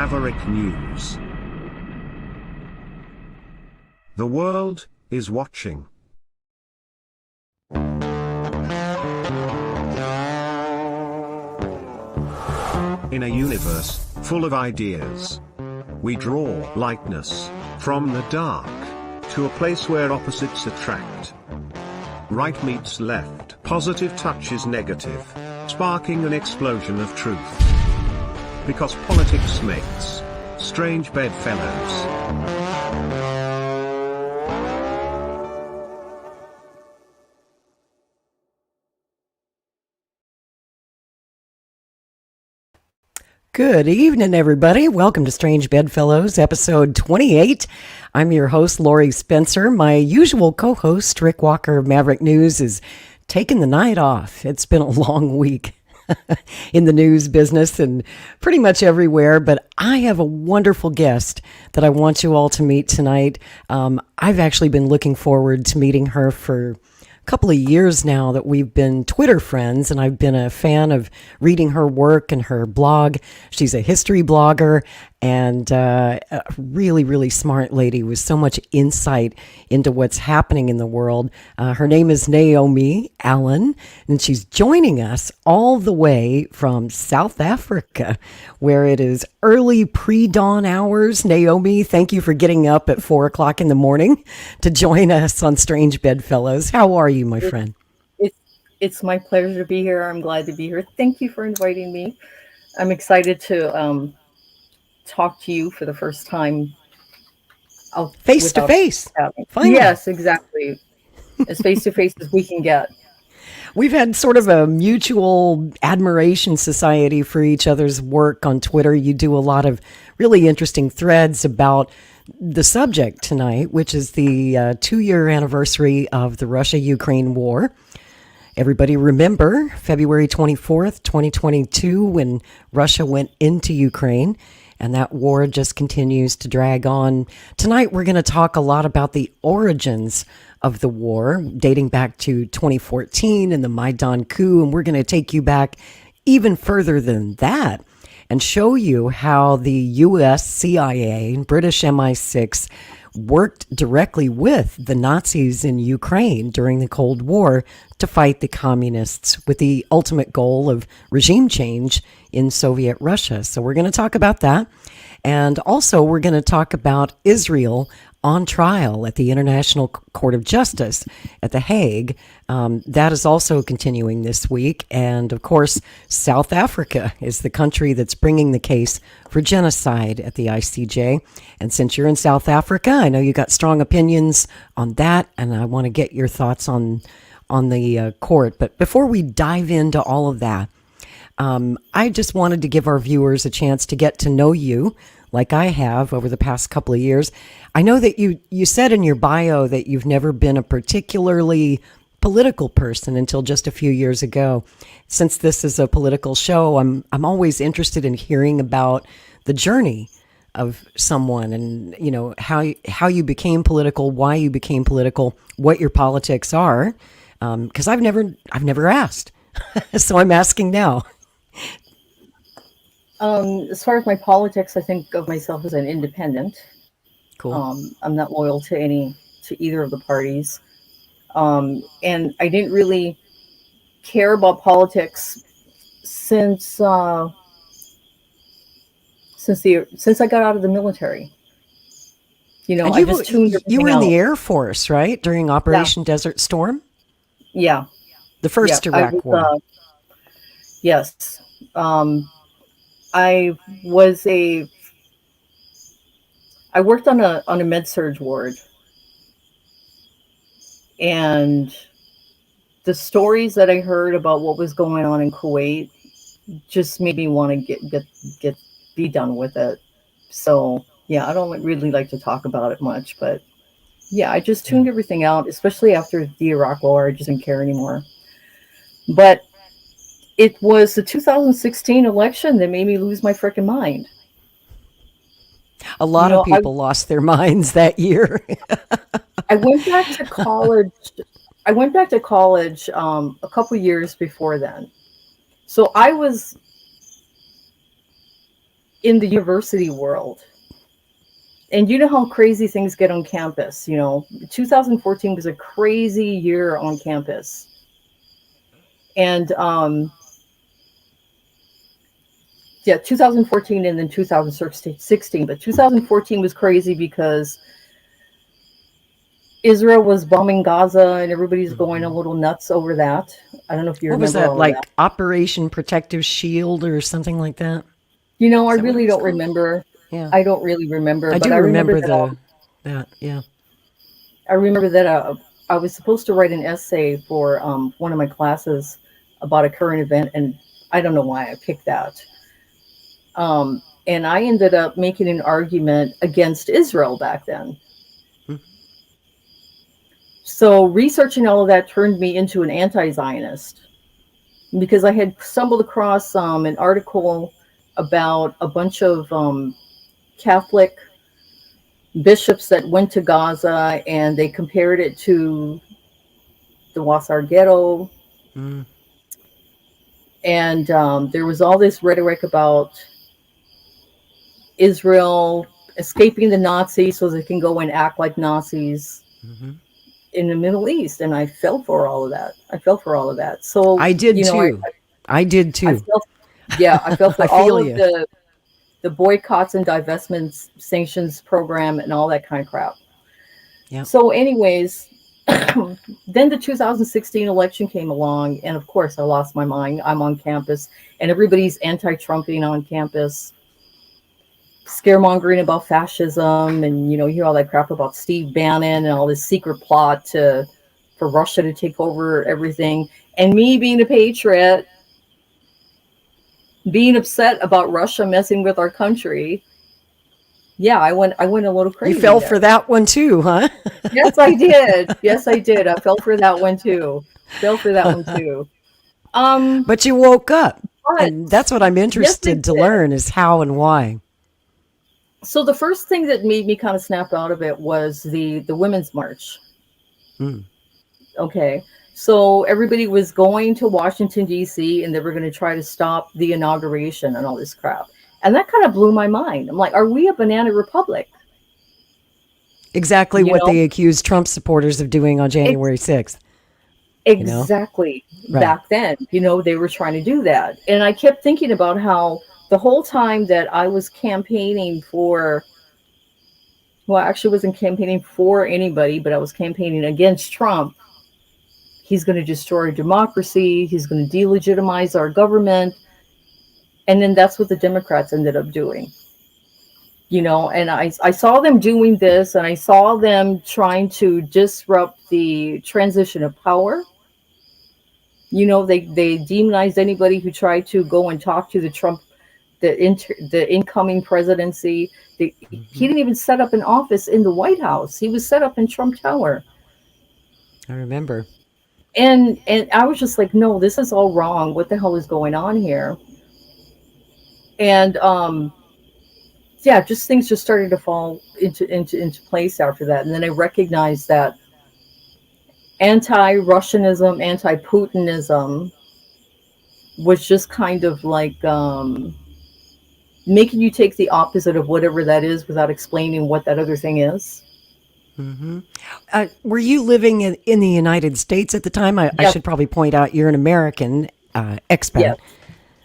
Maverick News. The world is watching. In a universe full of ideas, we draw lightness from the dark to a place where opposites attract. Right meets left, positive touches negative, sparking an explosion of truth. Because politics makes strange bedfellows. Good evening, everybody. Welcome to Strange Bedfellows, episode 28. I'm your host, Lori Spencer. My usual co-host, Rick Walker of Maverick News, is taking the night off. It's been a long week in the news business and pretty much everywhere, but I have a wonderful guest that I want you all to meet tonight. I've actually been looking forward to meeting her for couple of years now that we've been Twitter friends, and I've been a fan of reading her work and her blog. She's a history blogger and a really, really smart lady with so much insight into what's happening in the world. Her name is Naomi Allen, and she's joining us all the way from South Africa, where it is early pre-dawn hours. Naomi, thank you for getting up at 4 o'clock in the morning to join us on Strange Bedfellows. How are you, my friend? It's my pleasure to be here. I'm glad to be here. Thank you for inviting me. I'm excited to talk to you for the first time face to face. Yes, exactly. As face to face as we can get. We've had sort of a mutual admiration society for each other's work on Twitter. You do a lot of really interesting threads about the subject tonight, which is the 2-year anniversary of the Russia-Ukraine war. Everybody remember February 24th, 2022, when Russia went into Ukraine, and that war just continues to drag on. Tonight, we're going to talk a lot about the origins of the war, dating back to 2014 and the Maidan coup, and we're going to take you back even further than that and show you how the U.S. CIA and British MI6 worked directly with the Nazis in Ukraine during the Cold War to fight the communists with the ultimate goal of regime change in Soviet Russia. So we're going to talk about that. And also we're going to talk about Israel on trial at the International Court of Justice at The Hague. That is also continuing this week. And of course, South Africa is the country that's bringing the case for genocide at the ICJ. And since you're in South Africa, I know you got strong opinions on that, and I want to get your thoughts on the court. But before we dive into all of that, I just wanted to give our viewers a chance to get to know you like I have over the past couple of years. I know that you said in your bio that you've never been a particularly political person until just a few years ago. Since this is a political show, I'm always interested in hearing about the journey of someone and, you know, how you became political, why you became political, what your politics are. Because I've never asked. So I'm asking now. As far as my politics, I think of myself as an independent. Cool. I'm not loyal to either of the parties. And I didn't really care about politics since I got out of the military. You know, I just tuned everything You were in out. the Air Force, right? During Operation Desert Storm? Yeah. The first Iraq war. Yes. I worked on a med-surg ward, and the stories that I heard about what was going on in Kuwait just made me want to be done with it. So yeah, I don't really like to talk about it much, but yeah, I just tuned everything out, especially after the Iraq war. I just didn't care anymore. But it was the 2016 election that made me lose my freaking mind. A lot of people lost their minds that year. I went back to college. A couple years before then. So I was in the university world. And you know how crazy things get on campus. 2014 was a crazy year on campus. And yeah, 2014 and then 2016. But 2014 was crazy because Israel was bombing Gaza and everybody's going a little nuts over that. I don't know if you What was remember that, all of like that. Operation Protective Shield or something like that? I Is that what it really was don't called? remember. Yeah. I don't really remember, I but do I remember remember that that, yeah. I was supposed to write an essay for one of my classes about a current event, and I don't know why I picked that. And I ended up making an argument against Israel back then. Mhm. So researching all of that turned me into an anti-Zionist because I had stumbled across an article about a bunch of Catholic bishops that went to Gaza, and they compared it to the Wasar Ghetto. Mm. And there was all this rhetoric about Israel escaping the Nazis so they can go and act like Nazis Hmm. in the Middle East. And I fell for all of that. I fell for all of that. So, I did too. I did I too. fell, yeah, I fell I for all feel of you. the boycotts and divestments sanctions program and all that kind of crap. Yeah. So, anyways, then the 2016 election came along, and of course, I lost my mind. I'm on campus, and everybody's anti-Trumping on campus, scaremongering about fascism, and you hear all that crap about Steve Bannon and all this secret plot for Russia to take over everything. And me being a patriot, being upset about Russia messing with our country. Yeah, I went a little You crazy fell for there. that one too, huh? Yes, I did. Yes, I did. I fell for that one too. Fell for that one too. Um, But you woke up. but And that's what I'm yes, I interested to did. learn is how and why. So the first thing that made me kind of snap out of it was the women's march. Mm. Okay. So everybody was going to Washington, D.C., and they were going to try to stop the inauguration and all this crap. And that kind of blew my mind. I'm like, are we a banana republic? Exactly You what know, they accused Trump supporters of doing on Ex- January 6th, you know? exactly. Right. Back then, they were trying to do that. And I kept thinking about how the whole time that I was campaigning for, well, I actually wasn't campaigning for anybody, but I was campaigning against Trump. He's going to destroy democracy. He's going to delegitimize our government. And then that's what the Democrats ended up doing. And I saw them doing this, and I saw them trying to disrupt the transition of power. They demonized anybody who tried to go and talk to the Trump, the incoming presidency. He Hmm. didn't even set up an office in the White House. He was set up in Trump Tower. I remember. And I was just like, no, this is all wrong. What the hell is going on here? And yeah, just things just started to fall into place after that. And then I recognized that anti-Russianism, anti-Putinism was just kind of like making you take the opposite of whatever that is without explaining what that other thing is. Hmm. Were you living in the United States at the time? I Yes, should probably point out you're an American expat. yes,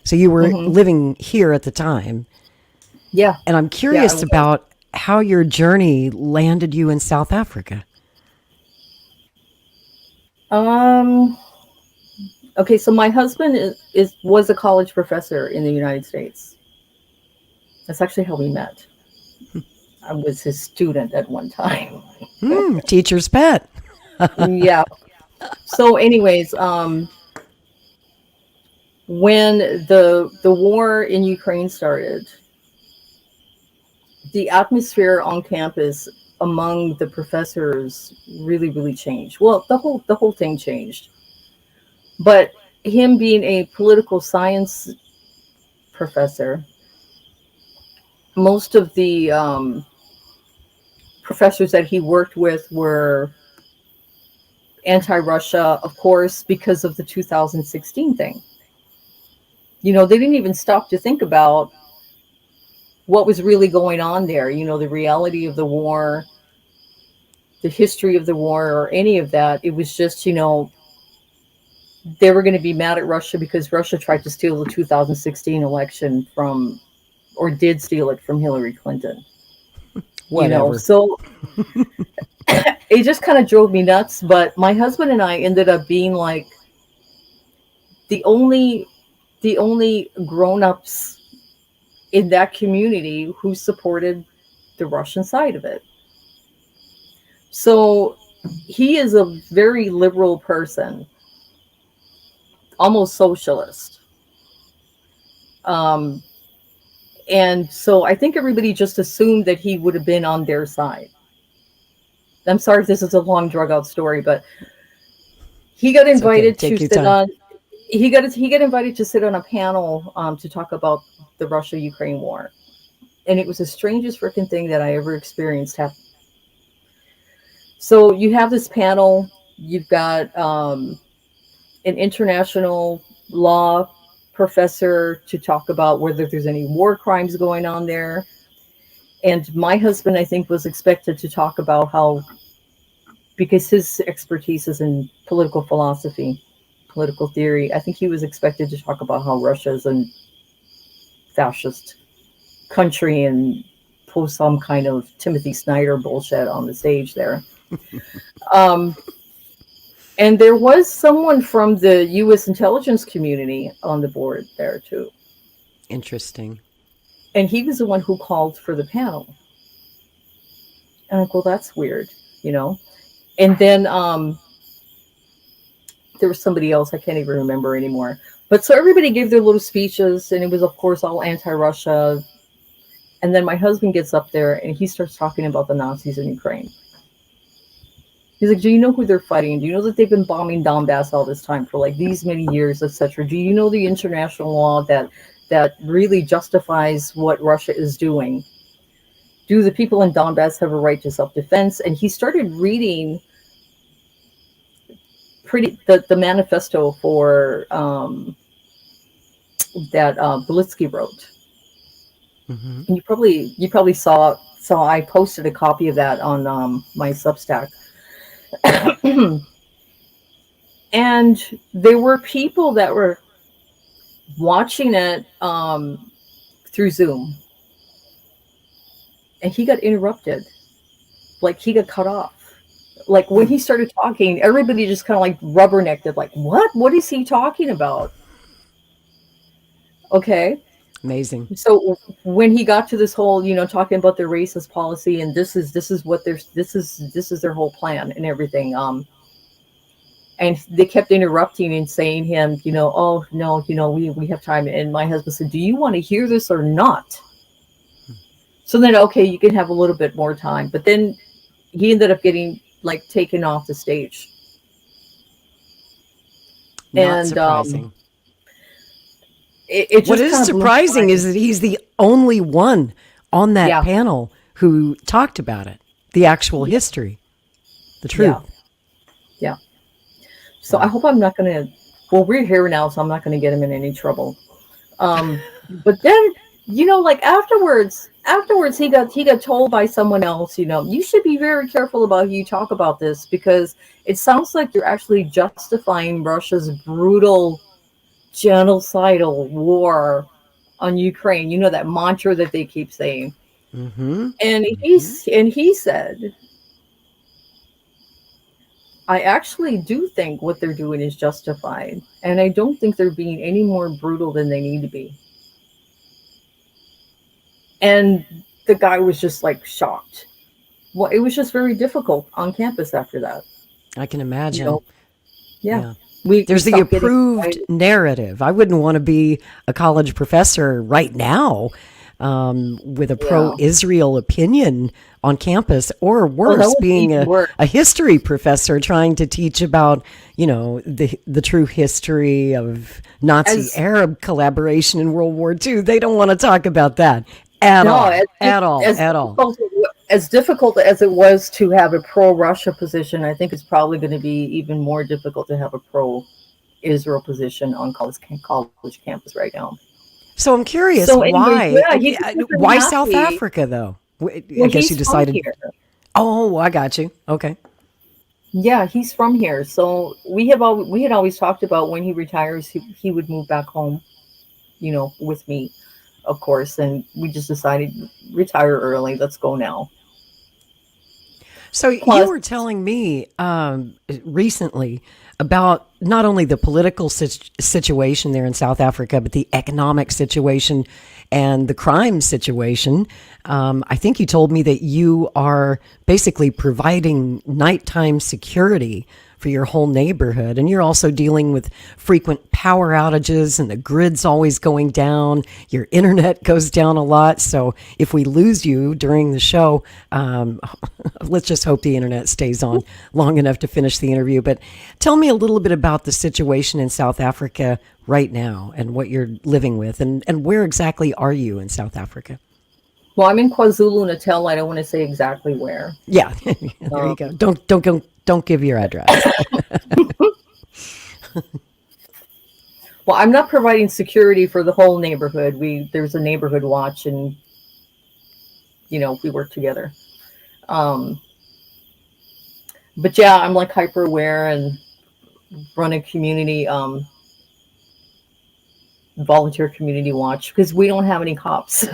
So you were hmm living here at the time. yeah, And I'm yeah. I curious was. about how your journey landed you in South Africa. Um. Okay, so my husband was a college professor in the United States. That's actually how we met. I was his student at one time. Teacher's pet. Yeah. So, anyways, when the war in Ukraine started, the atmosphere on campus among the professors really, really changed. Well, the whole thing changed. But him being a political science professor, most of the professors that he worked with were anti-Russia, of course, because of the 2016 thing. They didn't even stop to think about what was really going on there, the reality of the war, the history of the war, or any of that. It was just, they were going to be mad at Russia because Russia tried to steal the 2016 election from, or did steal it from Hillary Clinton. Whatever. So it just kind of drove me nuts. But my husband and I ended up being like the only grown-ups in that community who supported the Russian side of it. So he is a very liberal person, almost socialist. And so I think everybody just assumed that he would have been on their side. I'm sorry if this is a long, drug out story, but he got invited to sit on. He got invited to sit on a panel to talk about the Russia-Ukraine war, and it was the strangest freaking thing that I ever experienced. So you have this panel. You've got an international law professor to talk about whether there's any war crimes going on there. And my husband, I think, was expected to talk about how, because his expertise is in political philosophy, political theory, I think he was expected to talk about how Russia is a fascist country and pull some kind of Timothy Snyder bullshit on the stage there. And there was someone from the U.S. intelligence community on the board there, too. Interesting. And he was the one who called for the panel. And I'm like, well, that's weird, And then there was somebody else, I can't even remember anymore. But so everybody gave their little speeches, and it was, of course, all anti-Russia. And then my husband gets up there, and he starts talking about the Nazis in Ukraine. He's like, do you know who they're fighting? Do you know that they've been bombing Donbass all this time for like these many years, etc.? Do you know the international law that really justifies what Russia is doing? Do the people in Donbass have a right to self-defense? And he started reading the manifesto for that Belitsky wrote. Mm-hmm. And you probably saw I posted a copy of that on my Substack. And there were people that were watching it through Zoom, and he got interrupted, like he got cut off. Like when he started talking, everybody just kind of like rubbernecked it, like, what is he talking about? Okay. Amazing. So when he got to this whole, talking about their racist policy, and this is what this is their whole plan and everything. And they kept interrupting and saying him, oh no, we have time. And my husband said, do you want to hear this or not? So then, okay, you can have a little bit more time. But then he ended up getting like taken off the stage. Not surprising. It what is surprising is that he's the only one on that panel who talked about it, the actual history, the truth. Yeah. So I hope I'm not going to, well, we're here now, so I'm not going to get him in any trouble. But then, like afterwards he got told by someone else, you should be very careful about who you talk about this, because it sounds like you're actually justifying Russia's brutal genocidal war on Ukraine. That mantra that they keep saying. Mm-hmm. And he said, I actually do think what they're doing is justified, and I don't think they're being any more brutal than they need to be. And the guy was just like shocked. Well, it was just very difficult on campus after that. I can imagine. Yeah. There's the approved narrative. I wouldn't want to be a college professor right now with a pro-Israel opinion on campus, or worse, being a history professor trying to teach about, the true history of Nazi-Arab collaboration in World War II. They don't want to talk about that at all. As difficult as it was to have a pro-Russia position, I think it's probably going to be even more difficult to have a pro-Israel position on college campus right now. So I'm curious, So anyways, why? yeah, he just wasn't Why South happy. Africa, though? I Well, guess you he's from decided. here. Oh, I got you. Okay. Yeah, he's from here. So we had always talked about when he retires, he would move back home, with me, of course. And we just decided retire early. Let's go now. So you Plus, were telling me recently about not only the political situation there in South Africa, but the economic situation and the crime situation. I think you told me that you are basically providing nighttime security for your whole neighborhood, and you're also dealing with frequent power outages, and the grid's always going down. Your internet goes down a lot, so if we lose you during the show, let's just hope the internet stays on long enough to finish the interview. But tell me a little bit about the situation in South Africa right now and what you're living with, and where exactly are you in South Africa? well, I'm in KwaZulu-Natal. I don't want to say exactly where. Yeah, there you go. Don't give your address. Well, I'm not providing security for the whole neighborhood. There's a neighborhood watch, and we work together. Um, but yeah, I'm like hyper aware and run a community volunteer community watch because we don't have any cops.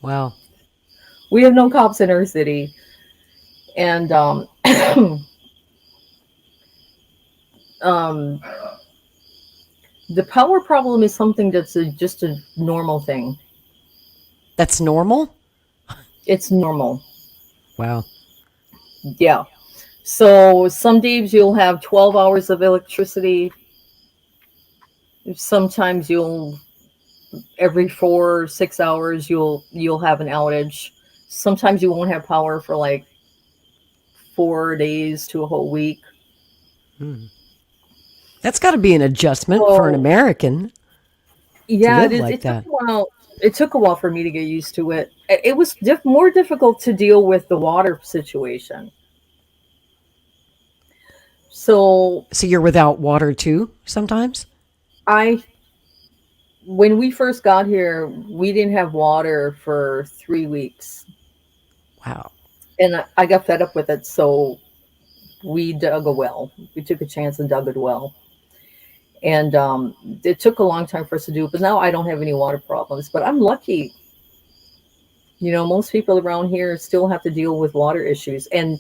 Wow. We have no cops in our city, and um, the power problem is something that's just a normal thing. That's normal? It's normal. Wow. Yeah. So some days you'll have 12 hours of electricity. Sometimes every 4 or 6 hours you'll have an outage. Sometimes you won't have power for like 4 days to a whole week. That's got to be an adjustment for an American to Yeah, live it is. like It took that. a while. It took a while for me to get used to it. It was more difficult to deal with the water situation. So So you're without water too sometimes? I, when we first got here, we didn't have water for 3 weeks, Wow. and I got fed up with it. So we dug a well. We took a chance and dug a well, and it took a long time for us to do it. But now I don't have any water problems. But I'm lucky. Most people around here still have to deal with water issues, and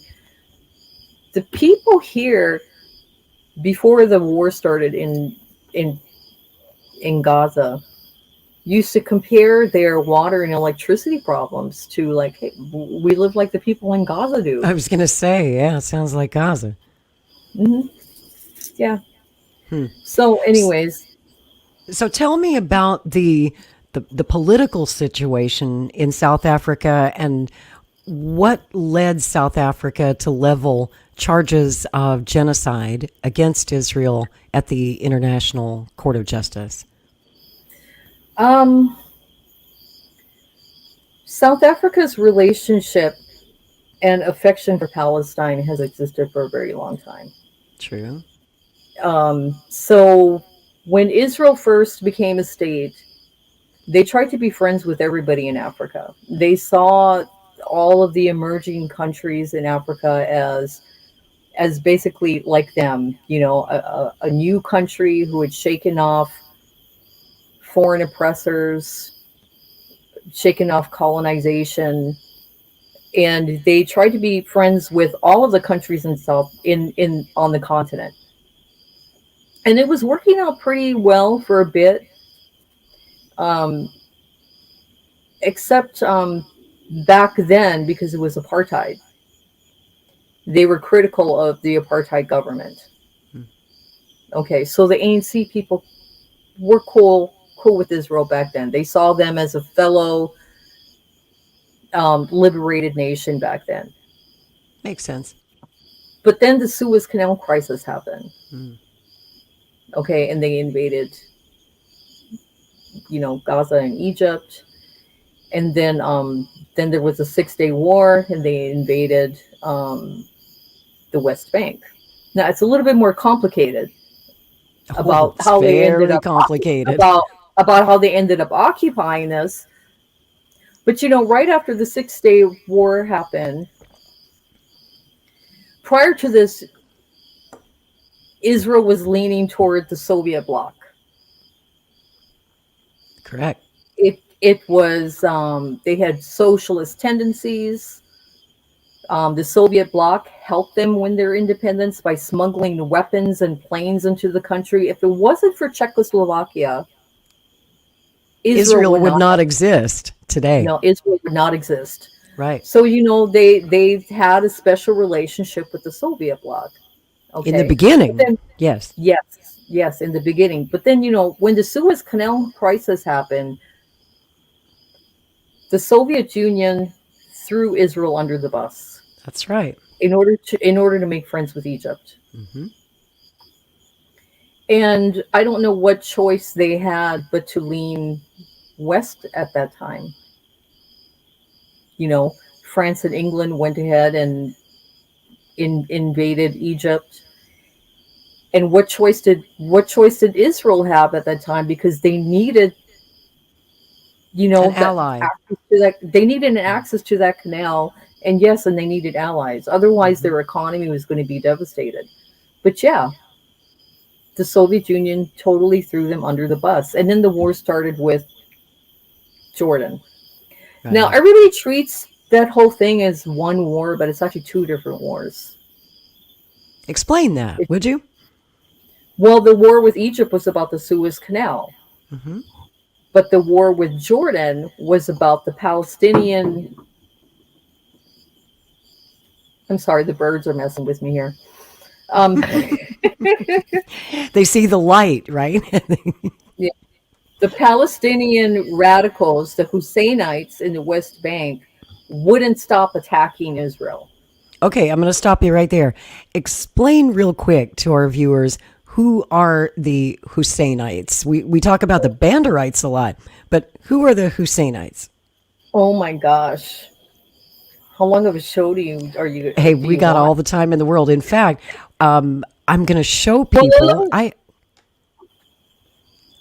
the people here before the war started in Gaza used to compare their water and electricity problems to like, hey, we live like the people in Gaza do. I was going to say, yeah, it sounds like Gaza. Hmm. Yeah. So, anyways, So tell me about the political situation in South Africa and what led South Africa to level charges of genocide against Israel at the International Court of Justice. um, South Africa's relationship and affection for Palestine has existed for a very long time. True. So when Israel first became a state, they tried to be friends with everybody in Africa. They saw all of the emerging countries in Africa as basically like them, a new country who had shaken off foreign oppressors, shaken off colonization, and they tried to be friends with all of the countries in on the continent. And it was working out pretty well for a bit, um, except back then, because it was apartheid, they were critical of the apartheid government. Okay, so the ANC people were cool with Israel back then. They saw them as a fellow liberated nation back then. Makes sense. But then the Suez Canal crisis happened. Okay, and they invaded, Gaza and Egypt, and then there was a 6-day war, and they invaded the West Bank. Now it's a little bit more complicated about It's how they ended very up complicated. about about how they ended up occupying this. But right after the 6 Day War happened, prior to this, Israel was leaning toward the Soviet bloc. Correct. It was they had socialist tendencies. The Soviet bloc helped them win their independence by smuggling weapons and planes into the country. If it wasn't for Czechoslovakia, Israel would not exist today. No, Israel would not exist. Right. So they had a special relationship with the Soviet bloc. Okay. In the beginning, then, yes, in the beginning. But then when the Suez Canal crisis happened, the Soviet Union threw Israel under the bus. That's right. In order to make friends with Egypt. Mm-hmm. And I don't know what choice they had but to lean west at that time. France and England went ahead and invaded Egypt. And what choice did Israel have at that time? Because they needed, an ally. They needed an access to that canal, and they needed allies. Otherwise, their economy was going to be devastated. But the Soviet Union totally threw them under the bus, and then the war started with Jordan. Right. Now, everybody treats that whole thing as one war, but it's actually two different wars. Explain that, would you? Well, the war with Egypt was about the Suez Canal. Mm-hmm. But the war with Jordan was about the Palestinian... I'm sorry, the birds are messing with me here. They see the light, right? Yeah. The Palestinian radicals, the Husseinites in the West Bank, wouldn't stop attacking Israel. Okay, I'm going to stop you right there. Explain real quick to our viewers, who are the Husseinites? We talk about the Banderites a lot, but who are the Husseinites? Oh my gosh. How long of a show are you? Hey, we got all the time in the world. In fact, I'm going to show people.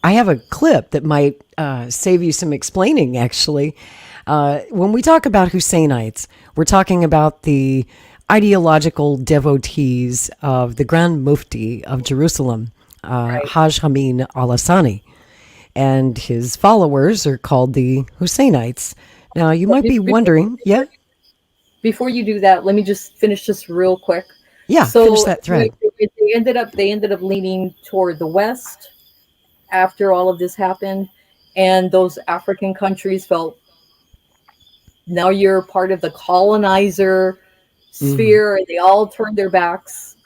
I have a clip that might save you some explaining, actually. When we talk about Husseinites, we're talking about the ideological devotees of the Grand Mufti of Jerusalem, Haj Amin al-Hassani. And his followers are called the Husseinites. Now, you might be wondering, Before you do that, let me just finish this real quick. Yeah, so finish that thread. They ended up leaning toward the West after all of this happened. And those African countries felt, now you're part of the colonizer sphere. And they all turned their backs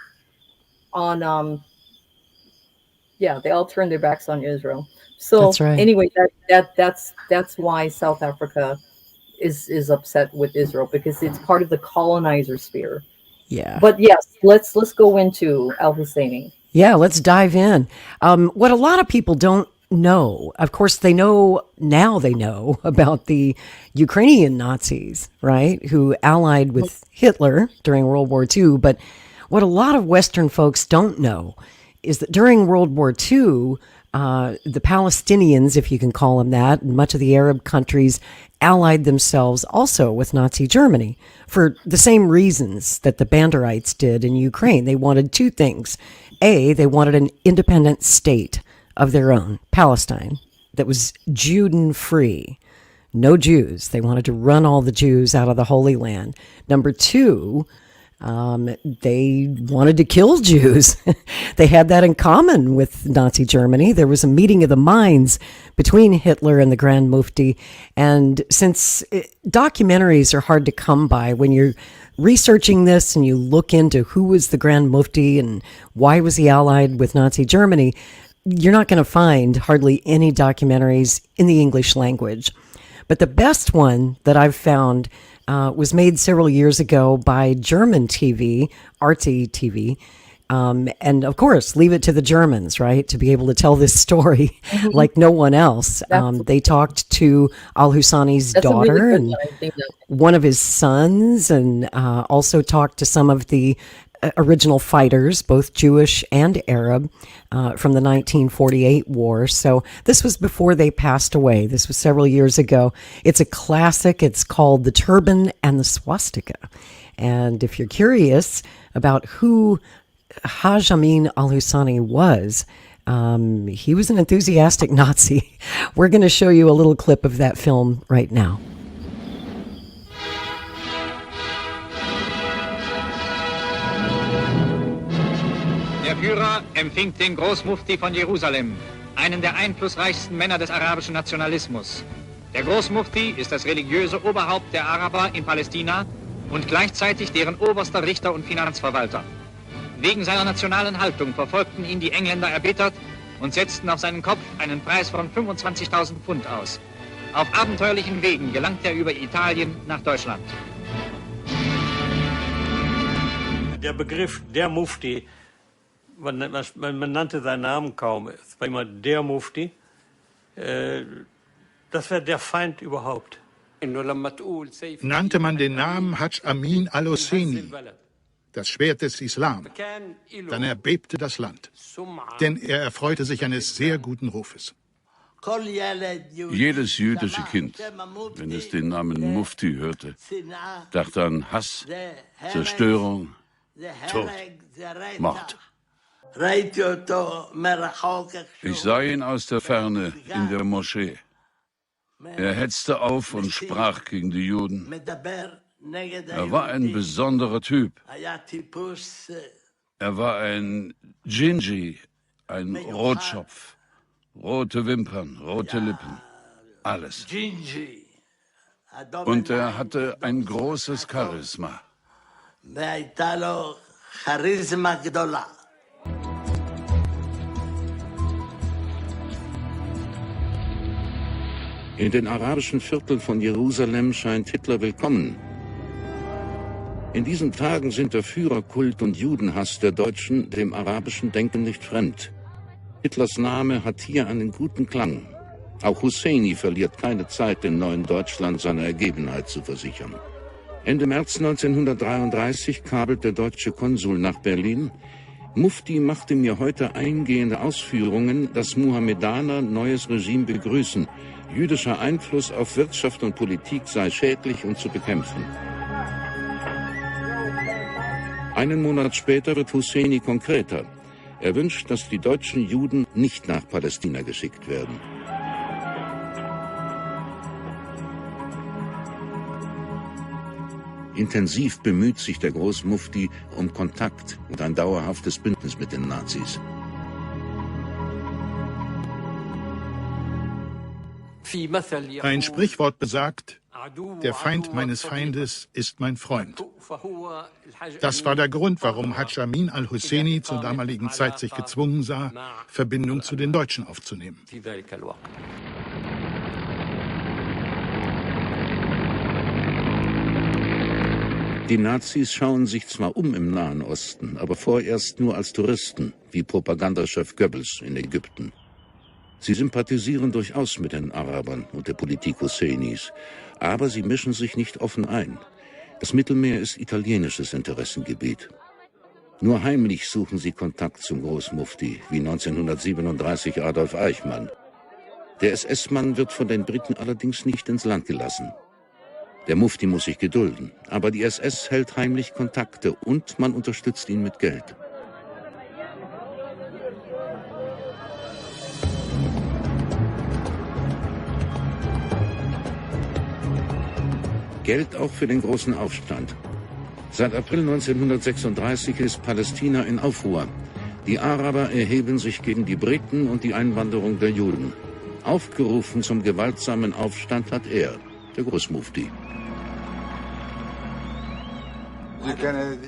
on, they all turned their backs on Israel. So that's right. Anyway, that's why South Africa is upset with Israel, because it's part of the colonizer sphere. Yeah. But yes, let's go into al-Husseini. Yeah, let's dive in. What a lot of people don't know, of course, they know about the Ukrainian Nazis, right, who allied with Hitler during World War II. But what a lot of Western folks don't know is that during World War II, the Palestinians, if you can call them that, and much of the Arab countries allied themselves also with Nazi Germany for the same reasons that the Banderites did in Ukraine. They wanted two things. A, they wanted an independent state of their own, Palestine, that was Juden-free. No Jews. They wanted to run all the Jews out of the Holy Land. Number two, they wanted to kill Jews. They had that in common with Nazi Germany. There was a meeting of the minds between Hitler and the Grand Mufti. And since documentaries are hard to come by, when you're researching this and you look into who was the Grand Mufti and why was he allied with Nazi Germany, you're not going to find hardly any documentaries in the English language. But the best one that I've found was made several years ago by German TV, Arte TV. And of course, leave it to the Germans, right, to be able to tell this story like no one else. They talked to al-Hassani's daughter and one of his sons, and also talked to some of the original fighters, both Jewish and Arab, from the 1948 war. So this was before they passed away. This was several years ago. It's a classic. It's called The Turban and the Swastika. And if you're curious about who Haj Amin al-Husseini was, he was an enthusiastic Nazi. We're going to show you a little clip of that film right now. Der Führer empfing den Großmufti von Jerusalem, einen der einflussreichsten Männer des arabischen Nationalismus. Der Großmufti ist das religiöse Oberhaupt der Araber in Palästina und gleichzeitig deren oberster Richter und Finanzverwalter. Wegen seiner nationalen Haltung verfolgten ihn die Engländer erbittert und setzten auf seinen Kopf einen Preis von 25.000 Pfund aus. Auf abenteuerlichen Wegen gelangt er über Italien nach Deutschland. Der Begriff der Mufti, man nannte seinen Namen kaum, es war immer der Mufti, das wäre der Feind überhaupt. Nannte man den Namen Haj Amin al-Husseini, das Schwert des Islam, dann erbebte das Land, denn er erfreute sich eines sehr guten Rufes. Jedes jüdische Kind, wenn es den Namen Mufti hörte, dachte an Hass, Zerstörung, Tod, Mord. Ich sah ihn aus der Ferne in der Moschee. Er hetzte auf und sprach gegen die Juden. Er war ein besonderer Typ. Er war ein Djinji, ein Rotschopf. Rote Wimpern, rote Lippen, alles. Und er hatte ein großes Charisma. In den arabischen Vierteln von Jerusalem scheint Hitler willkommen. In diesen Tagen sind der Führerkult und Judenhass der Deutschen dem arabischen Denken nicht fremd. Hitlers Name hat hier einen guten Klang. Auch Husseini verliert keine Zeit, dem neuen Deutschland seine Ergebenheit zu versichern. Ende März 1933 kabelt der deutsche Konsul nach Berlin. Mufti machte mir heute eingehende Ausführungen, dass Mohammedaner neues Regime begrüßen. Jüdischer Einfluss auf Wirtschaft und Politik sei schädlich und zu bekämpfen. Einen Monat später wird Husseini konkreter. Er wünscht, dass die deutschen Juden nicht nach Palästina geschickt werden. Intensiv bemüht sich der Großmufti um Kontakt und ein dauerhaftes Bündnis mit den Nazis. Ein Sprichwort besagt, der Feind meines Feindes ist mein Freund. Das war der Grund, warum Haj Amin al-Husseini zur damaligen Zeit sich gezwungen sah, Verbindung zu den Deutschen aufzunehmen. Die Nazis schauen sich zwar um im Nahen Osten, aber vorerst nur als Touristen, wie Propagandachef Goebbels in Ägypten. Sie sympathisieren durchaus mit den Arabern und der Politik Husseinis, aber sie mischen sich nicht offen ein. Das Mittelmeer ist italienisches Interessengebiet. Nur heimlich suchen sie Kontakt zum Großmufti, wie 1937 Adolf Eichmann. Der SS-Mann wird von den Briten allerdings nicht ins Land gelassen. Der Mufti muss sich gedulden, aber die SS hält heimlich Kontakte und man unterstützt ihn mit Geld. Geld auch für den großen Aufstand. Seit April 1936 ist Palästina in Aufruhr. Die Araber erheben sich gegen die Briten und die Einwanderung der Juden. Aufgerufen zum gewaltsamen Aufstand hat er, der Großmufti.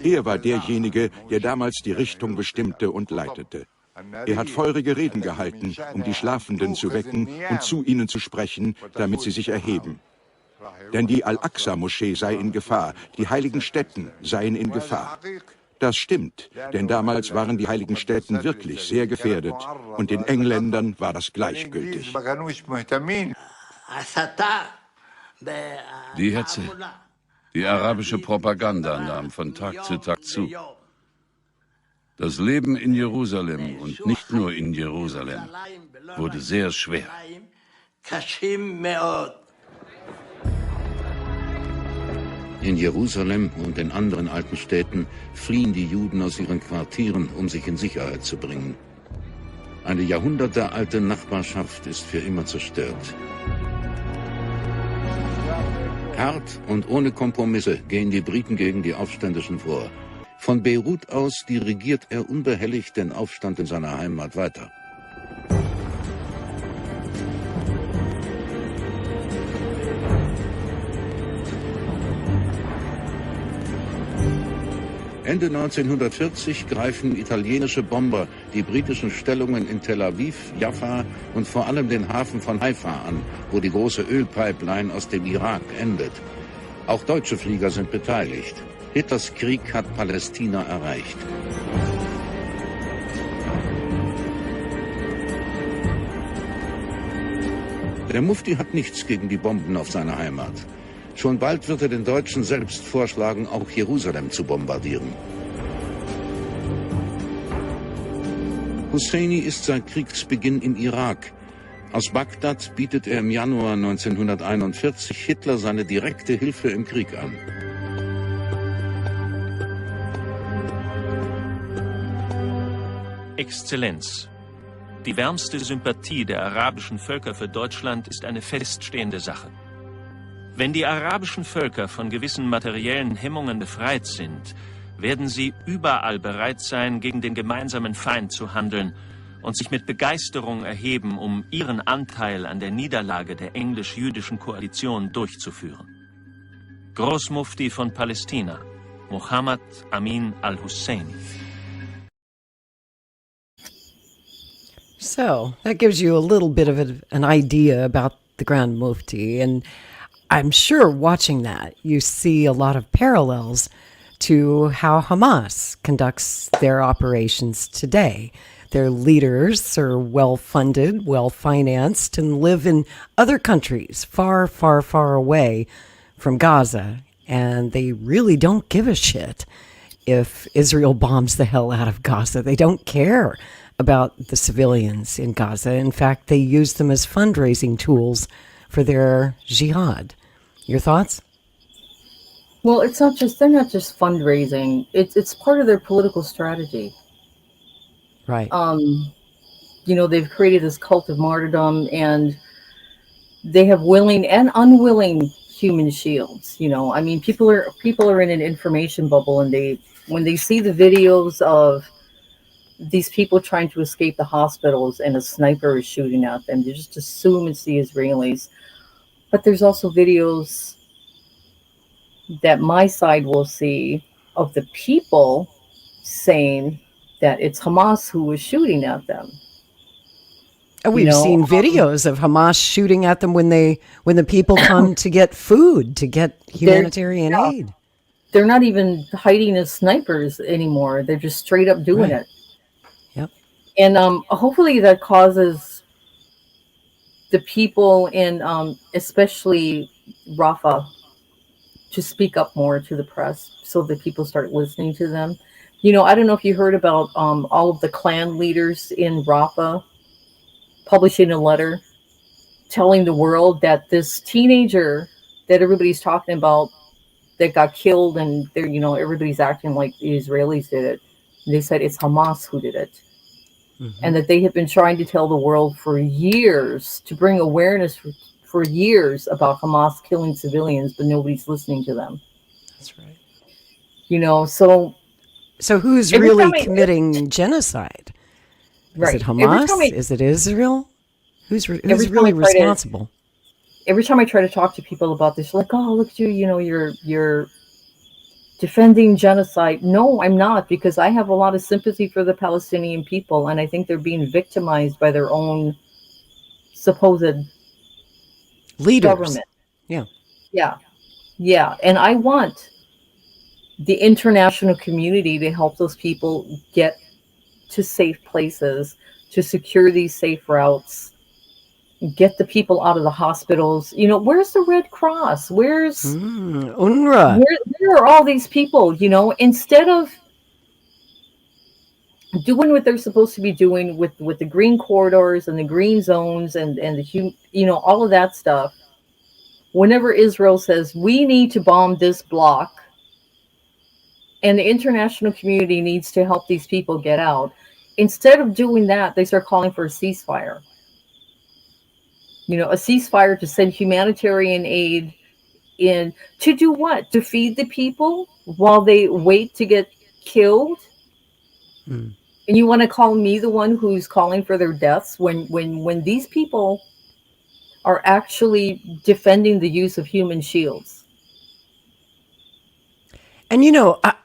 Er war derjenige, der damals die Richtung bestimmte und leitete. Er hat feurige Reden gehalten, um die Schlafenden zu wecken und zu ihnen zu sprechen, damit sie sich erheben. Denn die Al-Aqsa-Moschee sei in Gefahr, die heiligen Stätten seien in Gefahr. Das stimmt, denn damals waren die heiligen Stätten wirklich sehr gefährdet und den Engländern war das gleichgültig. Die Hetze, die arabische Propaganda nahm von Tag zu Tag zu. Das Leben in Jerusalem und nicht nur in Jerusalem wurde sehr schwer. In Jerusalem und in anderen alten Städten fliehen die Juden aus ihren Quartieren, um sich in Sicherheit zu bringen. Eine jahrhundertealte Nachbarschaft ist für immer zerstört. Hart und ohne Kompromisse gehen die Briten gegen die Aufständischen vor. Von Beirut aus dirigiert er unbehelligt den Aufstand in seiner Heimat weiter. Ende 1940 greifen italienische Bomber die britischen Stellungen in Tel Aviv, Jaffa und vor allem den Hafen von Haifa an, wo die große Ölpipeline aus dem Irak endet. Auch deutsche Flieger sind beteiligt. Hitlers Krieg hat Palästina erreicht. Der Mufti hat nichts gegen die Bomben auf seiner Heimat. Schon bald wird er den Deutschen selbst vorschlagen, auch Jerusalem zu bombardieren. Husseini ist seit Kriegsbeginn im Irak. Aus Bagdad bietet er im Januar 1941 Hitler seine direkte Hilfe im Krieg an. Exzellenz, die wärmste Sympathie der arabischen Völker für Deutschland ist eine feststehende Sache. Wenn die arabischen Völker von gewissen materiellen Hemmungen befreit sind, werden sie überall bereit sein, gegen den gemeinsamen Feind zu handeln und sich mit Begeisterung erheben, um ihren Anteil an der Niederlage der englisch-jüdischen Koalition durchzuführen. Großmufti von Palästina, Mohammed Amin al-Husseini. So that gives you a little bit of an idea about the Grand Mufti. And I'm sure watching that, you see a lot of parallels to how Hamas conducts their operations today. Their leaders are well-funded, well-financed, and live in other countries far, far, far away from Gaza. And they really don't give a shit if Israel bombs the hell out of Gaza. They don't care about the civilians in Gaza. In fact, they use them as fundraising tools for their jihad. Your thoughts? Well, they're not just fundraising. It's part of their political strategy. Right. They've created this cult of martyrdom, and they have willing and unwilling human shields. People are in an information bubble, and when they see the videos of these people trying to escape the hospitals and a sniper is shooting at them, they just assume it's the Israelis. But there's also videos that my side will see of the people saying that it's Hamas who was shooting at them. And we've seen videos of Hamas shooting at them when the people come to get food, to get humanitarian aid. They're not even hiding as snipers anymore. They're just straight up doing it. Yep. And hopefully that causes the people in especially Rafah to speak up more to the press so that people start listening to them. I don't know if you heard about all of the clan leaders in Rafah publishing a letter telling the world that this teenager that everybody's talking about that got killed, and they're, everybody's acting like the Israelis did it. And they said it's Hamas who did it. Mm-hmm. And that they have been trying to tell the world for years, to bring awareness for years about Hamas killing civilians, but nobody's listening to them. That's right. So who's really committing genocide? Right. Is it Hamas? Is it Israel? Who's really responsible? Every time I try to talk to people about this, like, oh, look at you, you're defending genocide. No, I'm not, because I have a lot of sympathy for the Palestinian people, and I think they're being victimized by their own supposed leaders. Government. Yeah. And I want the international community to help those people get to safe places, to secure these safe routes, get the people out of the hospitals. Where's the Red Cross? Where's UNRWA? Where are all these people? Instead of doing what they're supposed to be doing with the green corridors and the green zones and all of that stuff. Whenever Israel says we need to bomb this block and the international community needs to help these people get out, instead of doing that, they start calling for a ceasefire. A ceasefire to send humanitarian aid in to do what? To feed the people while they wait to get killed? And you want to call me the one who's calling for their deaths when these people are actually defending the use of human shields? And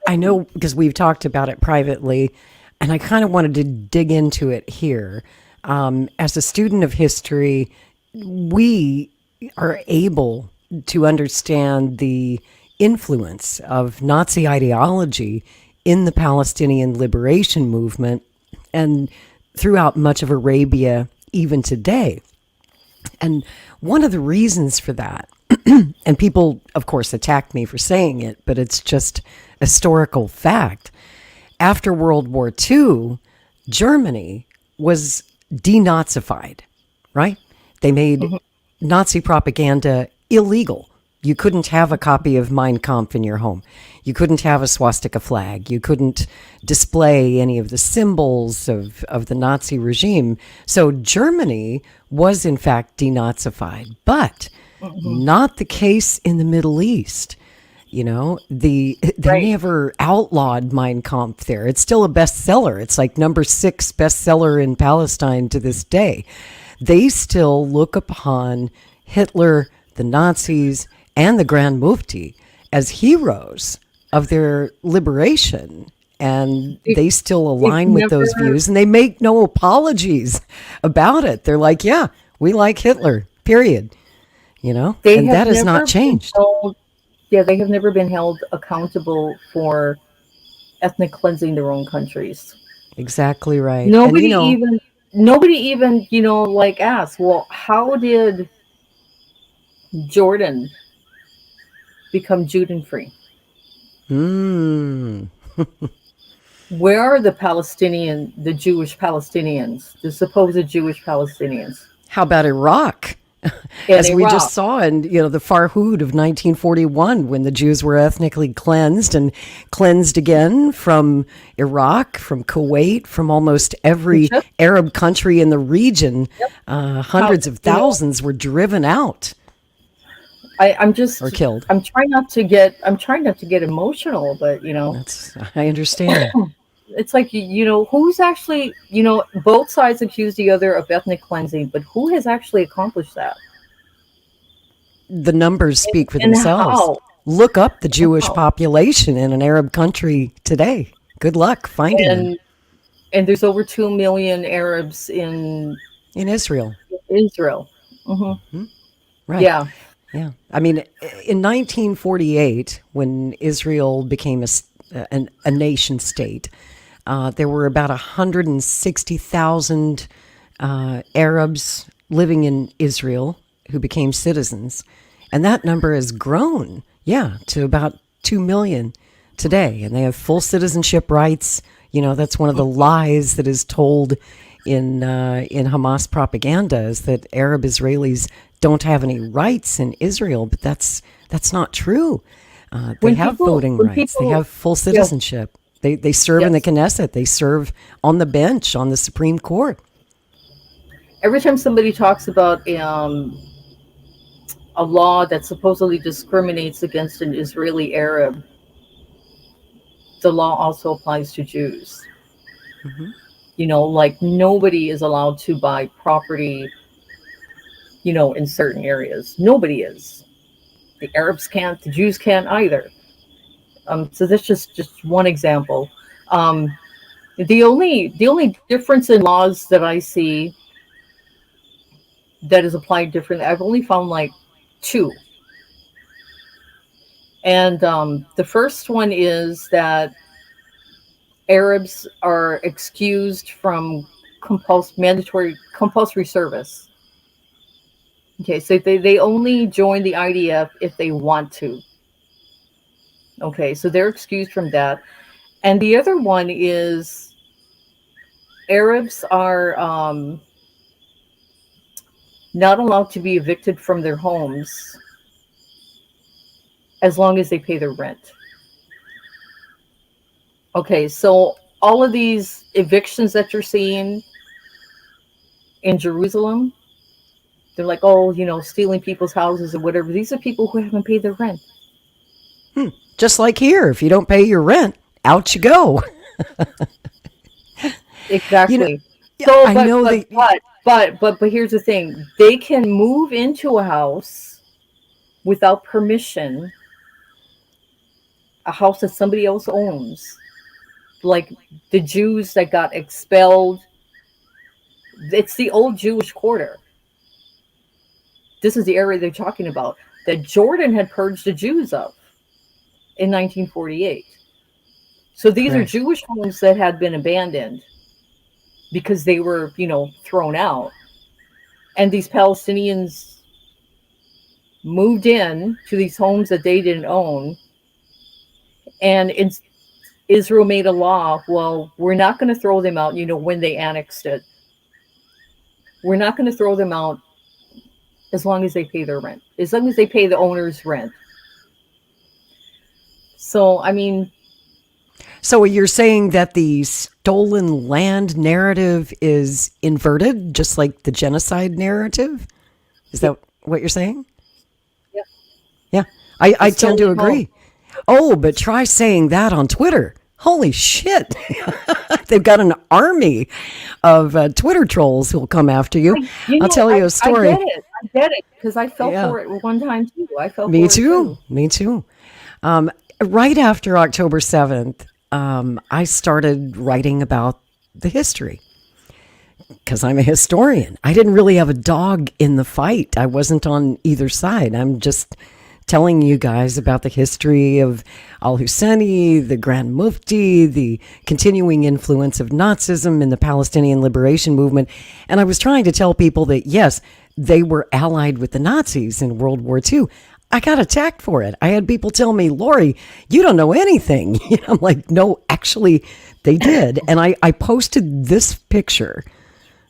I know because we've talked about it privately, and I kind of wanted to dig into it here. As a student of history, we are able to understand the influence of Nazi ideology in the Palestinian liberation movement and throughout much of Arabia even today. And one of the reasons for that, and people, of course, attack me for saying it, but it's just historical fact. After World War II, Germany was denazified, right? They made Nazi propaganda illegal. You couldn't have a copy of Mein Kampf in your home. You couldn't have a swastika flag. You couldn't display any of the symbols of the Nazi regime. So Germany was, in fact, denazified, but not the case in the Middle East. They never outlawed Mein Kampf there. It's still a bestseller. It's like number 6 bestseller in Palestine to this day. They still look upon Hitler, the Nazis, and the Grand Mufti as heroes of their liberation. And they still align with those views, and they make no apologies about it. They're like, yeah, we like Hitler, period. And that has not changed. They have never been held accountable for ethnic cleansing their own countries. Exactly right. Nobody even asks, well, how did Jordan become Judean-free? Where are the Jewish Palestinians, the supposed Jewish Palestinians? How about Iraq? As we just saw in the Farhud of 1941, when the Jews were ethnically cleansed and cleansed again from Iraq, from Kuwait, from almost every Arab country in the region. Hundreds of thousands were driven out. Or killed. I'm trying not to get emotional, but I understand. It's like, who's actually, both sides accuse the other of ethnic cleansing, but who has actually accomplished that? The numbers speak for themselves. How? Look up the Jewish population in an Arab country today. Good luck finding them. And there's over 2 million Arabs in Israel. Right. Yeah. Yeah. I mean, in 1948, when Israel became a nation state, there were about 160,000 Arabs living in Israel who became citizens. And that number has grown, to about 2 million today. And they have full citizenship rights. That's one of the lies that is told in Hamas propaganda, is that Arab Israelis don't have any rights in Israel. But that's not true. They have voting rights. They have full citizenship. They serve in the Knesset. They serve on the bench, on the Supreme Court. Every time somebody talks about a law that supposedly discriminates against an Israeli Arab, the law also applies to Jews. Like nobody is allowed to buy property, in certain areas. Nobody is. The Arabs can't, the Jews can't either. So that's just one example. The only difference in laws that I see that is applied differently, I've only found like 2. And the first one is that Arabs are excused from compulsory service. Okay, so they only join the IDF if they want to. Okay, so they're excused from that. And the other one is Arabs are not allowed to be evicted from their homes as long as they pay their rent. Okay, so all of these evictions that you're seeing in Jerusalem, they're like, oh, you know, stealing people's houses or whatever. These are people who haven't paid their rent. Just like here, if you don't pay your rent, out you go. Exactly. You know, So, I know they. but here's the thing: they can move into a house without permission, a house that somebody else owns, like the Jews that got expelled. It's the old Jewish quarter. This is the area they're talking about that Jordan had purged the Jews of in 1948. So these are Jewish homes that had been abandoned because they were, you know, thrown out. And these Palestinians moved in to these homes that they didn't own. And Israel made a law, well, we're not going to throw them out, you know, when they annexed it. We're not going to throw them out as long as they pay their rent, as long as they pay the owner's rent. So, I mean... So you're saying that the stolen land narrative is inverted, just like the genocide narrative? Is that what you're saying? Yeah. Yeah, I tend to agree. Oh, but try saying that on Twitter. Holy shit. They've got an army of Twitter trolls who'll come after you. I'll tell you a story. I get it, because I fell for it one time too. Me too. Right after October 7th, I started writing about the history because I'm a historian. I didn't really have a dog in the fight. I wasn't on either side. I'm just telling you guys about the history of al-Husseini, the Grand Mufti, the continuing influence of Nazism in the Palestinian liberation movement. And I was trying to tell people that, yes, they were allied with the Nazis in World War II. I got attacked for it. I had people tell me, Lori, you don't know anything. I'm like, no, actually, they did. And I posted this picture,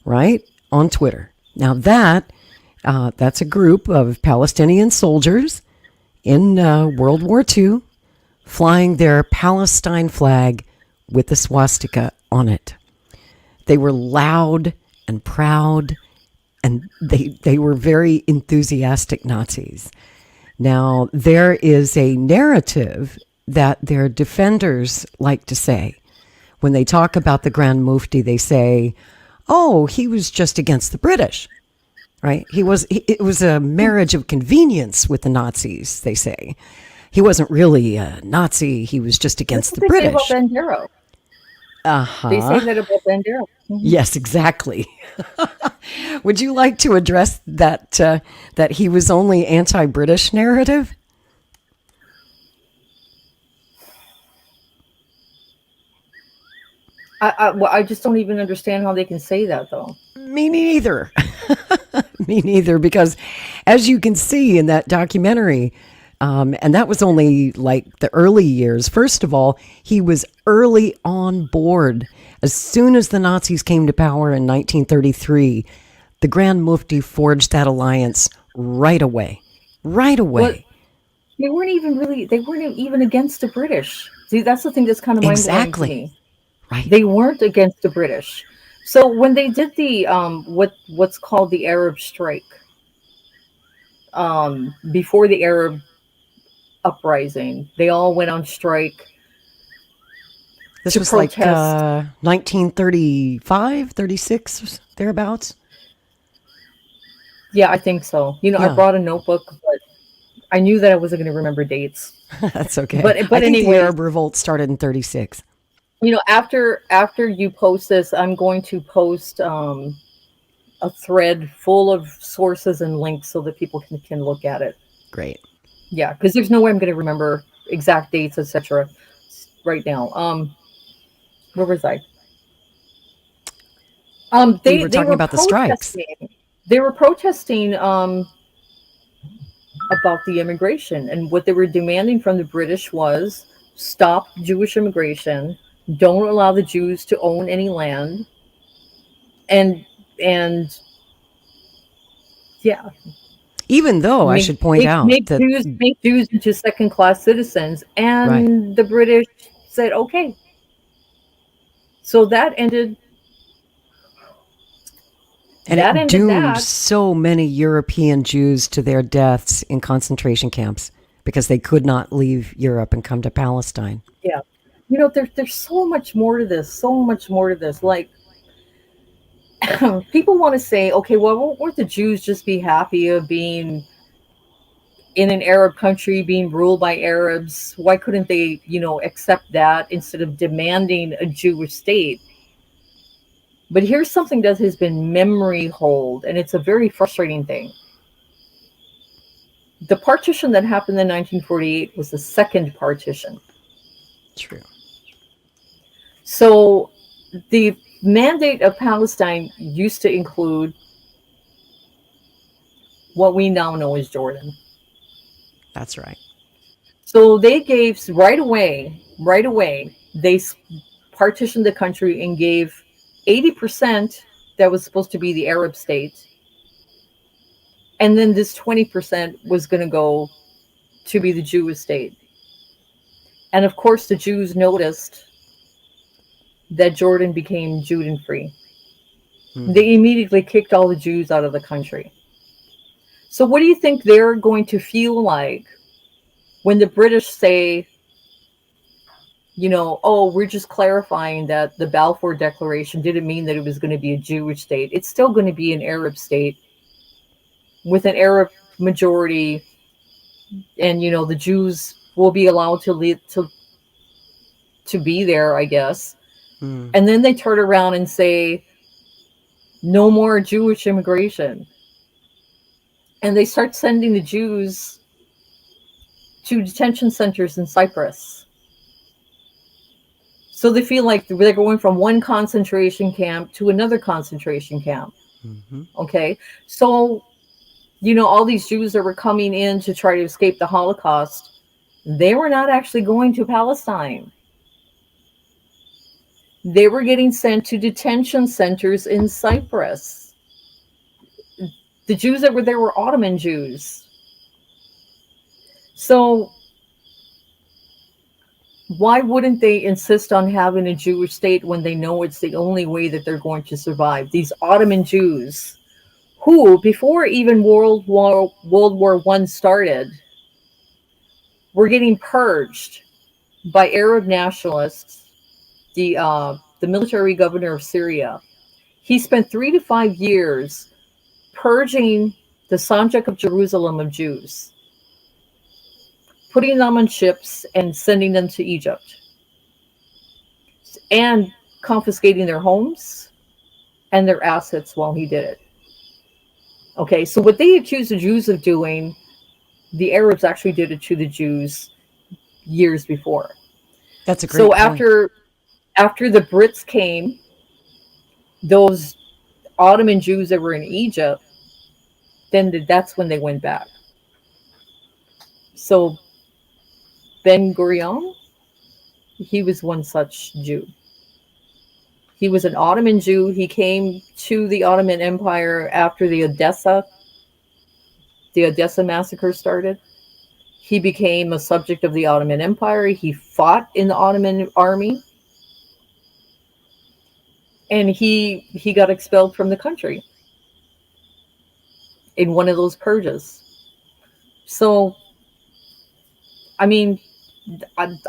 right, on Twitter. Now that's a group of Palestinian soldiers in World War II flying their Palestine flag with the swastika on it. They were loud and proud, and they were very enthusiastic Nazis. Now, there is a narrative that their defenders like to say. When they talk about the Grand Mufti, they say, oh, he was just against the British. Right? It was a marriage of convenience with the Nazis, they say. He wasn't really a Nazi. He was just against the British. That's what they say about Bandera. They say that about Bandera. Mm-hmm. Yes, exactly. Would you like to address that he was only anti-British narrative? I just don't even understand how they can say that, though. Me neither. Me neither, because as you can see in that documentary, and that was only like the early years. First of all, he was early on board. As soon as the Nazis came to power in 1933, the Grand Mufti forged that alliance right away. Right away. But they weren't even against the British. See, that's the thing that's kind of mind-blowing to me. Right. They weren't against the British. So when they did the what's called the Arab strike, before the Arab uprising, they all went on strike. This was protest. Like 1935, 36, thereabouts. Yeah, I think so. You know, I brought a notebook, but I knew that I wasn't going to remember dates. That's okay. But I think the Arab revolt started in 36. You know, after you post this, I'm going to post a thread full of sources and links so that people can look at it. Great. Yeah, because there's no way I'm going to remember exact dates, etc. right now. Where was I? We were talking about the strikes. They were protesting about the immigration, and what they were demanding from the British was stop Jewish immigration. Don't allow the Jews to own any land. and yeah, Even though I should point out that make Jews into second-class citizens, right. and the British said okay. So that ended. And it doomed so many European Jews to their deaths in concentration camps because they could not leave Europe and come to Palestine. Yeah. There's so much more to this, Like, people want to say, okay, well, won't the Jews just be happy of being in an Arab country, being ruled by Arabs? Why couldn't they, accept that instead of demanding a Jewish state? But here's something that has been memory hold, and it's a very frustrating thing. The partition that happened in 1948 was the second partition. True. So the mandate of Palestine used to include what we now know as Jordan. That's right. So they gave right away, they partitioned the country and gave 80% that was supposed to be the Arab state. And then this 20% was going to go to be the Jewish state. And of course, the Jews noticed that Jordan became Judean free. They immediately kicked all the Jews out of the country. So what do you think they're going to feel like when the British say, oh, we're just clarifying that the Balfour Declaration didn't mean that it was going to be a Jewish state. It's still going to be an Arab state with an Arab majority, and the Jews will be allowed to be there, I guess. And then they turn around and say, no more Jewish immigration. And they start sending the Jews to detention centers in Cyprus. So they feel like they're going from one concentration camp to another concentration camp. Okay. So, all these Jews that were coming in to try to escape the Holocaust, they were not actually going to Palestine. They were getting sent to detention centers in Cyprus. The Jews that were there were Ottoman Jews. So why wouldn't they insist on having a Jewish state when they know it's the only way that they're going to survive? These Ottoman Jews, who, before even World War I started, were getting purged by Arab nationalists. The military governor of Syria, he spent 3 to 5 years purging the Sanjak of Jerusalem of Jews, putting them on ships and sending them to Egypt, and confiscating their homes and their assets while he did it. Okay, so what they accused the Jews of doing, the Arabs actually did it to the Jews years before. That's a great point. After the Brits came, those Ottoman Jews that were in Egypt, then that's when they went back. So Ben Gurion, he was one such Jew. He was an Ottoman Jew. He came to the Ottoman Empire after the Odessa massacre started. He became a subject of the Ottoman Empire. He fought in the Ottoman army. And he got expelled from the country in one of those purges. So, I mean,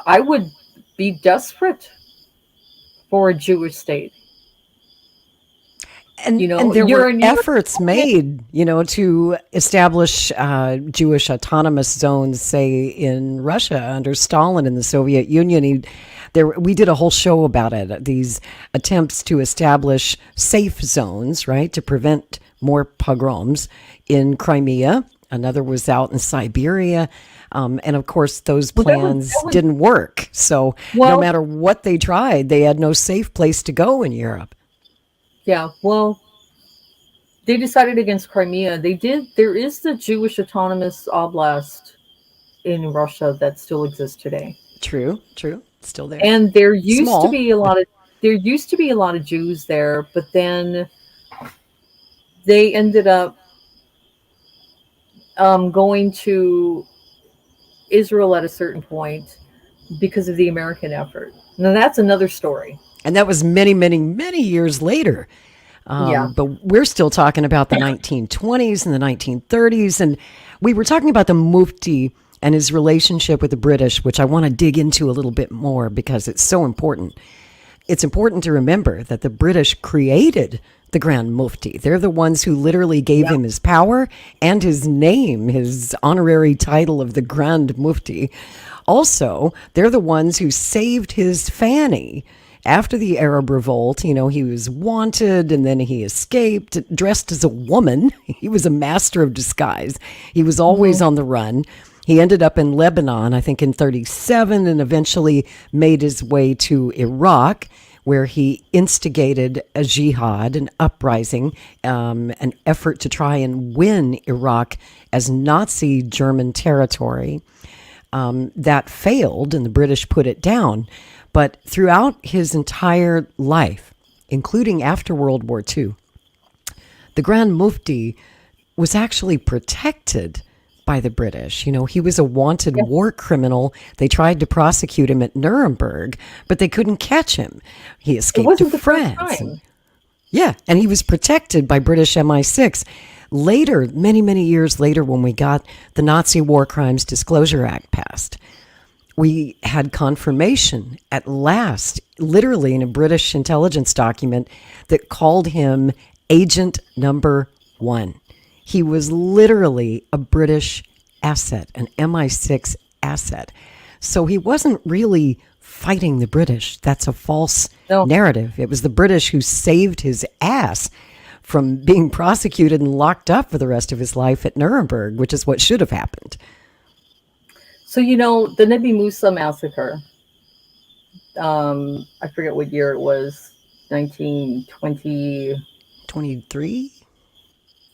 I would be desperate for a Jewish state. And there were efforts made, to establish Jewish autonomous zones, say in Russia under Stalin in the Soviet Union. We did a whole show about it. These attempts to establish safe zones, right, to prevent more pogroms in Crimea. Another was out in Siberia. And of course, those plans didn't work. So no matter what they tried, they had no safe place to go in Europe. Yeah, well, they decided against Crimea. There is the Jewish Autonomous Oblast in Russia that still exists today. True. Still there. And there used to be a lot of Jews there, but then they ended up going to Israel at a certain point because of the American effort. Now that's another story. And that was many, many, many years later. Yeah. But we're still talking about the 1920s and the 1930s. And we were talking about the Mufti and his relationship with the British, which I want to dig into a little bit more because it's so important. It's important to remember that the British created the Grand Mufti. They're the ones who literally gave him his power and his name, his honorary title of the Grand Mufti. Also, they're the ones who saved his fanny. After the Arab revolt, he was wanted and then he escaped dressed as a woman. He was a master of disguise. He was always on the run. He ended up in Lebanon, I think in 1937, and eventually made his way to Iraq, where he instigated a jihad, an uprising, an effort to try and win Iraq as Nazi German territory. That failed, and the British put it down. But throughout his entire life, including after World War II, the Grand Mufti was actually protected by the British. He was a wanted war criminal. They tried to prosecute him at Nuremberg, but they couldn't catch him. He escaped to France. And he was protected by British MI6. Later, many, many years later, when we got the Nazi War Crimes Disclosure Act passed, we had confirmation at last, literally in a British intelligence document, that called him Agent Number 1. He was literally a British asset, an MI6 asset. So he wasn't really fighting the British. That's a false narrative. It was the British who saved his ass from being prosecuted and locked up for the rest of his life at Nuremberg, which is what should have happened. So, the Nabi Musa massacre, I forget what year it was, 1920... 23?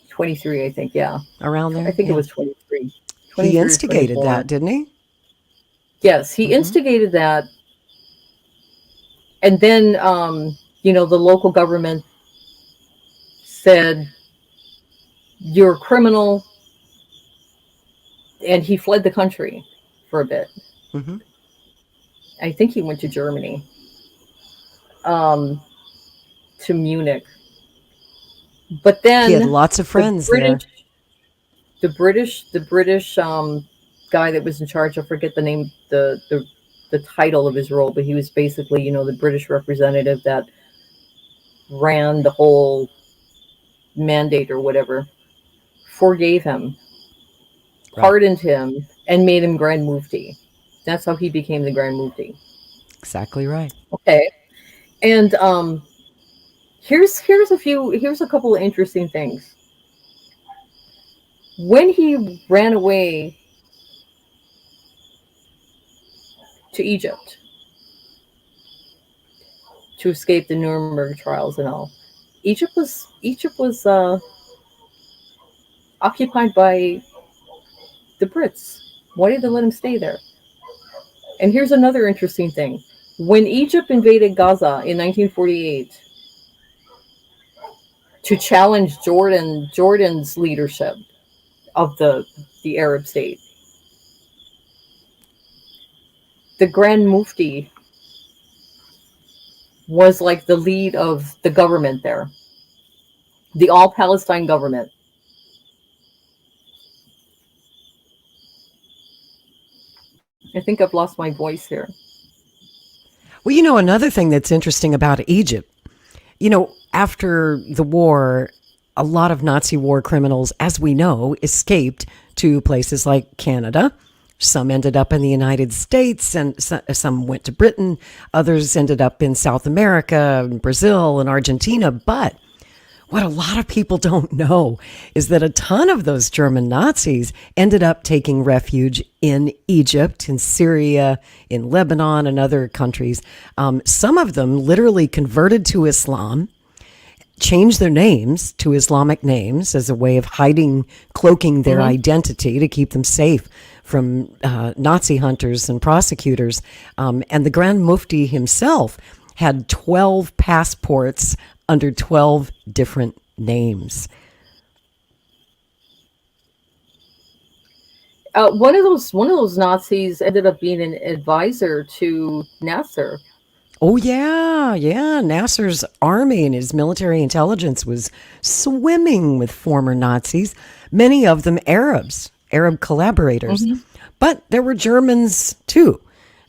23, I think, yeah. Around there? I think it was 23. He instigated that, didn't he? Yes, he instigated that. And then, the local government said, you're a criminal. And he fled the country for a bit. I think he went to Germany, to Munich. But then he had lots of friends there. The British guy that was in charge, I forget the name, the title of his role, but he was basically, the British representative that ran the whole mandate or whatever, forgave him, pardoned him, and made him Grand Mufti. That's how he became the Grand Mufti. Exactly right. Okay. And here's a couple of interesting things. When he ran away to Egypt to escape the Nuremberg trials and all, Egypt was occupied by the Brits. Why did they let him stay there? And here's another interesting thing. When Egypt invaded Gaza in 1948 to challenge Jordan's leadership of the Arab state, the Grand Mufti was like the lead of the government there, the all-Palestine government. I think I've lost my voice here. Well, another thing that's interesting about Egypt, after the war, a lot of Nazi war criminals, as we know, escaped to places like Canada. Some ended up in the United States, and some went to Britain. Others ended up in South America, Brazil, and Argentina. But what a lot of people don't know is that a ton of those German Nazis ended up taking refuge in Egypt, in Syria, in Lebanon, and other countries. Some of them literally converted to Islam, changed their names to Islamic names as a way of cloaking their identity to keep them safe from Nazi hunters and prosecutors. And the Grand Mufti himself had 12 passports under 12 different names. One of those Nazis ended up being an advisor to Nasser. Oh, yeah. Nasser's army and his military intelligence was swimming with former Nazis, many of them Arab collaborators. Mm-hmm. But there were Germans, too.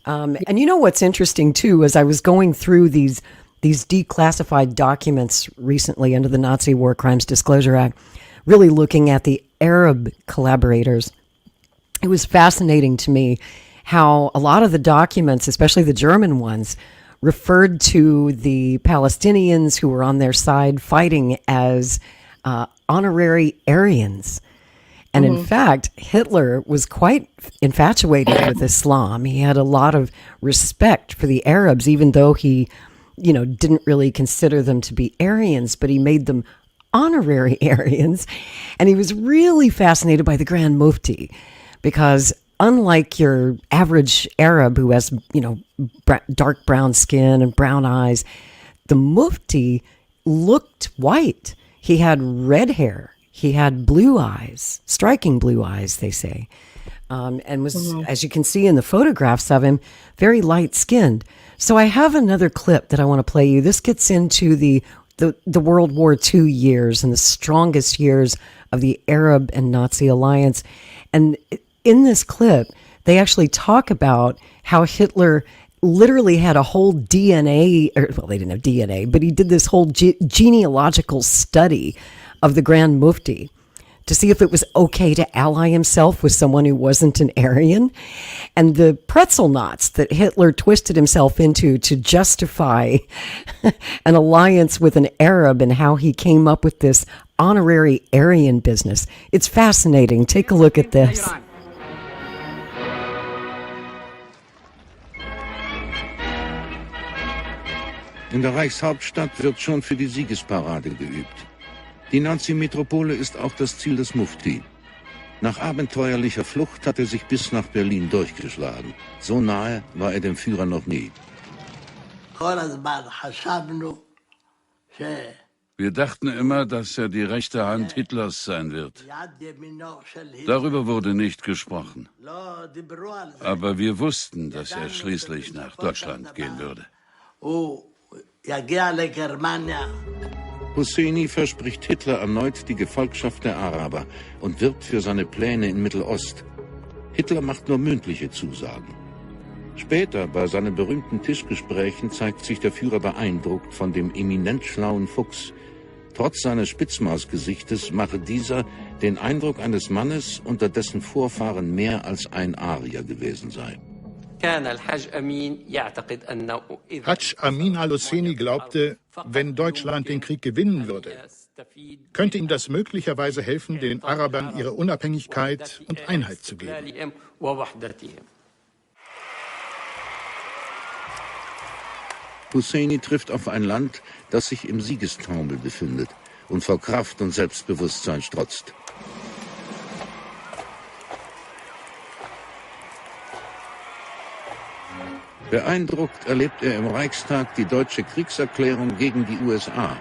And you know what's interesting, too, as I was going through these declassified documents recently under the Nazi War Crimes Disclosure Act, really looking at the Arab collaborators, it was fascinating to me how a lot of the documents, especially the German ones, referred to the Palestinians who were on their side fighting as honorary Aryans. And in fact, Hitler was quite infatuated with Islam. He had a lot of respect for the Arabs, even though he, didn't really consider them to be Aryans, but he made them honorary Aryans. And he was really fascinated by the Grand Mufti because unlike your average Arab who has, dark brown skin and brown eyes, the Mufti looked white. He had red hair. He had blue eyes, striking blue eyes, they say, and was, as you can see in the photographs of him, very light-skinned. So I have another clip that I want to play you. This gets into the World War II years and the strongest years of the Arab and Nazi alliance. And in this clip, they actually talk about how Hitler literally had a whole DNA, they didn't have DNA, but he did this whole genealogical study of the Grand Mufti to see if it was okay to ally himself with someone who wasn't an Aryan. And the pretzel knots that Hitler twisted himself into to justify an alliance with an Arab and how he came up with this honorary Aryan business. It's fascinating. Take a look at this. In der Reichshauptstadt wird schon für die Siegesparade geübt. Die Nazi-Metropole ist auch das Ziel des Mufti. Nach abenteuerlicher Flucht hat er sich bis nach Berlin durchgeschlagen. So nahe war er dem Führer noch nie. Wir dachten immer, dass er die rechte Hand Hitlers sein wird. Darüber wurde nicht gesprochen. Aber wir wussten, dass er schließlich nach Deutschland gehen würde. Husseini verspricht Hitler erneut die Gefolgschaft der Araber und wirbt für seine Pläne in Mittelost. Hitler macht nur mündliche Zusagen. Später, bei seinen berühmten Tischgesprächen, zeigt sich der Führer beeindruckt von dem eminent schlauen Fuchs. Trotz seines Spitzmausgesichtes mache dieser den Eindruck eines Mannes, unter dessen Vorfahren mehr als ein Arier gewesen sei. Haj Amin al-Husseini glaubte, wenn Deutschland den Krieg gewinnen würde, könnte ihm das möglicherweise helfen, den Arabern ihre Unabhängigkeit und Einheit zu geben. Husseini trifft auf ein Land, das sich im Siegestaumel befindet und vor Kraft und Selbstbewusstsein strotzt. Beeindruckt erlebt er im Reichstag die deutsche Kriegserklärung gegen die USA.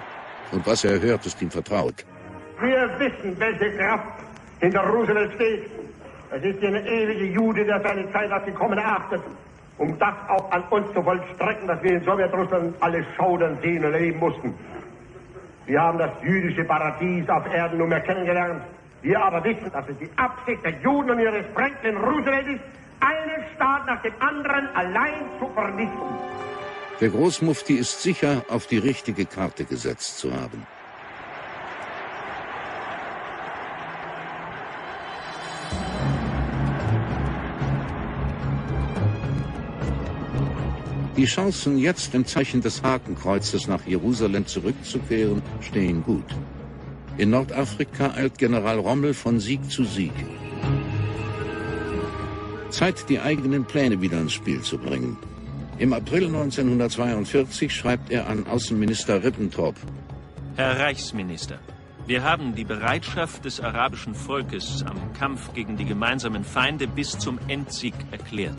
Und was er hört, ist ihm vertraut. Wir wissen, welche Kraft hinter Roosevelt steht. Es ist der ewige Jude, der seine Zeit als gekommen erachtet, um das auch an uns zu vollstrecken, dass wir in Sowjetrussland alle schaudern, sehen und erleben mussten. Wir haben das jüdische Paradies auf Erden nunmehr kennengelernt. Wir aber wissen, dass es die Absicht der Juden und ihres Franklin Roosevelt ist, einen Staat nach dem anderen allein zu vernichten. Der Großmufti ist sicher, auf die richtige Karte gesetzt zu haben. Die Chancen, jetzt im Zeichen des Hakenkreuzes nach Jerusalem zurückzukehren, stehen gut. In Nordafrika eilt General Rommel von Sieg zu Sieg. Zeit, die eigenen Pläne wieder ins Spiel zu bringen. Im April 1942 schreibt er an Außenminister Ribbentrop: Herr Reichsminister, wir haben die Bereitschaft des arabischen Volkes am Kampf gegen die gemeinsamen Feinde bis zum Endsieg erklärt.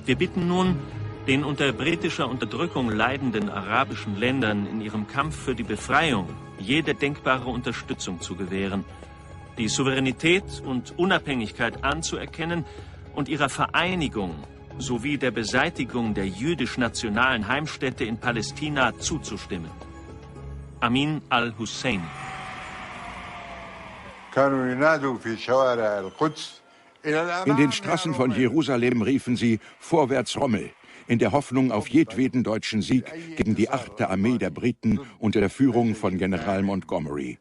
Wir bitten nun, den unter britischer Unterdrückung leidenden arabischen Ländern in ihrem Kampf für die Befreiung jede denkbare Unterstützung zu gewähren die Souveränität und Unabhängigkeit anzuerkennen und ihrer Vereinigung sowie der Beseitigung der jüdisch-nationalen Heimstätte in Palästina zuzustimmen. Amin al-Hussein. In den Straßen von Jerusalem riefen sie „Vorwärts Rommel", in der Hoffnung auf jedweden deutschen Sieg gegen die 8. Armee der Briten unter der Führung von General Montgomery.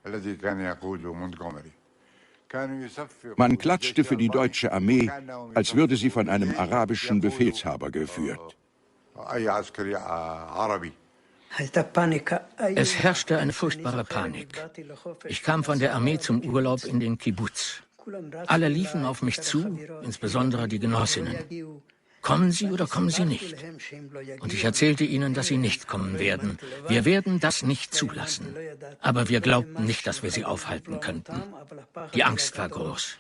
Man klatschte für die deutsche Armee, als würde sie von einem arabischen Befehlshaber geführt. Es herrschte eine furchtbare Panik. Ich kam von der Armee zum Urlaub in den Kibbuz. Alle liefen auf mich zu, insbesondere die Genossinnen. Kommen Sie oder kommen Sie nicht? Und ich erzählte ihnen, dass sie nicht kommen werden. Wir werden das nicht zulassen. Aber wir glaubten nicht, dass wir sie aufhalten könnten. Die Angst war groß.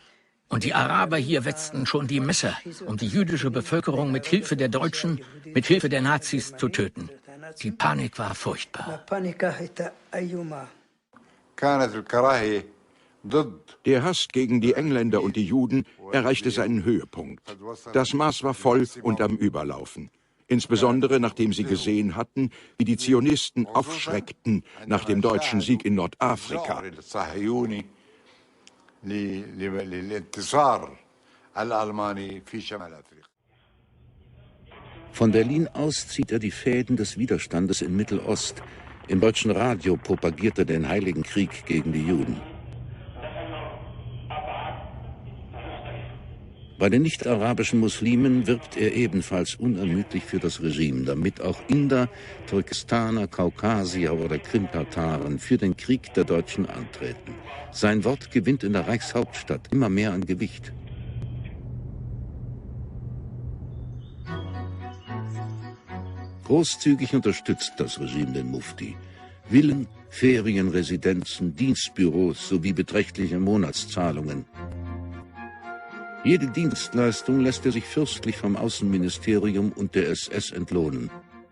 Und die Araber hier wetzten schon die Messer, um die jüdische Bevölkerung mit Hilfe der Deutschen, mit Hilfe der Nazis zu töten. Die Panik war furchtbar. Der Hass gegen die Engländer und die Juden erreichte seinen Höhepunkt. Das Maß war voll und am Überlaufen. Insbesondere nachdem sie gesehen hatten, wie die Zionisten aufschreckten nach dem deutschen Sieg in Nordafrika. Von Berlin aus zieht er die Fäden des Widerstandes in Mittelost. Im deutschen Radio propagiert er den Heiligen Krieg gegen die Juden. Bei den nicht-arabischen Muslimen wirbt er ebenfalls unermüdlich für das Regime, damit auch Inder, Turkestaner, Kaukasier oder Krimtataren für den Krieg der Deutschen antreten. Sein Wort gewinnt in der Reichshauptstadt immer mehr an Gewicht. Großzügig unterstützt das Regime den Mufti. Villen, Ferienresidenzen, Dienstbüros sowie beträchtliche Monatszahlungen. Jede Dienstleistung lässt er sich fürstlich vom Außenministerium und der SS entlohnen.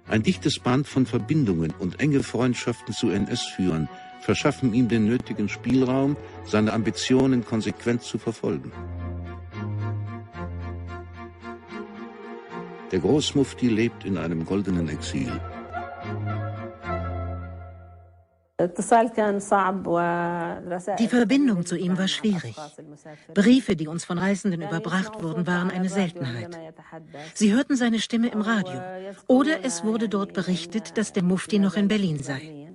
Ein dichtes Band von Verbindungen und enge Freundschaften zu NS-Führern verschaffen ihm den nötigen Spielraum, seine Ambitionen konsequent zu verfolgen. Der Großmufti lebt in einem goldenen Exil. Die Verbindung zu ihm war schwierig. Briefe, die uns von Reisenden überbracht wurden, waren eine Seltenheit. Sie hörten seine Stimme im Radio oder es wurde dort berichtet, dass der Mufti noch in Berlin sei.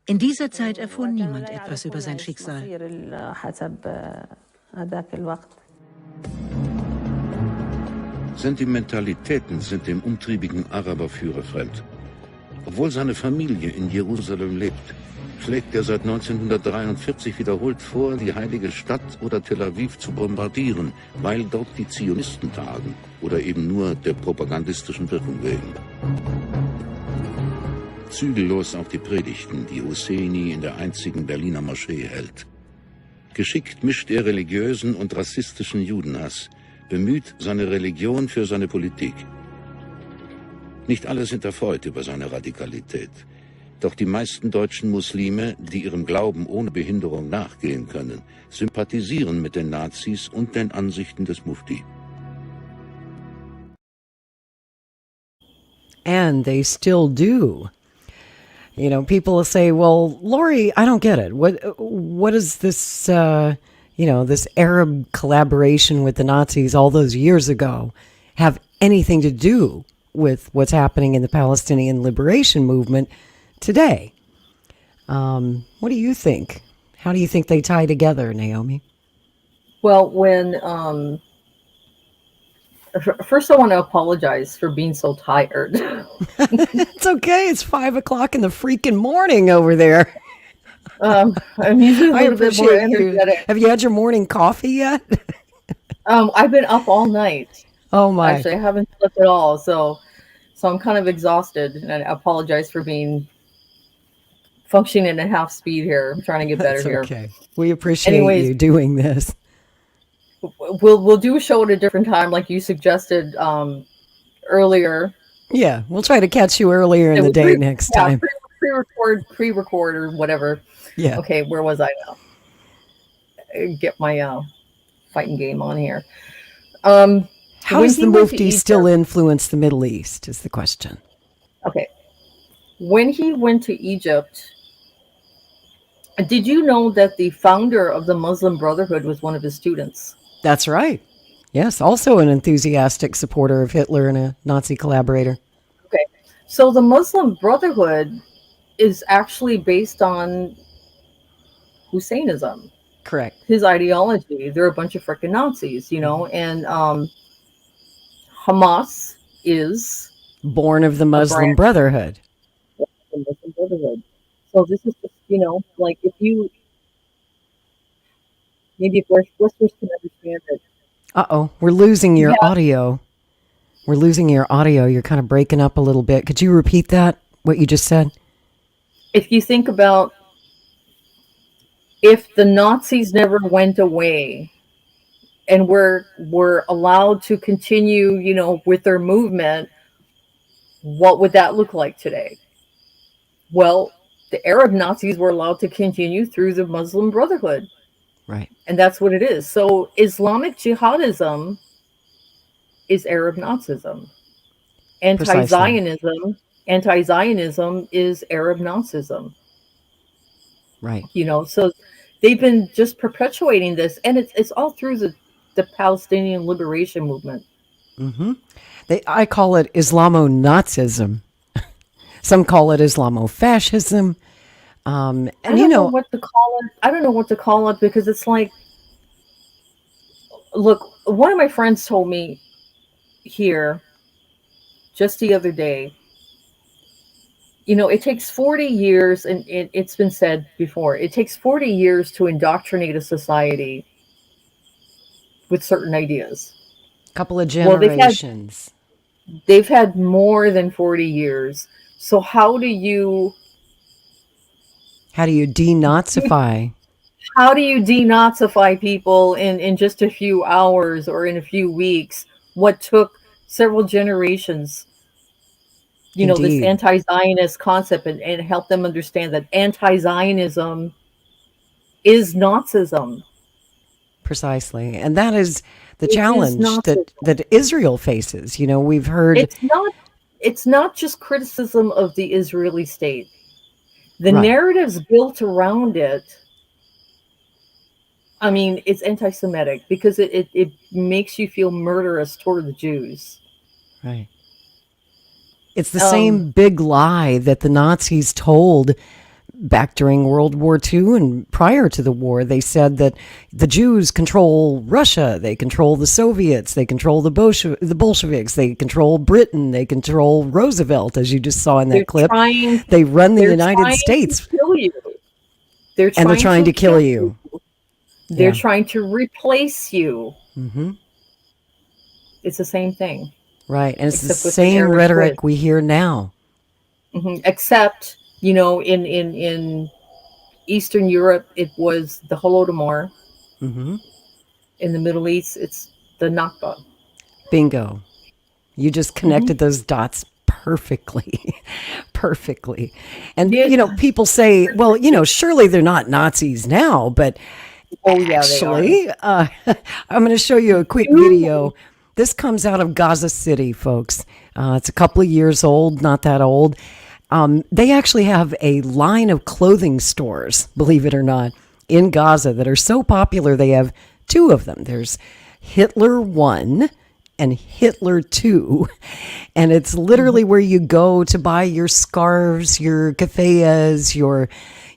In dieser Zeit erfuhr niemand etwas über sein Schicksal. Sentimentalitäten sind dem umtriebigen Araberführer fremd. Obwohl seine Familie in Jerusalem lebt, schlägt er seit 1943 wiederholt vor, die heilige Stadt oder Tel Aviv zu bombardieren, weil dort die Zionisten tagen oder eben nur der propagandistischen Wirkung wegen. Zügellos auch die Predigten, die Husseini in der einzigen Berliner Moschee hält. Geschickt mischt er religiösen und rassistischen Judenhass, bemüht seine Religion für seine Politik. Nicht alle sind erfreut über seine Radikalität. Doch die meisten deutschen Muslime, die ihrem Glauben ohne Behinderung nachgehen können, sympathisieren mit den Nazis und den Ansichten des Mufti. And they still do. You know, people will say, well, Lori, I don't get it. What is this, this Arab collaboration with the Nazis all those years ago have anything to do with what's happening in the Palestinian liberation movement today? What do you think? How do you think they tie together, Naomi? Well, when first I want to apologize for being so tired. It's okay. It's 5 o'clock in the freaking morning over there. I'm usually a little bit more energetic. Have you had your morning coffee yet? I've been up all night. Oh my! Actually, I haven't slept at all, so I'm kind of exhausted, and I apologize for being functioning at half speed here. I'm trying to get better here. Okay, we appreciate you doing this. We'll do a show at a different time, like you suggested earlier. Yeah, we'll try to catch you earlier in the day next time. Pre-record or whatever. Yeah. Okay, where was I get my fighting game on here. How does the Mufti still influence the Middle East is the question. Okay. When he went to Egypt, did you know that the founder of the Muslim Brotherhood was one of his students? That's right. Yes, also an enthusiastic supporter of Hitler and a Nazi collaborator. Okay. So the Muslim Brotherhood is actually based on Husseinism. Correct. His ideology. They're a bunch of freaking Nazis, you know, and Hamas is born of the Muslim Brotherhood. The Muslim Brotherhood. So this is just, you know, like if Westerners can understand it. Uh-oh, we're losing your audio. We're losing your audio. You're kind of breaking up a little bit. Could you repeat that, what you just said? If you think about if the Nazis never went away and were allowed to continue, you know, with their movement, what would that look like today? Well, the Arab Nazis were allowed to continue through the Muslim Brotherhood. Right. And that's what it is. So Islamic jihadism is Arab Nazism. Anti-Zionism is Arab Nazism. Right. You know, so they've been just perpetuating this, and it's all through the Palestinian liberation movement. Mm-hmm. I call it Islamo-Nazism. Some call it Islamo-fascism. And I don't know what to call it. I don't know what to call it because it's like, look, one of my friends told me here just the other day, you know, it takes 40 years, and it's been said before, it takes 40 years to indoctrinate a society with certain ideas. A couple of generations. Well, they've had more than 40 years. So how do you denazify? How do you denazify people in just a few hours or in a few weeks? What took several generations? You know, this anti-Zionist concept, and help them understand that anti-Zionism is Nazism. Precisely. And that is the challenge that Israel faces. You know, we've heard... It's not just criticism of the Israeli state. The narratives built around it, I mean, it's anti-Semitic because it makes you feel murderous toward the Jews. Right. It's the same big lie that the Nazis told back during World War II and prior to the war. They said that the Jews control Russia, they control the Soviets, they control the Bolsheviks, they control Britain, they control Roosevelt, as you just saw in that clip. They run the United States. They're trying to kill you. They're trying to replace you. Mm-hmm. It's the same thing. Right, and it's the same rhetoric we hear now. Mm-hmm. Except, you know, in Eastern Europe, it was the Holodomor. Mm-hmm. In the Middle East, it's the Nakba. Bingo. You just connected those dots perfectly. Perfectly. And, you know, people say, well, you know, surely they're not Nazis now, but actually, they are. I'm going to show you a quick video. This comes out of Gaza City, folks. It's a couple of years old, not that old. They actually have a line of clothing stores, believe it or not, in Gaza that are so popular. They have two of them. There's Hitler 1 and Hitler 2. And it's literally where you go to buy your scarves, your keffiyehs,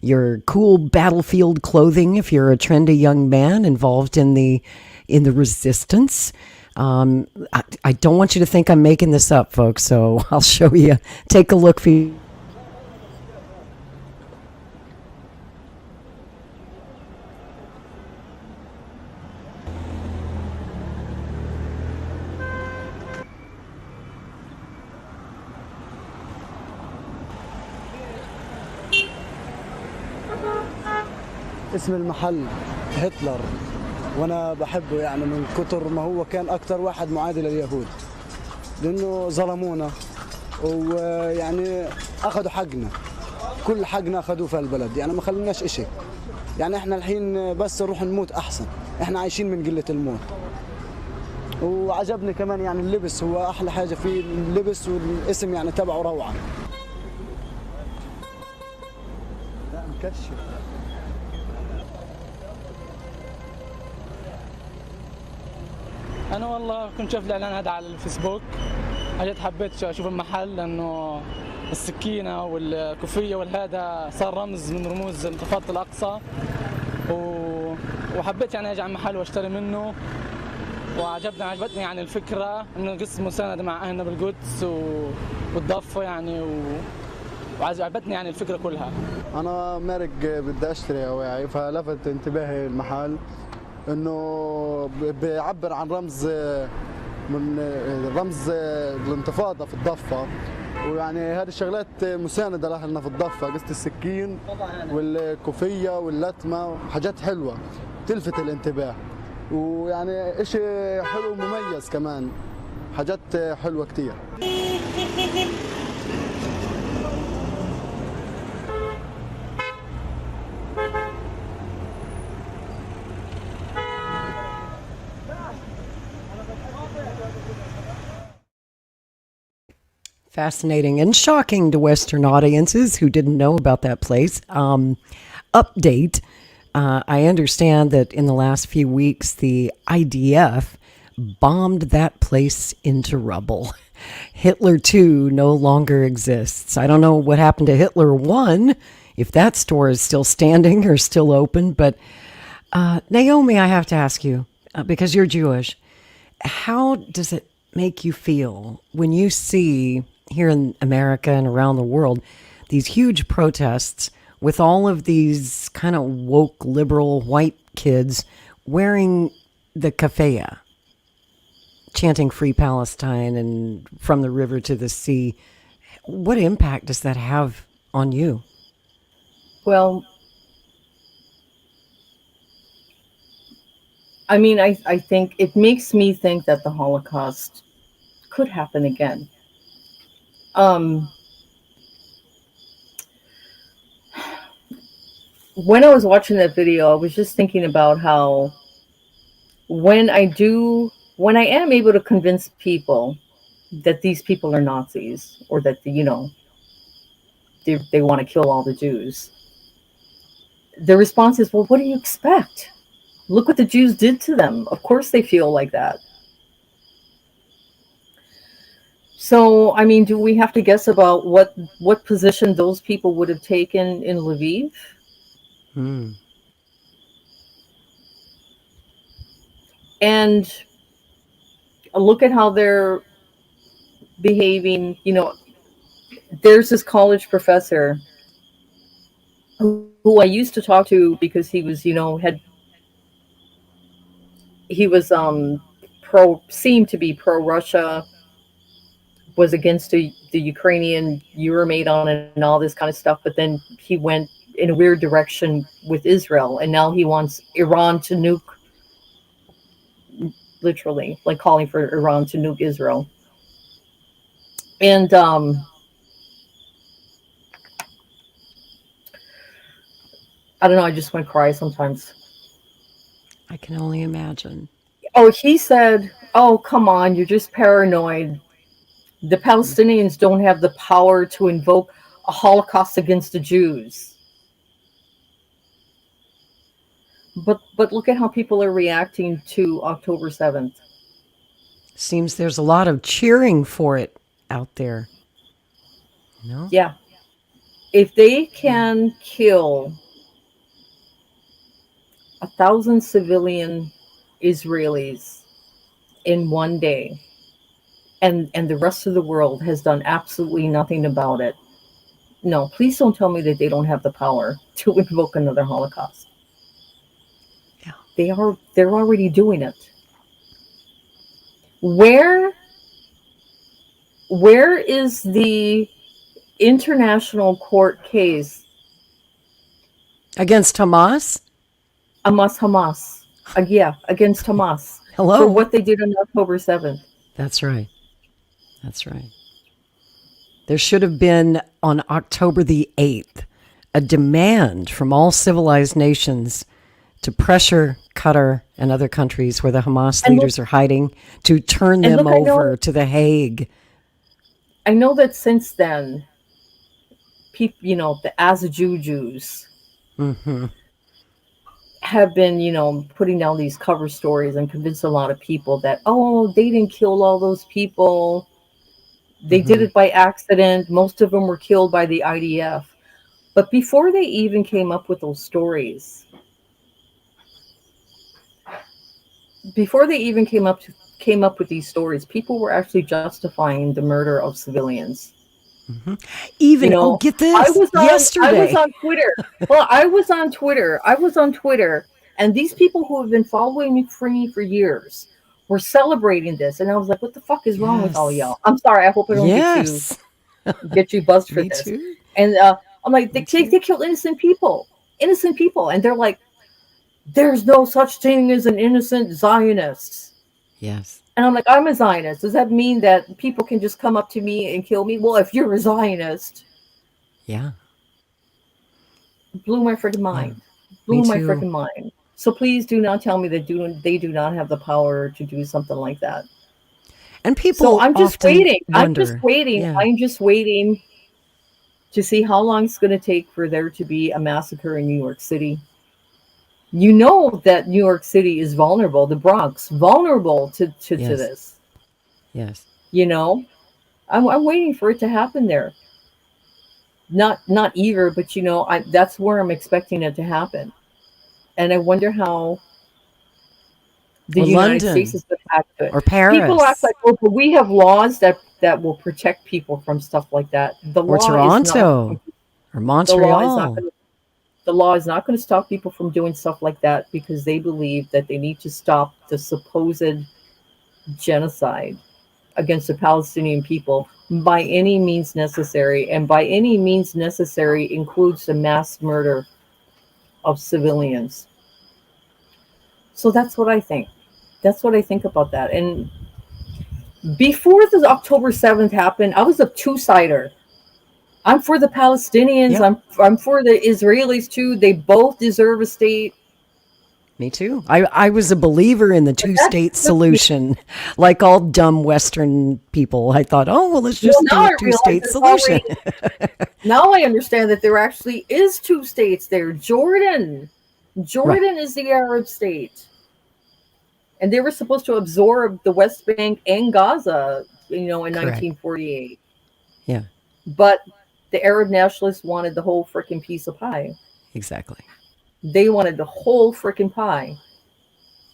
your cool battlefield clothing if you're a trendy young man involved in the resistance. I don't want you to think I'm making this up, folks, so I'll show you. Take a look for you. اسم المحل هتلر، وانا بحبه يعني من كتر ما هو كان اكتر واحد معادي لليهود، لانه ظلمونا ويعني اخذوا حقنا، كل حقنا اخذوه في البلد، يعني ما خليناش اشي. يعني احنا الحين بس نروح نموت احسن، احنا عايشين من قلة الموت. وعجبني كمان يعني اللبس، هو احلى حاجة فيه اللبس، والاسم يعني تبعه روعة. لا مكشف. أنا والله كنت شايف الإعلان هذا على الفيسبوك، أجيت حبيت أشوف المحل لأنه السكينة والكوفية والهذا صار رمز من رموز انتفاضة الأقصى، وحبيت يعني أجي على المحل وأشتري منه، عجبتني يعني الفكرة إنه قصة مساندة مع أهلنا بالقدس والضفة يعني وعجبتني يعني الفكرة كلها. أنا مارق بدي أشتري أواعي، فلفت انتباهي المحل إنه بيعبر عن رمز الانتفاضة في الضفة، ويعني هذه الشغلات مساندة لأهلنا في الضفة، قصة السكين والكوفية واللتمة، حاجات حلوة تلفت الانتباه، ويعني إشي حلو مميز كمان، حاجات حلوة كتير. Fascinating and shocking to Western audiences who didn't know about that place. Update. I understand that in the last few weeks, the IDF bombed that place into rubble. Hitler 2 no longer exists. I don't know what happened to Hitler 1, if that store is still standing or still open. But Naomi, I have to ask you, because you're Jewish, how does it make you feel when you see here in America and around the world these huge protests with all of these kind of woke liberal white kids wearing the keffiyeh, chanting Free Palestine and From the River to the Sea? What impact does that have on you? Well, I mean, I think it makes me think that the Holocaust could happen again. When I was watching that video, I was just thinking about how when I am able to convince people that these people are Nazis, or that, you know, they want to kill all the Jews, the response is, well, what do you expect? Look what the Jews did to them. Of course they feel like that. So, I mean, do we have to guess about what position those people would have taken in Lviv? And look at how they're behaving. You know, there's this college professor who I used to talk to because he was, you know, seemed to be pro-Russia, was against the Ukrainian Euromaidan and all this kind of stuff, but then he went in a weird direction with Israel, and now he wants Iran to nuke, literally, like calling for Iran to nuke Israel. And I don't know, I just want to cry sometimes. I can only imagine. Oh, he said, oh, come on, you're just paranoid. The Palestinians don't have the power to invoke a Holocaust against the Jews. But look at how people are reacting to October 7th. Seems there's a lot of cheering for it out there. No? Yeah. If they can kill 1,000 civilian Israelis in one day, and the rest of the world has done absolutely nothing about it, no, please don't tell me that they don't have the power to invoke another Holocaust. Yeah. They're already doing it. Where is the international court case against Hamas? Hamas. Yeah, against Hamas. Hello. For what they did on October 7th. That's right. That's right. There should have been on October the 8th a demand from all civilized nations to pressure Qatar and other countries where the Hamas leaders are hiding to turn them over to The Hague. I know that since then, people, the Jews have been, putting down these cover stories and convinced a lot of people that, they didn't kill all those people. They did it by accident. Most of them were killed by the IDF. But before they even came up with those stories, came up with these stories, people were actually justifying the murder of civilians. Even get this, yesterday I was on Twitter. Well, I was on Twitter, and these people who have been following me for years were celebrating this, and I was like, "What the fuck is wrong with all y'all?" I'm sorry. I hope I don't get you buzzed for this. Too. And I'm like, they killed innocent people, and they're like, "There's no such thing as an innocent Zionist." Yes. And I'm like, I'm a Zionist. Does that mean that people can just come up to me and kill me? Well, if you're a Zionist. Yeah. Blew my freaking mind. Blew my freaking mind. So please do not tell me that they do not have the power to do something like that. And people So I'm just waiting. I'm just waiting. Yeah. I'm just waiting to see how long it's going to take for there to be a massacre in New York City. You know that New York City is vulnerable, the Bronx, vulnerable to this. Yes. I'm waiting for it to happen there. Not eager, but that's where I'm expecting it to happen. And I wonder how the United States is going to act to it. Or Paris. People act like, but we have laws that will protect people from stuff like that. Or Toronto. Or Montreal. The law is not going to stop people from doing stuff like that because they believe that they need to stop the supposed genocide against the Palestinian people by any means necessary. And by any means necessary includes the mass murder of civilians. So that's what I think. That's what I think about that. And before the October 7th happened, I was a two-sider. I'm for the Palestinians. Yep. I'm for the Israelis too. They both deserve a state. Me too. I was a believer in the two-state solution, like all dumb Western people. I thought, let's just do a two-state solution. Now I understand that there actually is two states there. Jordan is the Arab state, and they were supposed to absorb the West Bank and Gaza, in 1948. Yeah, but the Arab nationalists wanted the whole freaking piece of pie. Exactly. They wanted the whole freaking pie.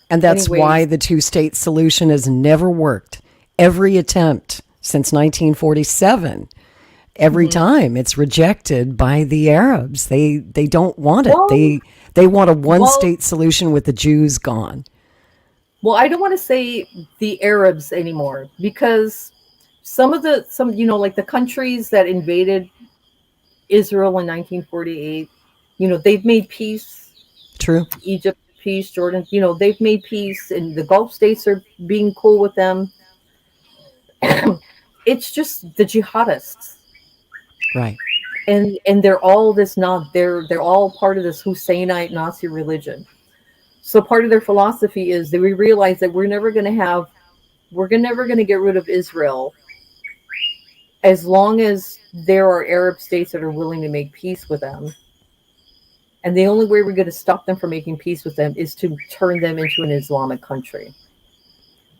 And that's why the two-state solution has never worked. Every attempt since 1947, every time it's rejected by the Arabs. They don't want it. They want a one-state solution with the Jews gone. Well, I don't want to say the Arabs anymore because some like the countries that invaded Israel in 1948, they've made peace. True. Egypt, peace. Jordan, they've made peace, and the Gulf states are being cool with them. It's just the jihadists, right? And they're all they're all part of this Husseinite Nazi religion. So part of their philosophy is that we realize that we're never going to get rid of Israel as long as there are Arab states that are willing to make peace with them. And the only way we're going to stop them from making peace with them is to turn them into an Islamic country.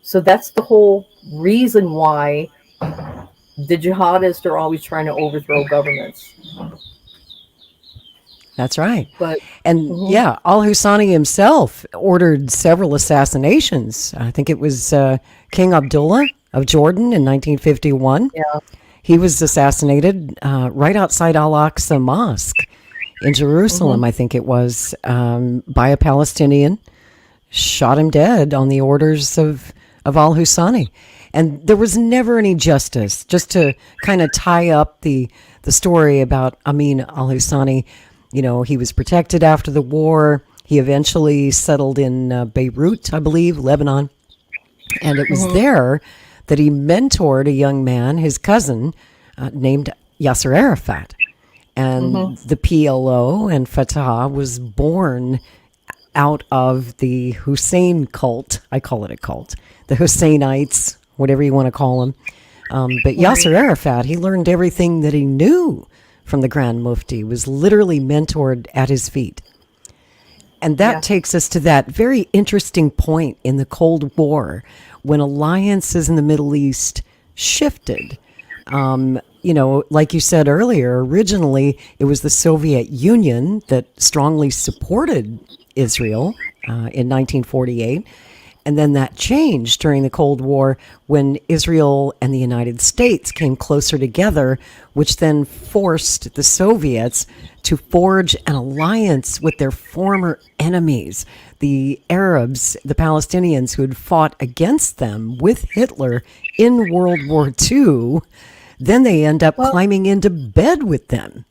So that's the whole reason why the jihadists are always trying to overthrow governments. That's right. But al-Husseini himself ordered several assassinations. I think it was King Abdullah of Jordan in 1951. Yeah. He was assassinated right outside Al-Aqsa Mosque in Jerusalem, I think it was, by a Palestinian. Shot him dead on the orders of al-Husseini. And there was never any justice. Just to kind of tie up the story about Amin al-Husseini, he was protected after the war. He eventually settled in Beirut, I believe, Lebanon. And it was there that he mentored a young man, his cousin, named Yasser Arafat. And the PLO and Fatah was born out of the Hussein cult. I call it a cult. The Husseinites, whatever you want to call them. But Yasser Arafat, he learned everything that he knew from the Grand Mufti, was literally mentored at his feet. And that takes us to that very interesting point in the Cold War when alliances in the Middle East shifted. Like you said earlier, originally it was the Soviet Union that strongly supported Israel in 1948. And then that changed during the Cold War when Israel and the United States came closer together, which then forced the Soviets to forge an alliance with their former enemies, the Arabs, the Palestinians who had fought against them with Hitler in World War II. Then they end up climbing into bed with them.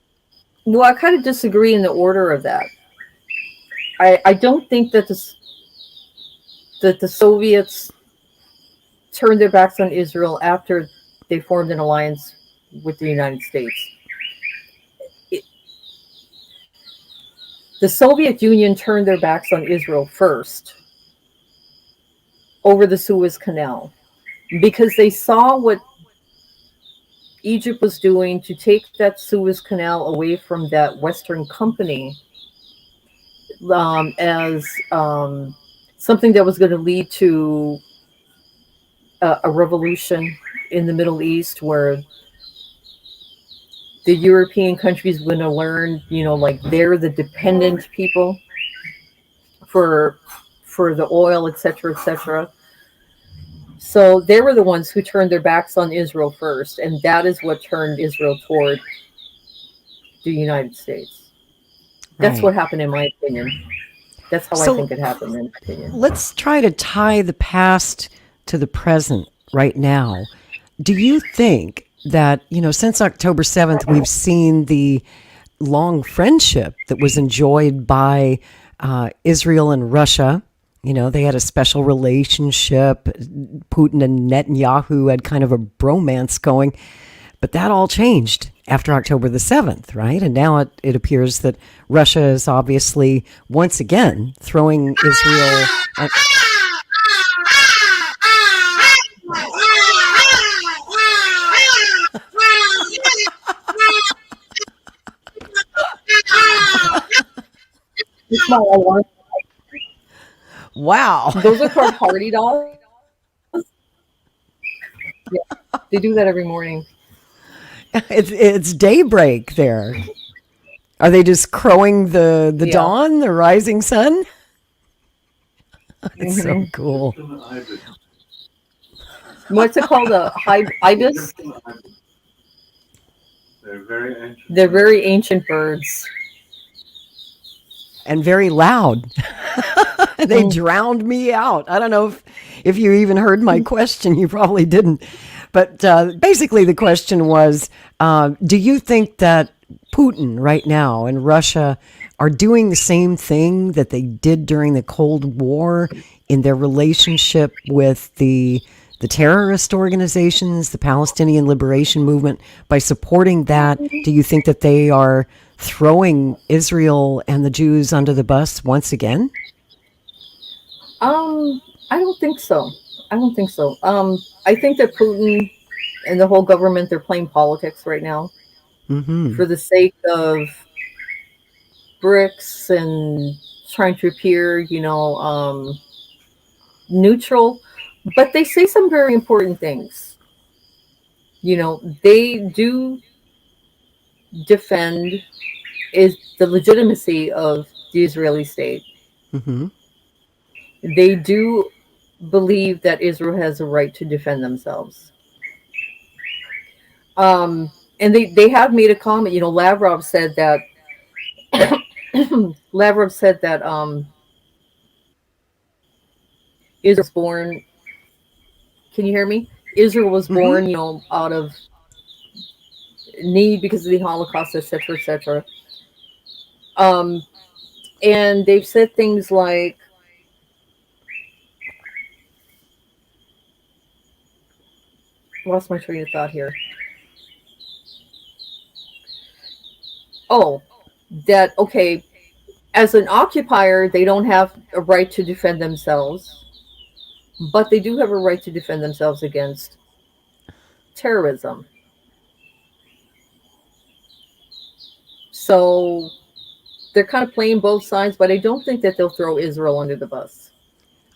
Well, I kind of disagree in the order of that. I don't think that the Soviets turned their backs on Israel after they formed an alliance with the United States. The Soviet Union turned their backs on Israel first over the Suez Canal because they saw what Egypt was doing to take that Suez Canal away from that Western company as something that was going to lead to a revolution in the Middle East where the European countries were going to learn, like they're the dependent people for the oil, etc., etc. So they were the ones who turned their backs on Israel first, and that is what turned Israel toward the United States. That's what happened, in my opinion. That's how I think it happened, in my opinion. Let's try to tie the past to the present right now. Do you think that, since October 7th, we've seen the long friendship that was enjoyed by Israel and Russia? They had a special relationship. Putin and Netanyahu had kind of a bromance going. But that all changed after October the 7th, right? And now it appears that Russia is obviously once again throwing Israel... Wow. Those are called party dolls. Yeah, they do that every morning. It's daybreak there. Are they just crowing the dawn, the rising sun? It's so cool. What's it called? A ibis? They're very ancient birds. And very loud. They drowned me out. I don't know if you even heard my question. You probably didn't. But basically the question was, do you think that Putin right now and Russia are doing the same thing that they did during the Cold War in their relationship with the terrorist organizations, the Palestinian Liberation Movement? By supporting that, do you think that they are throwing Israel and the Jews under the bus once again? I don't think so. I think that Putin and the whole government, they're playing politics right now for the sake of BRICS and trying to appear, neutral. But they say some very important things. They do defend the legitimacy of the Israeli state. They do believe that Israel has a right to defend themselves. And they have made a comment. Lavrov said that Israel was born. Can you hear me? Israel was born, out of need because of the Holocaust, etc., etc. And they've said things like, lost my train of thought here. Oh, that, okay, as an occupier, they don't have a right to defend themselves, but they do have a right to defend themselves against terrorism. So they're kind of playing both sides, but I don't think that they'll throw Israel under the bus.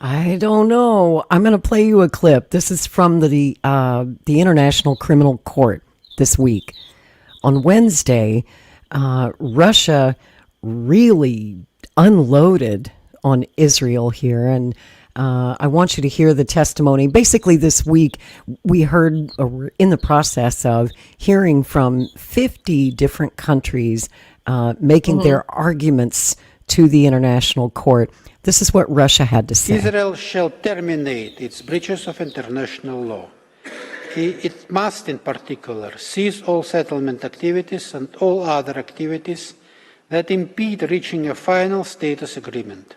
I don't know. I'm going to play you a clip. This is from the International Criminal Court this week. On Wednesday, Russia really unloaded on Israel here, and I want you to hear the testimony. Basically, this week we heard, or we're in the process of hearing from 50 different countries making their arguments to the International Court. This is what Russia had to say. Israel shall terminate its breaches of international law. It must, in particular, cease all settlement activities and all other activities that impede reaching a final status agreement.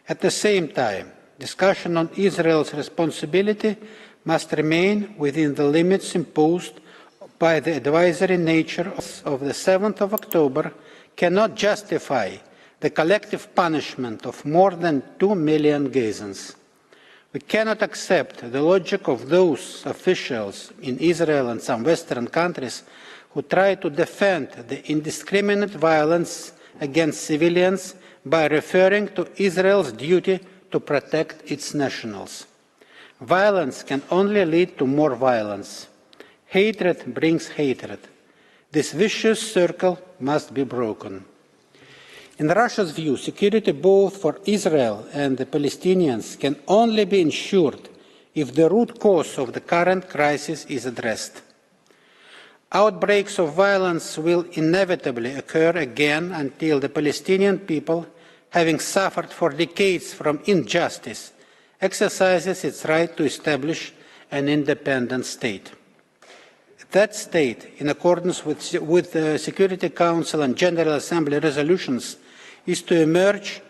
At the same time, discussion on Israel's responsibility must remain within the limits imposed by the advisory nature of the 7th of October cannot justify the collective punishment of more than 2 million Gazans. We cannot accept the logic of those officials in Israel and some Western countries who try to defend the indiscriminate violence against civilians by referring to Israel's duty to protect its nationals. Violence can only lead to more violence. Hatred brings hatred. This vicious circle must be broken. In Russia's view, security both for Israel and the Palestinians can only be ensured if the root cause of the current crisis is addressed. Outbreaks of violence will inevitably occur again until the Palestinian people, having suffered for decades from injustice, exercises its right to establish an independent state. That state, in accordance with the Security Council and General Assembly resolutions, is to emerge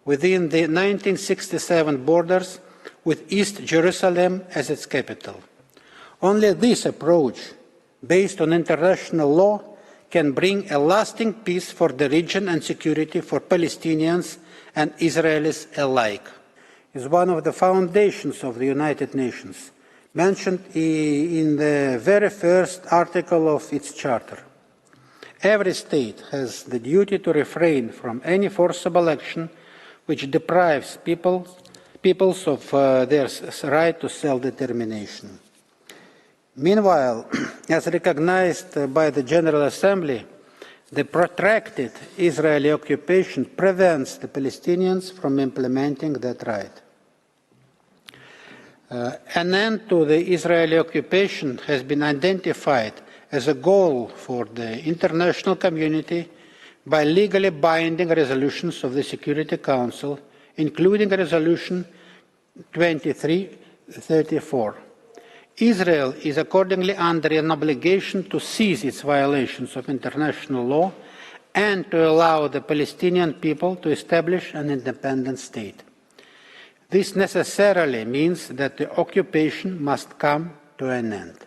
within the 1967 borders with East Jerusalem as its capital. Only this approach, based on international law, can bring a lasting peace for the region and security for Palestinians and Israelis alike. It is one of the foundations of the United Nations, mentioned in the very first article of its charter. Every state has the duty to refrain from any forcible action which deprives peoples of their right to self-determination. Meanwhile, as recognized by the General Assembly, the protracted Israeli occupation prevents the Palestinians from implementing that right. An end to the Israeli occupation has been identified as a goal for the international community by legally binding resolutions of the Security Council, including Resolution 2334. Israel is accordingly under an obligation to cease its violations of international law and to allow the Palestinian people to establish an independent state. This necessarily means that the occupation must come to an end.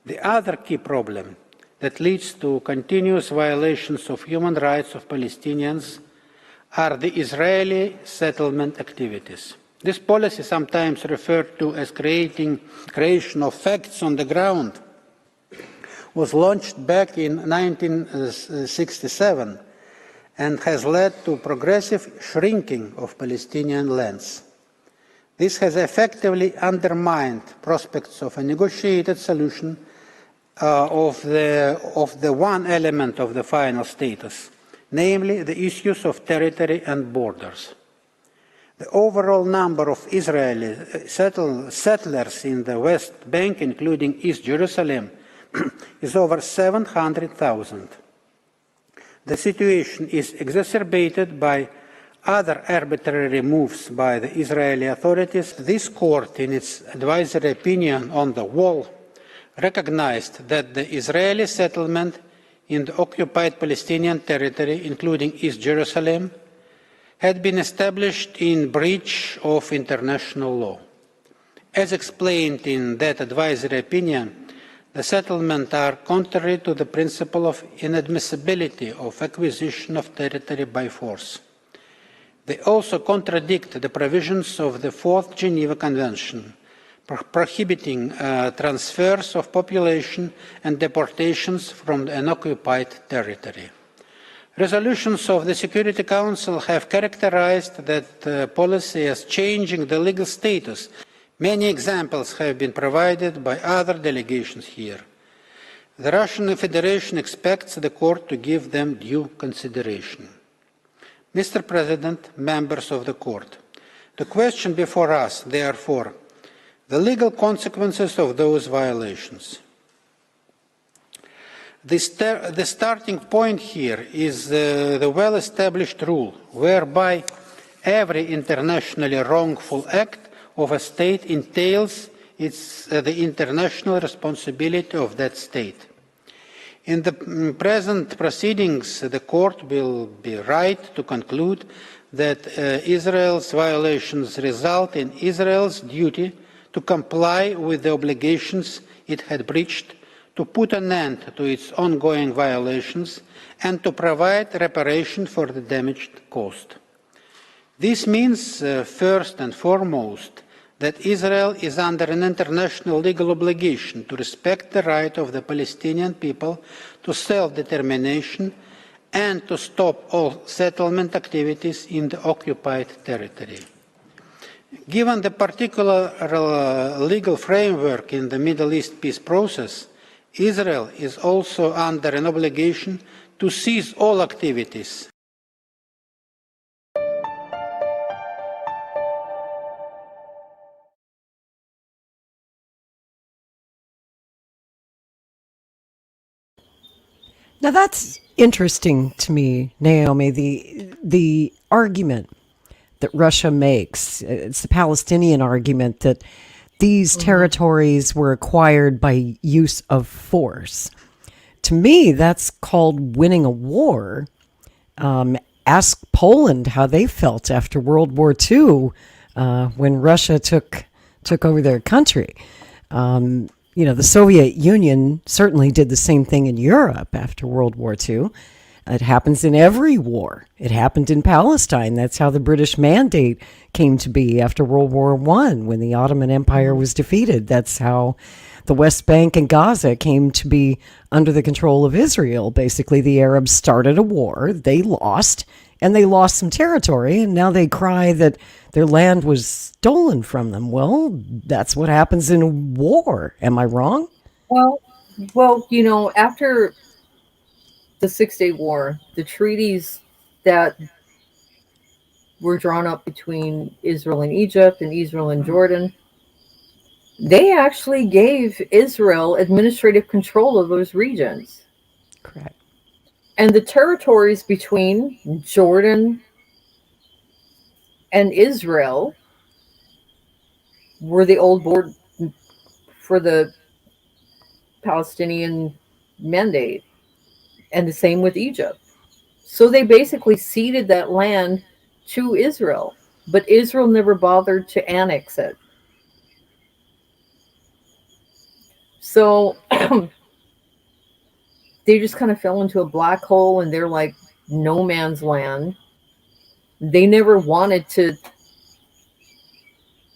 The other key problem that leads to continuous violations of human rights of Palestinians are the Israeli settlement activities. This policy, sometimes referred to as creation of facts on the ground, was launched back in 1967 and has led to progressive shrinking of Palestinian lands. This has effectively undermined prospects of a negotiated solution of the one element of the final status, namely the issues of territory and borders. The overall number of Israeli settlers in the West Bank, including East Jerusalem, is over 700,000. The situation is exacerbated by other arbitrary moves by the Israeli authorities. This court, in its advisory opinion on the wall, recognized that the Israeli settlement in the occupied Palestinian territory, including East Jerusalem, had been established in breach of international law. As explained in that advisory opinion, the settlements are contrary to the principle of inadmissibility of acquisition of territory by force. They also contradict the provisions of the Fourth Geneva Convention, prohibiting transfers of population and deportations from an occupied territory. Resolutions of the Security Council have characterized that policy as changing the legal status. Many examples have been provided by other delegations here. The Russian Federation expects the court to give them due consideration. Mr. President, members of the court, the question before us, therefore, the legal consequences of those violations. The starting point here is the well-established rule whereby every internationally wrongful act of a state entails the international responsibility of that state. In the present proceedings, the court will be right to conclude that Israel's violations result in Israel's duty to comply with the obligations it had breached, to put an end to its ongoing violations, and to provide reparation for the damage caused. This means, first and foremost, that Israel is under an international legal obligation to respect the right of the Palestinian people to self-determination and to stop all settlement activities in the occupied territory. Given the particular legal framework in the Middle East peace process, Israel is also under an obligation to cease all activities Now that's interesting to me, Naomi, the argument that Russia makes. It's the Palestinian argument that these territories were acquired by use of force. To me, that's called winning a war. Ask Poland how they felt after World War II when Russia took over their country. The Soviet Union certainly did the same thing in Europe after World War II. It happens in every war. It happened in Palestine. That's how the British Mandate came to be after World War I, when the Ottoman Empire was defeated. That's how the West Bank and Gaza came to be under the control of Israel. Basically, the Arabs started a war. They lost, and they lost some territory, and now they cry that their land was stolen from them. Well, that's what happens in a war. Am I wrong? Well, after the 6-Day War, the treaties that were drawn up between Israel and Egypt and Israel and Jordan, they actually gave Israel administrative control of those regions. Correct. And the territories between Jordan and Israel were the old board for the Palestinian Mandate, and the same with Egypt. So they basically ceded that land to Israel, but Israel never bothered to annex it. So they just kind of fell into a black hole, and they're like no man's land. They never wanted to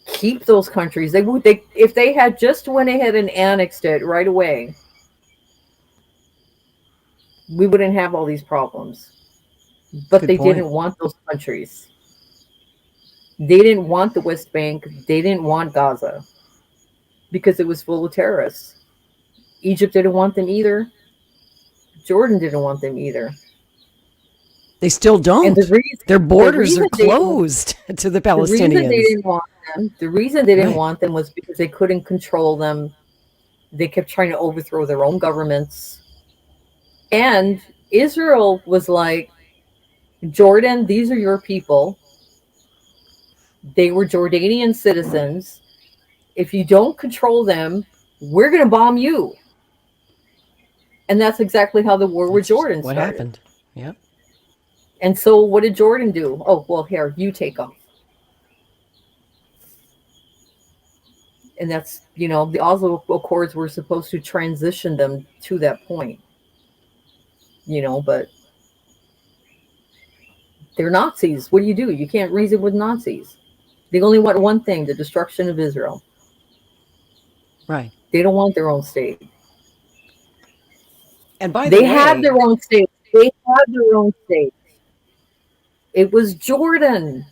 keep those countries. If they had just went ahead and annexed it right away, we wouldn't have all these problems. But they didn't want those countries. They didn't want the West Bank. They didn't want Gaza because it was full of terrorists. Egypt didn't want them either. Jordan didn't want them either. They still don't. Their borders are closed to the Palestinians. The reason they didn't want them was because they couldn't control them. They kept trying to overthrow their own governments. And Israel was like, Jordan, these are your people. They were Jordanian citizens. If you don't control them, we're going to bomb you. And that's exactly how the war with Jordan started. What happened? Yeah. And so what did Jordan do? Oh, well, here, you take them. And that's, the Oslo Accords were supposed to transition them to that point, but they're Nazis. What do? You can't reason with Nazis. They only want one thing, the destruction of Israel. Right. They don't want their own state. And by they had their own state. They had their own state. It was Jordan.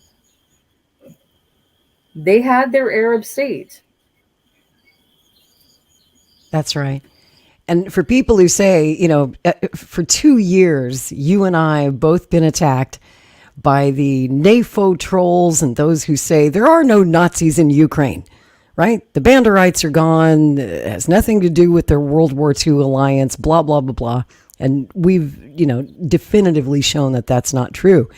They had their Arab state. That's right. And for people who say, for 2 years, you and I have both been attacked by the NAFO trolls and those who say there are no Nazis in Ukraine, right? The Banderites are gone. It has nothing to do with their World War II alliance, blah, blah, blah, blah. And we've, definitively shown that that's not true.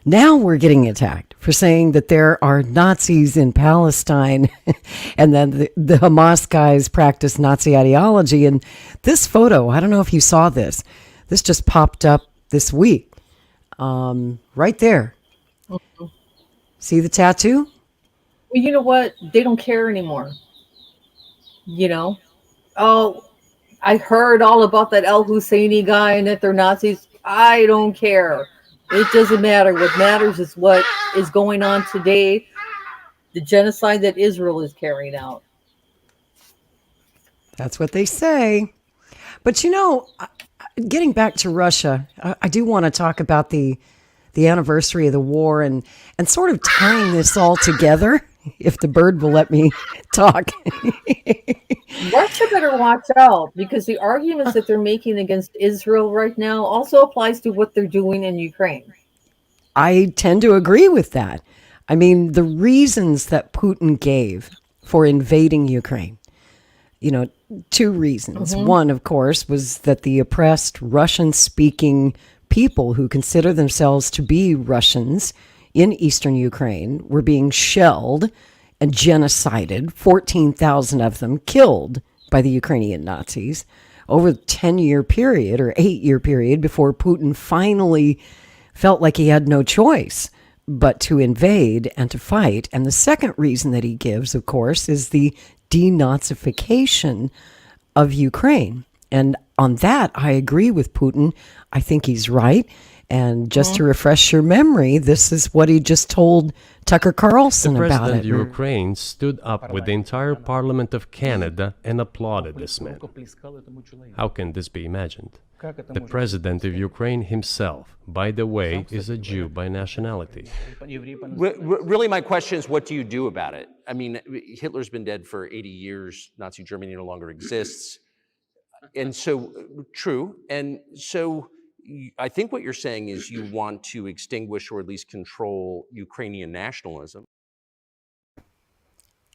Now we're getting attacked for saying that there are Nazis in Palestine and then the Hamas guys practice Nazi ideology. And this photo, I don't know if you saw this. This just popped up this week. Right there. Mm-hmm. See the tattoo? Well, you know what? They don't care anymore. Oh, I heard all about that Al Husseini guy and that they're Nazis. I don't care. It doesn't matter. What matters is what is going on today, the genocide that Israel is carrying out. That's what they say. But getting back to Russia, I do want to talk about the anniversary of the war and sort of tying this all together, if the bird will let me talk. Russia better watch out, because the arguments that they're making against Israel right now also applies to what they're doing in Ukraine. I tend to agree with that. I mean, the reasons that Putin gave for invading Ukraine, 2 reasons. Mm-hmm. One, of course, was that the oppressed Russian-speaking people who consider themselves to be Russians in eastern Ukraine were being shelled and genocided, 14,000 of them killed by the Ukrainian Nazis over a 10-year period or 8-year period before Putin finally felt like he had no choice but to invade and to fight. And the second reason that he gives, of course, is the denazification of Ukraine. And on that, I agree with Putin. I think he's right. And just to refresh your memory, this is what he just told Tucker Carlson about it. The president of Ukraine stood up with the entire Parliament of Canada and applauded this man. How can this be imagined? The president of Ukraine himself, by the way, is a Jew by nationality. Really, my question is, what do you do about it? I mean, Hitler's been dead for 80 years. Nazi Germany no longer exists. And so, true. And so, I think what you're saying is you want to extinguish or at least control Ukrainian nationalism.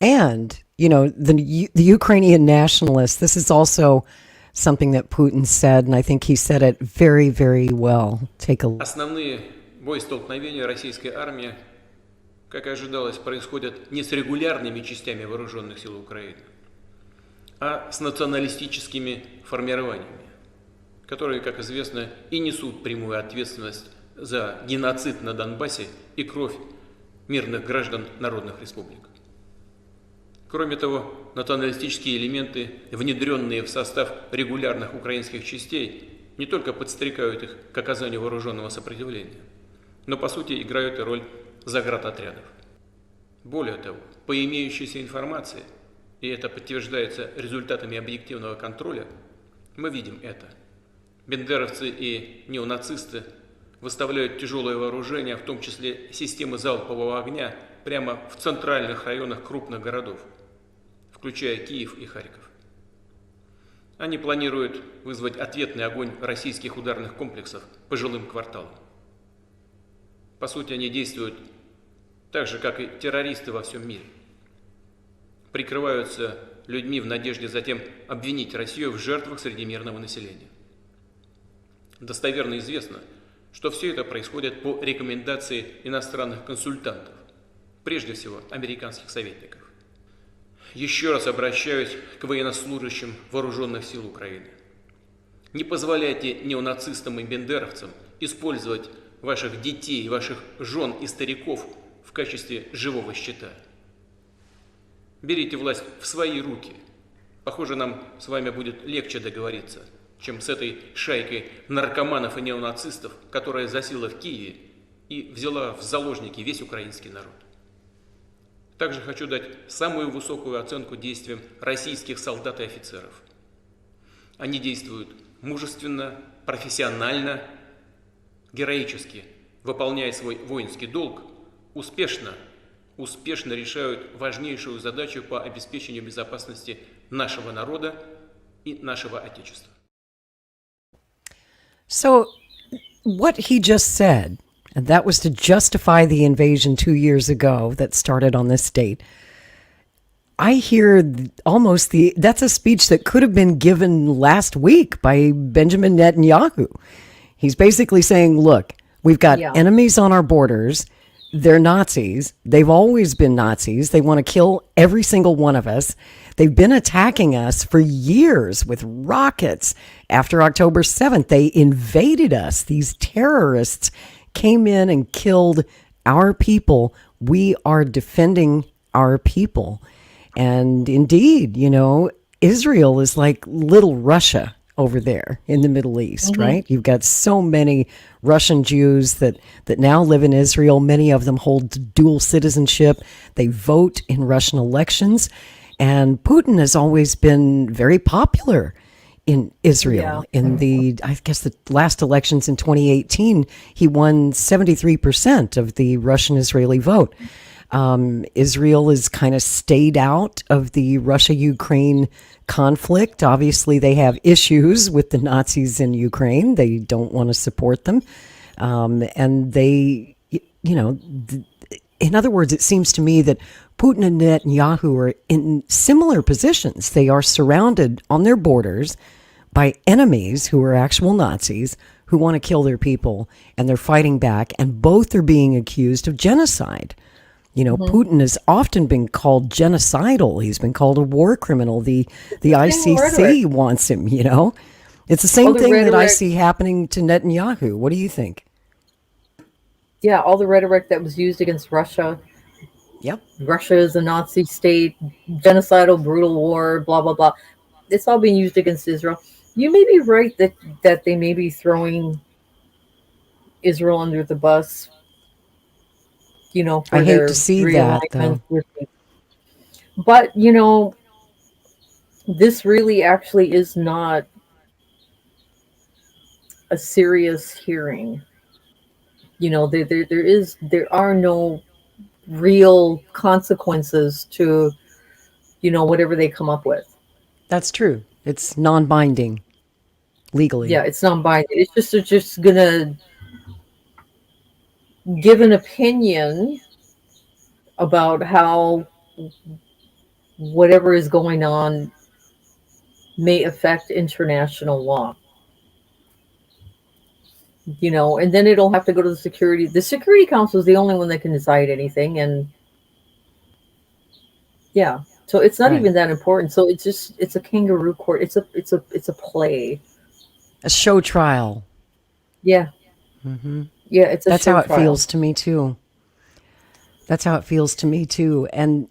And, the Ukrainian nationalists, this is also something that Putin said, and I think he said it very, very well. Take a look. Основные боестолкновения российской армии, как и ожидалось, происходят не с регулярными частями вооруженных сил Украины, а с националистическими формированиями, которые, как известно, и несут прямую ответственность за геноцид на Донбассе и кровь мирных граждан народных республик. Кроме того, националистические элементы, внедренные в состав регулярных украинских частей, не только подстрекают их к оказанию вооруженного сопротивления, но по сути играют и роль заградотрядов. Более того, по имеющейся информации, и это подтверждается результатами объективного контроля, мы видим это. Бендеровцы и неонацисты выставляют тяжелое вооружение, в том числе системы залпового огня, прямо в центральных районах крупных городов, включая Киев и Харьков. Они планируют вызвать ответный огонь российских ударных комплексов по жилым кварталам. По сути, они действуют так же, как и террористы во всем мире. Прикрываются людьми в надежде затем обвинить Россию в жертвах среди мирного населения. Достоверно известно, что все это происходит по рекомендации иностранных консультантов, прежде всего американских советников. Еще раз обращаюсь к военнослужащим вооруженных сил Украины. Не позволяйте неонацистам и бендеровцам использовать ваших детей, ваших жен и стариков в качестве живого щита. берите власть в свои руки. Похоже, нам с вами будет легче договориться, чем с этой шайкой наркоманов и неонацистов, которая засела в Киеве и взяла в заложники весь украинский народ. Также хочу дать самую высокую оценку действиям российских солдат и офицеров. Они действуют мужественно, профессионально, героически, выполняя свой воинский долг, успешно решают важнейшую задачу по обеспечению безопасности нашего народа и нашего Отечества. So, what he just said, and that was to justify the invasion 2 years ago that started on this date. I hear that's a speech that could have been given last week by Benjamin Netanyahu. He's basically saying, look, we've got enemies on our borders. They're Nazis. They've always been Nazis. They want to kill every single one of us. They've been attacking us for years with rockets. After October 7th, they invaded us. These terrorists came in and killed our people. We are defending our people. And indeed, Israel is like little Russia over there in the Middle East, right? You've got so many Russian Jews that now live in Israel. Many of them hold dual citizenship. They vote in Russian elections. And Putin has always been very popular in Israel. In the last elections in 2018, he won 73% of the Russian-Israeli vote. Israel has kind of stayed out of the Russia-Ukraine conflict. Obviously, they have issues with the Nazis in Ukraine. They don't want to support them. And they, in other words, it seems to me that Putin and Netanyahu are in similar positions. They are surrounded on their borders by enemies who are actual Nazis who want to kill their people, and they're fighting back, and both are being accused of genocide. Putin has often been called genocidal. He's been called a war criminal. The ICC wants him, It's the same thing that I see happening to Netanyahu. What do you think? Yeah, all the rhetoric that was used against Russia. Yep. Russia is a Nazi state, genocidal, brutal war, blah, blah, blah. It's all being used against Israel. You may be right that they may be throwing Israel under the bus. I hate to see that, though. But, this really actually is not a serious hearing. There are no real consequences to, whatever they come up with. That's true. It's non-binding legally. Yeah, it's non-binding. It's just gonna give an opinion about how whatever is going on may affect international law. And then it'll have to go to the Security Council is the only one that can decide anything. And yeah, so it's not even that important. So it's a kangaroo court. It's a play. A show trial. Yeah. Mm-hmm. Yeah, that's how it feels to me too. That's how it feels to me too. And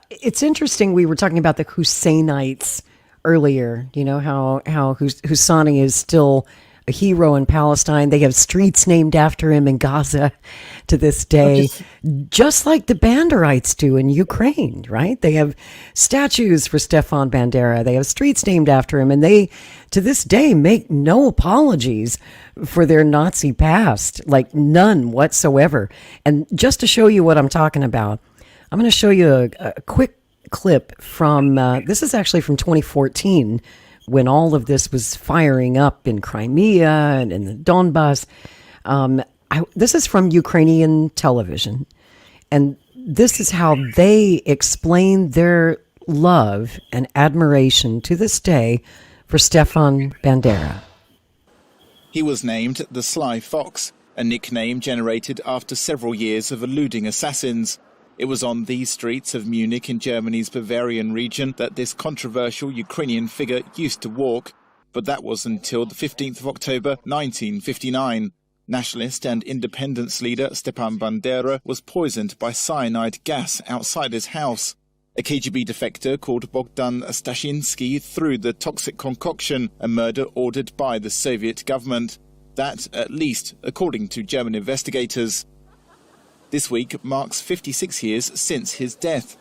it's interesting. We were talking about the Husseinites earlier. How Husseini is still a hero in Palestine. They have streets named after him in Gaza to this day, just like the Banderites do in Ukraine, right? They have statues for Stefan Bandera. They have streets named after him, and they, to this day, make no apologies for their Nazi past, like none whatsoever. And just to show you what I'm talking about, I'm going to show you a quick clip from, this is actually from 2014, when all of this was firing up in Crimea and in the Donbass. This is from Ukrainian television, and this is how they explain their love and admiration to this day for Stefan Bandera. He was named the Sly Fox, a nickname generated after several years of eluding assassins. It was on these streets of Munich in Germany's Bavarian region that this controversial Ukrainian figure used to walk, but that was until the 15th of October 1959. Nationalist and independence leader Stepan Bandera was poisoned by cyanide gas outside his house. A KGB defector called Bogdan Stashinsky threw the toxic concoction, a murder ordered by the Soviet government. That, at least, according to German investigators. This week marks 56 years since his death.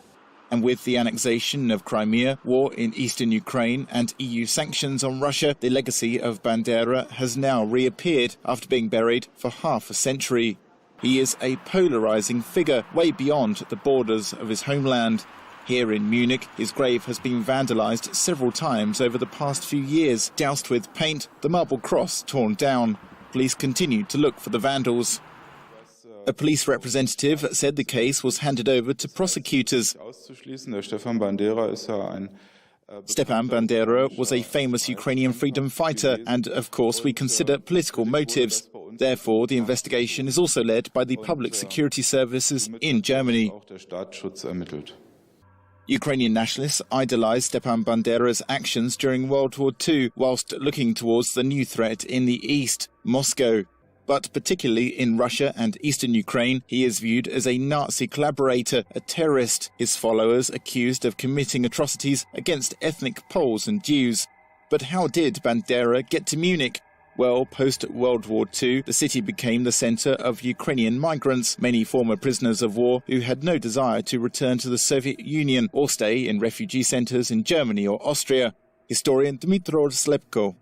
And with the annexation of Crimea, war in eastern Ukraine and EU sanctions on Russia, the legacy of Bandera has now reappeared after being buried for half a century. He is a polarizing figure way beyond the borders of his homeland. Here in Munich, his grave has been vandalized several times over the past few years, doused with paint, the marble cross torn down. Police continue to look for the vandals. A police representative said the case was handed over to prosecutors. Stepan Bandera was a famous Ukrainian freedom fighter, and of course we consider political motives. Therefore, the investigation is also led by the public security services in Germany. Ukrainian nationalists idolized Stepan Bandera's actions during World War II, whilst looking towards the new threat in the east, Moscow. But particularly in Russia and eastern Ukraine, he is viewed as a Nazi collaborator, a terrorist, his followers accused of committing atrocities against ethnic Poles and Jews. But how did Bandera get to Munich? Well, post-World War II, the city became the center of Ukrainian migrants, many former prisoners of war who had no desire to return to the Soviet Union or stay in refugee centers in Germany or Austria. Historian Dmytro Slepko.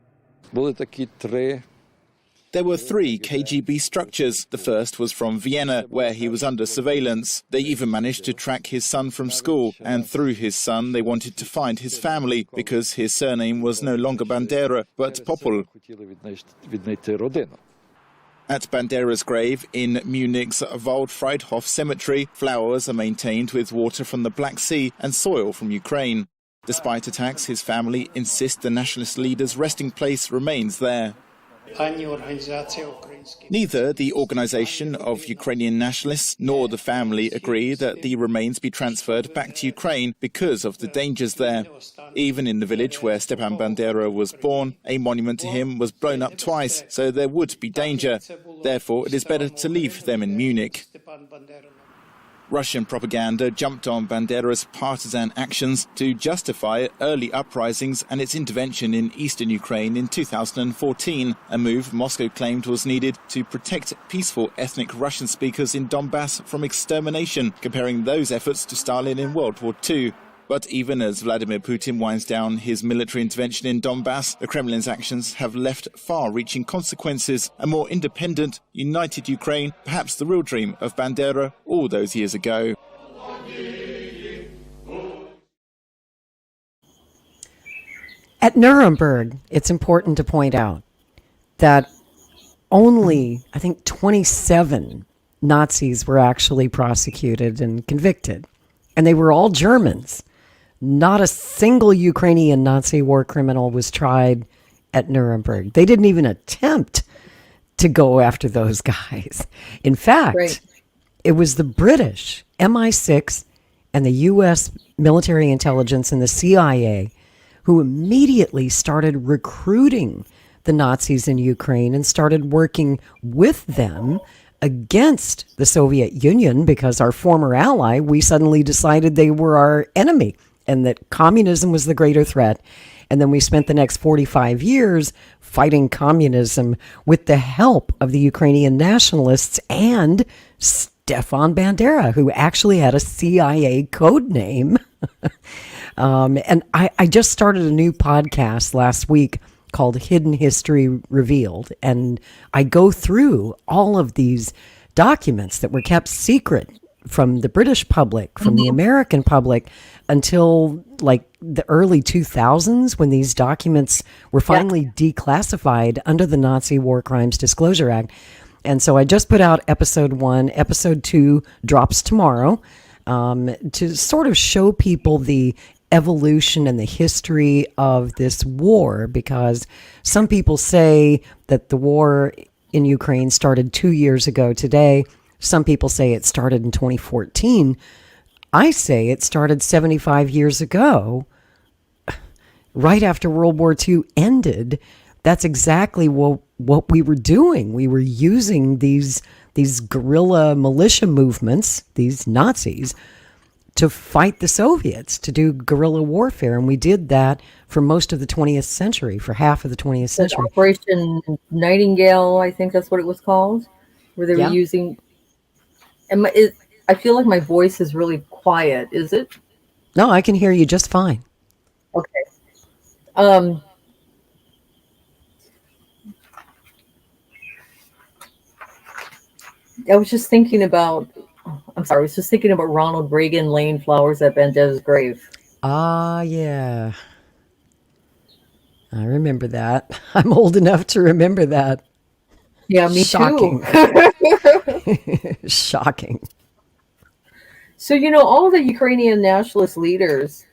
There were 3 KGB structures. The first was from Vienna, where he was under surveillance. They even managed to track his son from school, and through his son they wanted to find his family, because his surname was no longer Bandera, but Popol. At Bandera's grave in Munich's Waldfriedhof Cemetery, flowers are maintained with water from the Black Sea and soil from Ukraine. Despite attacks, his family insist the nationalist leader's resting place remains there. Neither the Organization of Ukrainian Nationalists nor the family agree that the remains be transferred back to Ukraine because of the dangers there. Even in the village where Stepan Bandera was born, a monument to him was blown up twice, so there would be danger. Therefore, it is better to leave them in Munich. Russian propaganda jumped on Bandera's partisan actions to justify early uprisings and its intervention in eastern Ukraine in 2014, a move Moscow claimed was needed to protect peaceful ethnic Russian speakers in Donbass from extermination, comparing those efforts to Stalin in World War II. But even as Vladimir Putin winds down his military intervention in Donbass, the Kremlin's actions have left far-reaching consequences. A more independent, united Ukraine, perhaps the real dream of Bandera all those years ago. At Nuremberg, it's important to point out that only, I think, 27 Nazis were actually prosecuted and convicted. And they were all Germans. Not a single Ukrainian Nazi war criminal was tried at Nuremberg. They didn't even attempt to go after those guys. In fact, it was the British, MI6, and the U.S. military intelligence and the CIA who immediately started recruiting the Nazis in Ukraine and started working with them against the Soviet Union, because our former ally, we suddenly decided they were our enemy and that communism was the greater threat. And then we spent the next 45 years fighting communism with the help of the Ukrainian nationalists and Stepan Bandera, who actually had a CIA code name. And I just started a new podcast last week called Hidden History Revealed. And I go through all of these documents that were kept secret from the British public, from the American public, until like the early 2000s, when these documents were finally declassified under the Nazi War Crimes Disclosure Act. And so I just put out episode 1. Episode 2 drops tomorrow, to sort of show people the evolution and the history of this war, because some people say that the war in Ukraine started 2 years ago today. Some people say it started in 2014. I say it started 75 years ago, right after World War II ended. That's exactly what we were doing. We were using these guerrilla militia movements, these Nazis, to fight the Soviets, to do guerrilla warfare. And we did that for most of the 20th century, for half of the 20th century. Operation Nightingale, I think that's what it was called, where they were using... I feel like my voice is really quiet. Is it? No, I can hear you just fine. Okay. I was just thinking about... I was just thinking about Ronald Reagan laying flowers at Bandeja's grave. Ah, yeah. I remember that. I'm old enough to remember that. Yeah, me Shocking. too. Shocking. So, all the Ukrainian nationalist leaders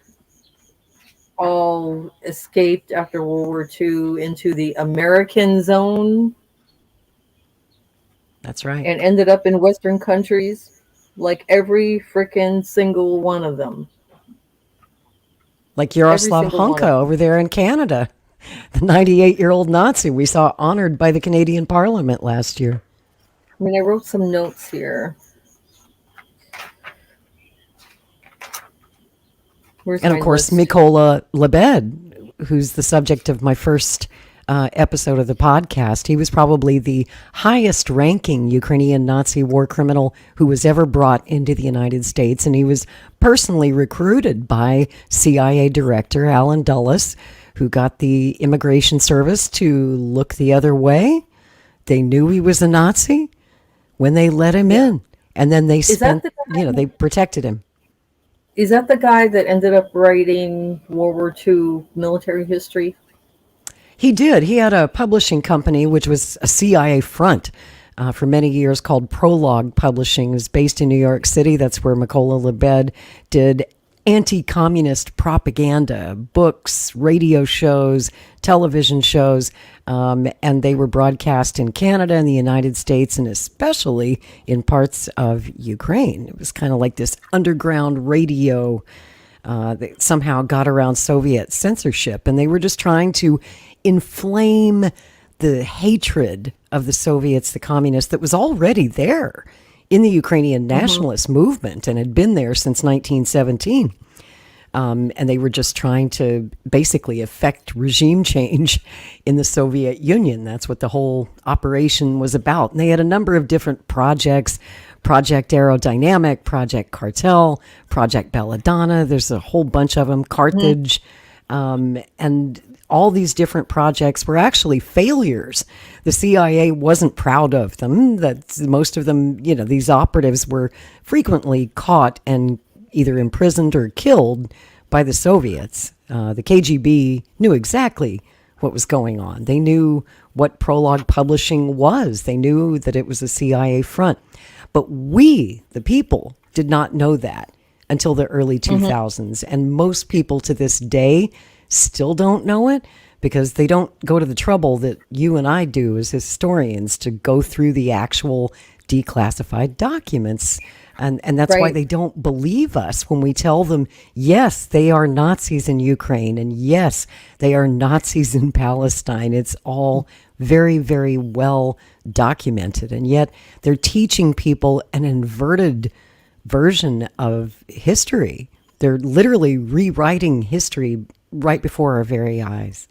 all escaped after World War II into the American zone. That's right. And ended up in Western countries, like every freaking single one of them. Like Yaroslav Honka over there in Canada, the 98-year-old Nazi we saw honored by the Canadian Parliament last year. I mean, I wrote some notes here. And of course, Mykola Lebed, who's the subject of my first episode of the podcast. He was probably the highest ranking Ukrainian Nazi war criminal who was ever brought into the United States. And he was personally recruited by CIA Director Alan Dulles, who got the Immigration Service to look the other way. They knew he was a Nazi when they let him in. And then they they protected him. Is that the guy that ended up writing World War II military history? He did. He had a publishing company, which was a CIA front for many years, called Prologue Publishing. It was based in New York City. That's where Mykola Lebed did anti-communist propaganda, books, radio shows, television shows, and they were broadcast in Canada and the United States, and especially in parts of Ukraine. It was kind of like this underground radio that somehow got around Soviet censorship, and they were just trying to inflame the hatred of the Soviets, the communists, that was already there in the Ukrainian nationalist movement and had been there since 1917. And they were just trying to basically effect regime change in the Soviet Union. That's what the whole operation was about. And they had a number of different projects: Project Aerodynamic, Project Cartel, Project Belladonna. There's a whole bunch of them, Carthage. And all these different projects were actually failures. The CIA wasn't proud of them. That most of them, these operatives were frequently caught and either imprisoned or killed by the Soviets. The KGB knew exactly what was going on. They knew what Prologue Publishing was. They knew that it was a CIA front. But we, the people, did not know that until the early 2000s. And most people to this day still don't know it because they don't go to the trouble that you and I do as historians to go through the actual declassified documents. And that's why they don't believe us when we tell them, yes, they are Nazis in Ukraine, and yes, they are Nazis in Palestine. It's all very, very well documented. And yet they're teaching people an inverted version of history. They're literally rewriting history right before our very eyes.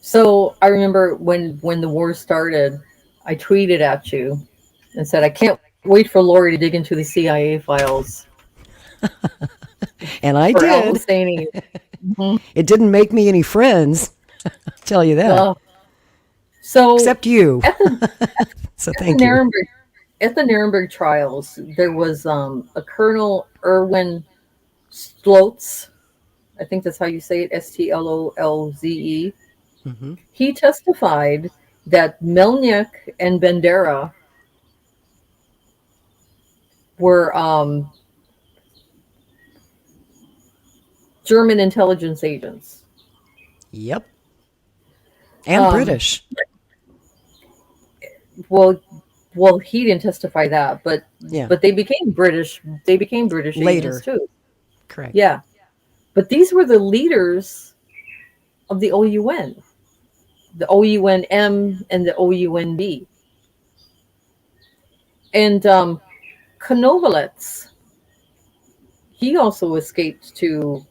So I remember when the war started, I tweeted at you and said, I can't wait for Lori to dig into the CIA files. And I did. It didn't make me any friends, I'll tell you that. So except you. So thank you. At the Nuremberg trials, there was a Colonel Erwin Stoltz. I think that's how you say it, Stlolze. He testified that Melnyk and Bandera were German intelligence agents. Yep. And British. Well, he didn't testify that, but they became British. They became British later agents too. Correct. Yeah, but these were the leaders of the OUN, the OUNM and the OUNB, and Konovalets he also escaped to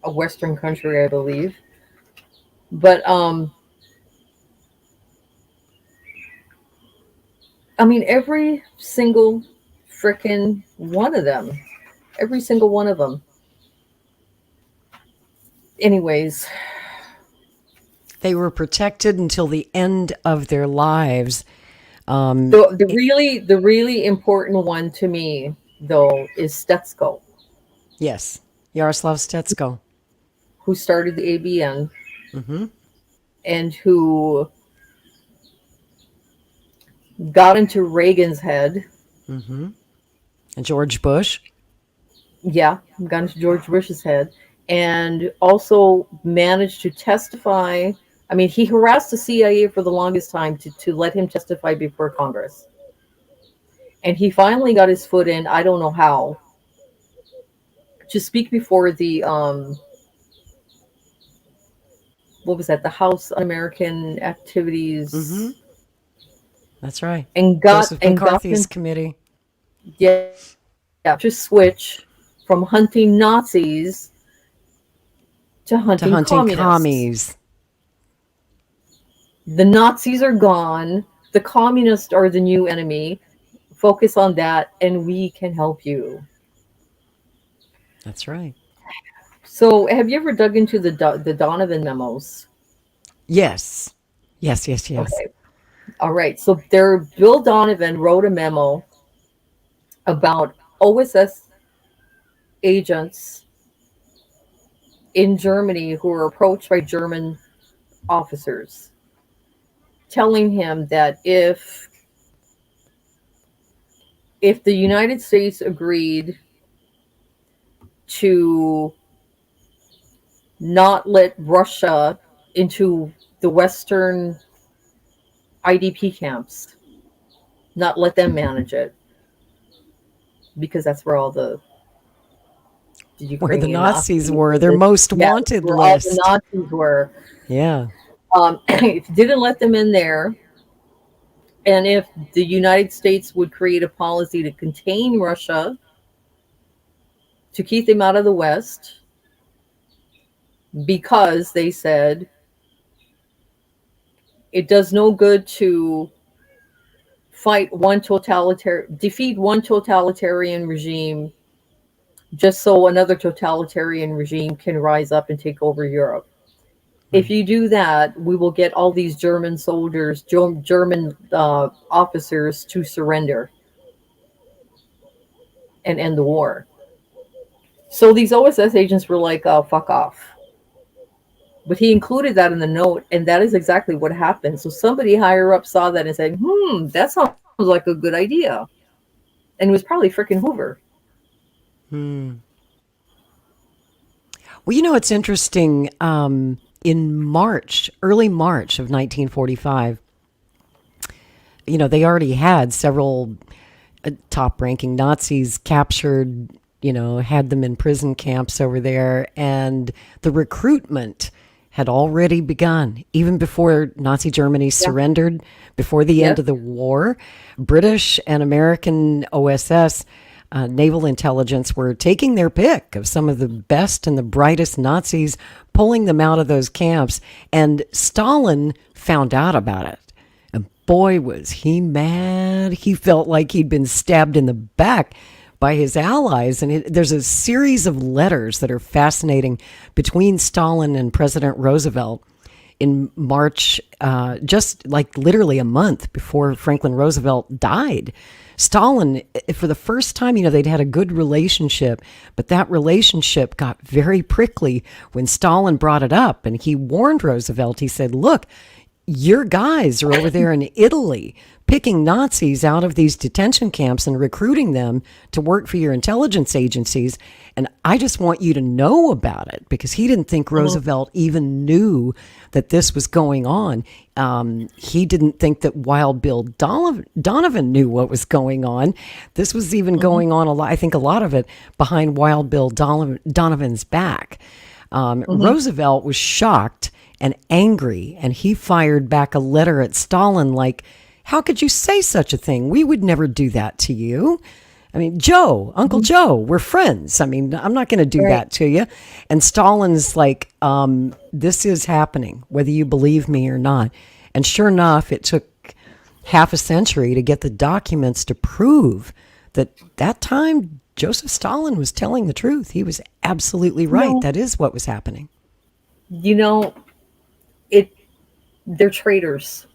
a Western country, I believe. But I mean, every single frickin' one of them, every single one of them. Anyways, they were protected until the end of their lives. The really important one to me, though, is Stetsko. Yes, Yaroslav Stetsko, who started the ABN, mm-hmm. and who got into Reagan's head. Mm-hmm. And George Bush. Yeah, got into George Bush's head, and also managed to testify. I mean, he harassed the CIA for the longest time to let him testify before Congress. And he finally got his foot in, I don't know how, to speak before the, what was that, the House Un-American Activities. Mm-hmm. That's right. And got Joseph McCarthy's committee. Yeah, to switch from hunting Nazis to hunting communists. The Nazis are gone. The communists are the new enemy. Focus on that, and we can help you. That's right. So, have you ever dug into the Donovan memos? Yes. Yes. Okay. All right. So, Bill Donovan wrote a memo about OSS agents in Germany who were approached by German officers, telling him that if the United States agreed to not let Russia into the Western IDP camps, not let them manage it, because that's where all the where the Nazis were, their most wanted list. All the Nazis were. Yeah. If you didn't let them in there, and if the United States would create a policy to contain Russia, to keep them out of the West, because they said it does no good to defeat one totalitarian regime just so another totalitarian regime can rise up and take over Europe. If you do that, we will get all these German soldiers, German officers to surrender and end the war. So these OSS agents were like, oh, fuck off. But he included that in the note, and that is exactly what happened. So somebody higher up saw that and said, that sounds like a good idea. And it was probably frickin' Hoover. Well, it's interesting. In early March of 1945, they already had several top-ranking Nazis captured, had them in prison camps over there, and the recruitment had already begun, even before Nazi Germany surrendered, before the end of the war. British and American OSS naval intelligence were taking their pick of some of the best and the brightest Nazis, pulling them out of those camps. And Stalin found out about it. And boy, was he mad. He felt like he'd been stabbed in the back by his allies. And there's a series of letters that are fascinating between Stalin and President Roosevelt in March, just like literally a month before Franklin Roosevelt died. Stalin, for the first time, they'd had a good relationship, but that relationship got very prickly when Stalin brought it up, and he warned Roosevelt. He said, look, your guys are over there in Italy picking Nazis out of these detention camps and recruiting them to work for your intelligence agencies. And I just want you to know about it, because he didn't think Roosevelt even knew that this was going on. He didn't think that Wild Bill Donovan knew what was going on. This was even going on a lot. I think a lot of it behind Wild Bill Donovan's back. Roosevelt was shocked and angry, and he fired back a letter at Stalin like, how could you say such a thing? We would never do that to you. I mean, Joe, Uncle Joe, we're friends. I mean, I'm not going to do that to you. And Stalin's like, this is happening, whether you believe me or not. And sure enough, it took half a century to get the documents to prove that time Joseph Stalin was telling the truth. He was absolutely right. No. That is what was happening. You know, they're traitors.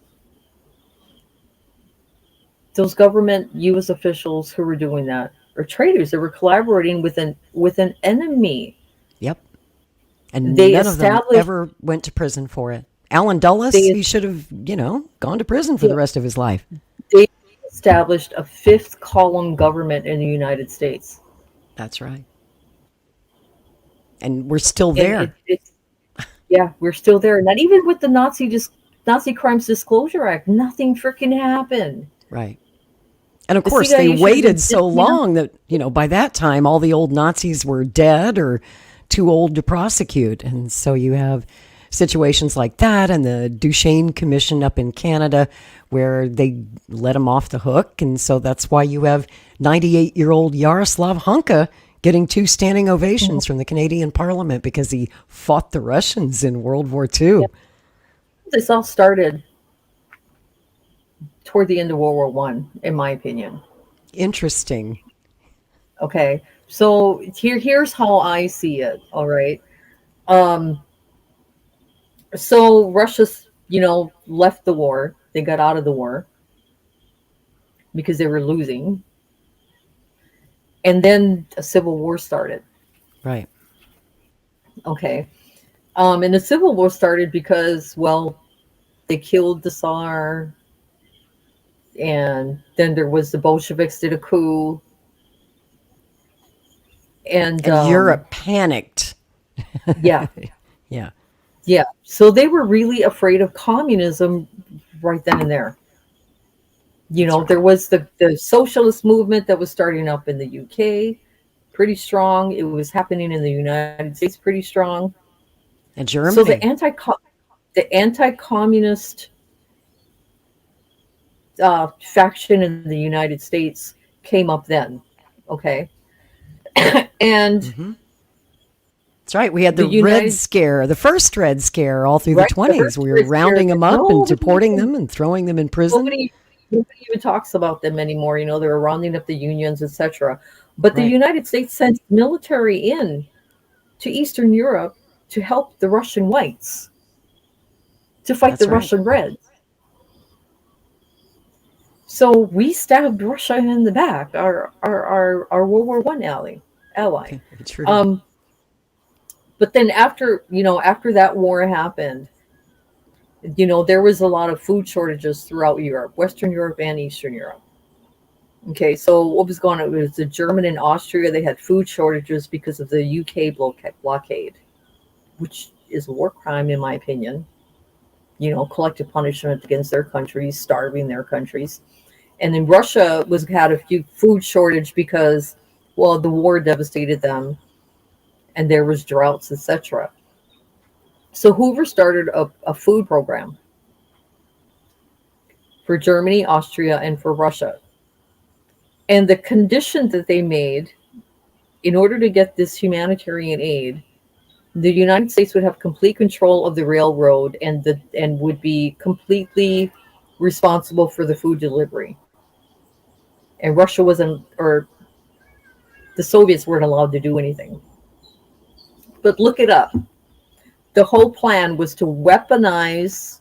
Those government U.S. officials who were doing that are traitors. They were collaborating with an enemy. Yep. And They none of them established- ever went to prison for it. Alan Dulles, he should have, gone to prison for the rest of his life. They established a fifth column government in the United States. That's right. And we're still there. Yeah, we're still there. Not even with the Nazi Crimes Disclosure Act, nothing freaking happened. Right. And of The course, CIA they should have waited been- so long that, by that time, all the old Nazis were dead or too old to prosecute. And so you have situations like that, and the Duchesne Commission up in Canada where they let him off the hook. And so that's why you have 98-year-old Yaroslav Hunka getting 2 standing ovations from the Canadian Parliament because he fought the Russians in World War II. This all started toward the end of World War One, in my opinion. Interesting. Okay, so here's how I see it. All right. So Russia's, left the war. They got out of the war because they were losing. And then a civil war started. Right. Okay. And the civil war started because, they killed the Tsar. And then there was the Bolsheviks did a coup. And Europe panicked. Yeah. Yeah. Yeah. So they were really afraid of communism right then and there. There was the socialist movement that was starting up in the UK, pretty strong. It was happening in the United States, pretty strong. And Germany. So the anti-communist faction in the United States came up then. Okay. And that's right. We had the Red Scare, the first Red Scare all through the 20s. We were rounding them up and deporting them and throwing them in prison. Nobody even talks about them anymore. They were rounding up the unions, etc. But the United States sent military in to Eastern Europe to help the Russian whites to fight the Russian Reds. So we stabbed Russia in the back, our World War I ally. But then after that war happened, there was a lot of food shortages throughout Europe, Western Europe and Eastern Europe. Okay, so what was going on? It was the German and Austria. They had food shortages because of the UK blockade, which is a war crime, in my opinion. Collective punishment against their countries, starving their countries. And then Russia had a few food shortage because, the war devastated them, and there was droughts, etc. So Hoover started a food program for Germany, Austria, and for Russia. And the condition that they made in order to get this humanitarian aid, the United States would have complete control of the railroad and would be completely responsible for the food delivery. And Russia the Soviets weren't allowed to do anything. But look it up. The whole plan was to weaponize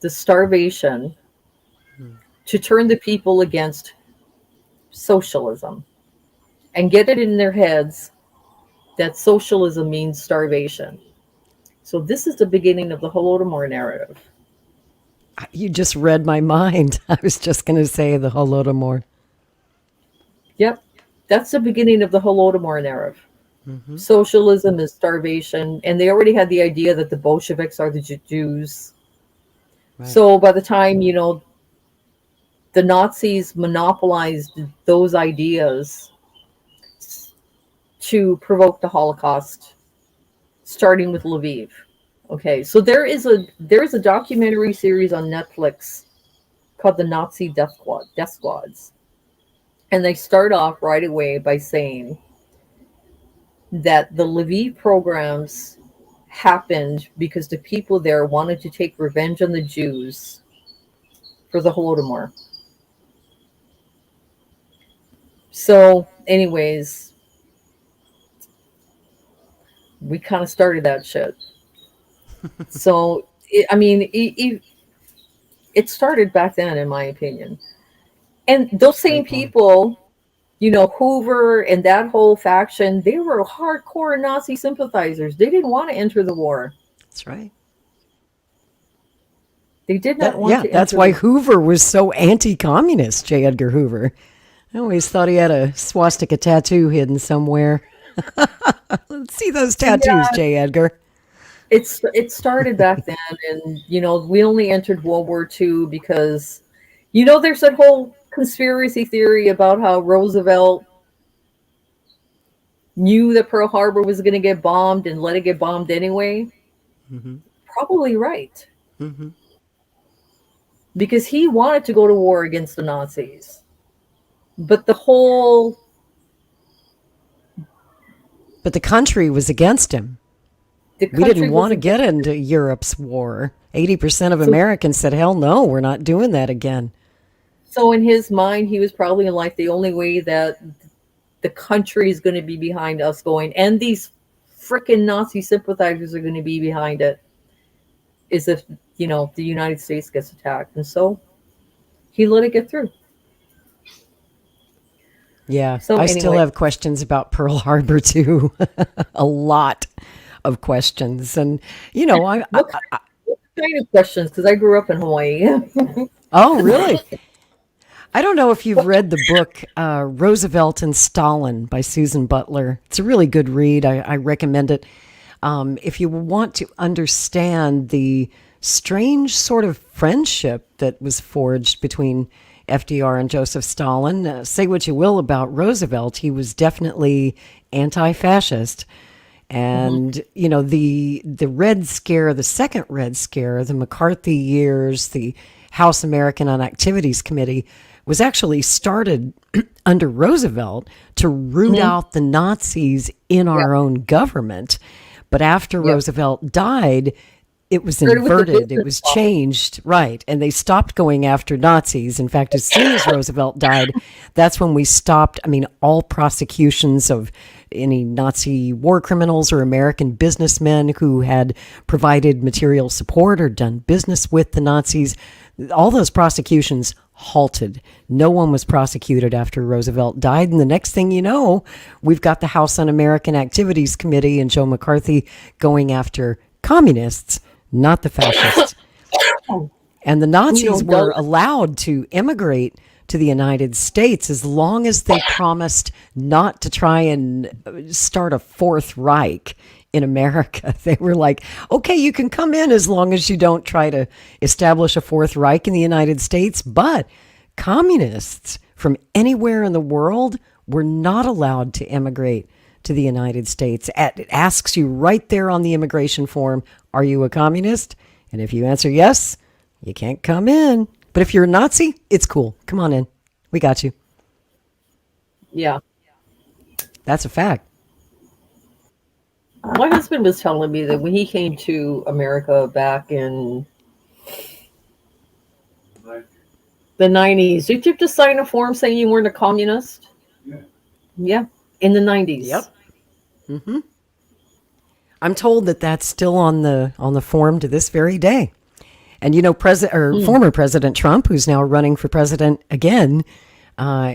the starvation to turn the people against socialism and get it in their heads that socialism means starvation. So this is the beginning of the Holodomor narrative. You just read my mind. I was just going to say the Holodomor. Yep. That's the beginning of the Holodomor narrative. Mm-hmm. Socialism is starvation. And they already had the idea that the Bolsheviks are the Jews. Right. So by the time, the Nazis monopolized those ideas to provoke the Holocaust, starting with Lviv. Okay, so there is a documentary series on Netflix called The Nazi Death Squads. And they start off right away by saying that the Lviv programs happened because the people there wanted to take revenge on the Jews for the Holodomor. So, anyways, we kind of started that shit. So, it started back then, in my opinion. And those same people, Hoover and that whole faction, they were hardcore Nazi sympathizers. They didn't want to enter the war. That's right. They did not want to. That's why Hoover was so anti-communist, J. Edgar Hoover. I always thought he had a swastika tattoo hidden somewhere. Let's see those tattoos, J. Edgar. It started back then, and we only entered World War II because there's that whole conspiracy theory about how Roosevelt knew that Pearl Harbor was going to get bombed and let it get bombed anyway. Mm-hmm. Probably right. Mm-hmm. Because he wanted to go to war against the Nazis. But the country was against him. We didn't want to get into Europe's war. 80% of Americans said, hell no, we're not doing that again. So in his mind, he was probably like, the only way that the country is going to be behind us going, and these freaking Nazi sympathizers are going to be behind it, is if, the United States gets attacked. And so he let it get through. Yeah, so I still have questions about Pearl Harbor too. A lot of questions. And, what kind of questions? Because I grew up in Hawaii. Oh, really? I don't know if you've read the book Roosevelt and Stalin by Susan Butler. It's a really good read. I recommend it. If you want to understand the strange sort of friendship that was forged between FDR and Joseph Stalin, say what you will about Roosevelt, he was definitely anti-fascist. And, the Red Scare, the second Red Scare, the McCarthy years, the House American on Activities Committee was actually started under Roosevelt to root out the Nazis in our own government. But after Roosevelt died, it was inverted. It was changed. Right. And they stopped going after Nazis. In fact, as soon as Roosevelt died, that's when we stopped. All prosecutions of any Nazi war criminals or American businessmen who had provided material support or done business with the Nazis, all those prosecutions halted. No one was prosecuted after Roosevelt died. And the next thing you know, we've got the House Un-American Activities Committee and Joe McCarthy going after communists, not the fascists. And the Nazis were allowed to immigrate to the United States as long as they promised not to try and start a Fourth Reich in America. They were like, okay, you can come in as long as you don't try to establish a Fourth Reich in the United States, but communists from anywhere in the world were not allowed to immigrate to the United States. It asks you right there on the immigration form, are you a communist? And if you answer yes, you can't come in. But if you're a Nazi, it's cool. Come on in. We got you. Yeah. That's a fact. My husband was telling me that when he came to America back in the 90s, did you have to sign a form saying you weren't a communist? Yeah. In the 90s. Yep. Mm-hmm. I'm told that that's still on the form to this very day. And former President Trump, who's now running for president again,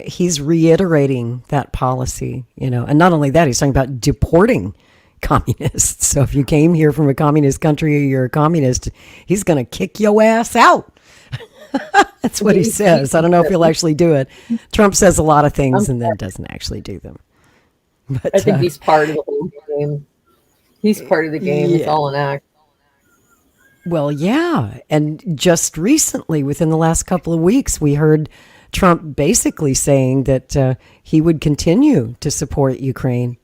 he's reiterating that policy. And not only that, he's talking about deporting communists. So if you came here from a communist country or you're a communist, he's going to kick your ass out. That's what he says. I don't know if he'll actually do it. Trump says a lot of things and then doesn't actually do them. But, I think he's part of the whole game. He's part of the game. Yeah. It's all an act. Well, yeah. And just recently, within the last couple of weeks, we heard Trump basically saying that he would continue to support Ukraine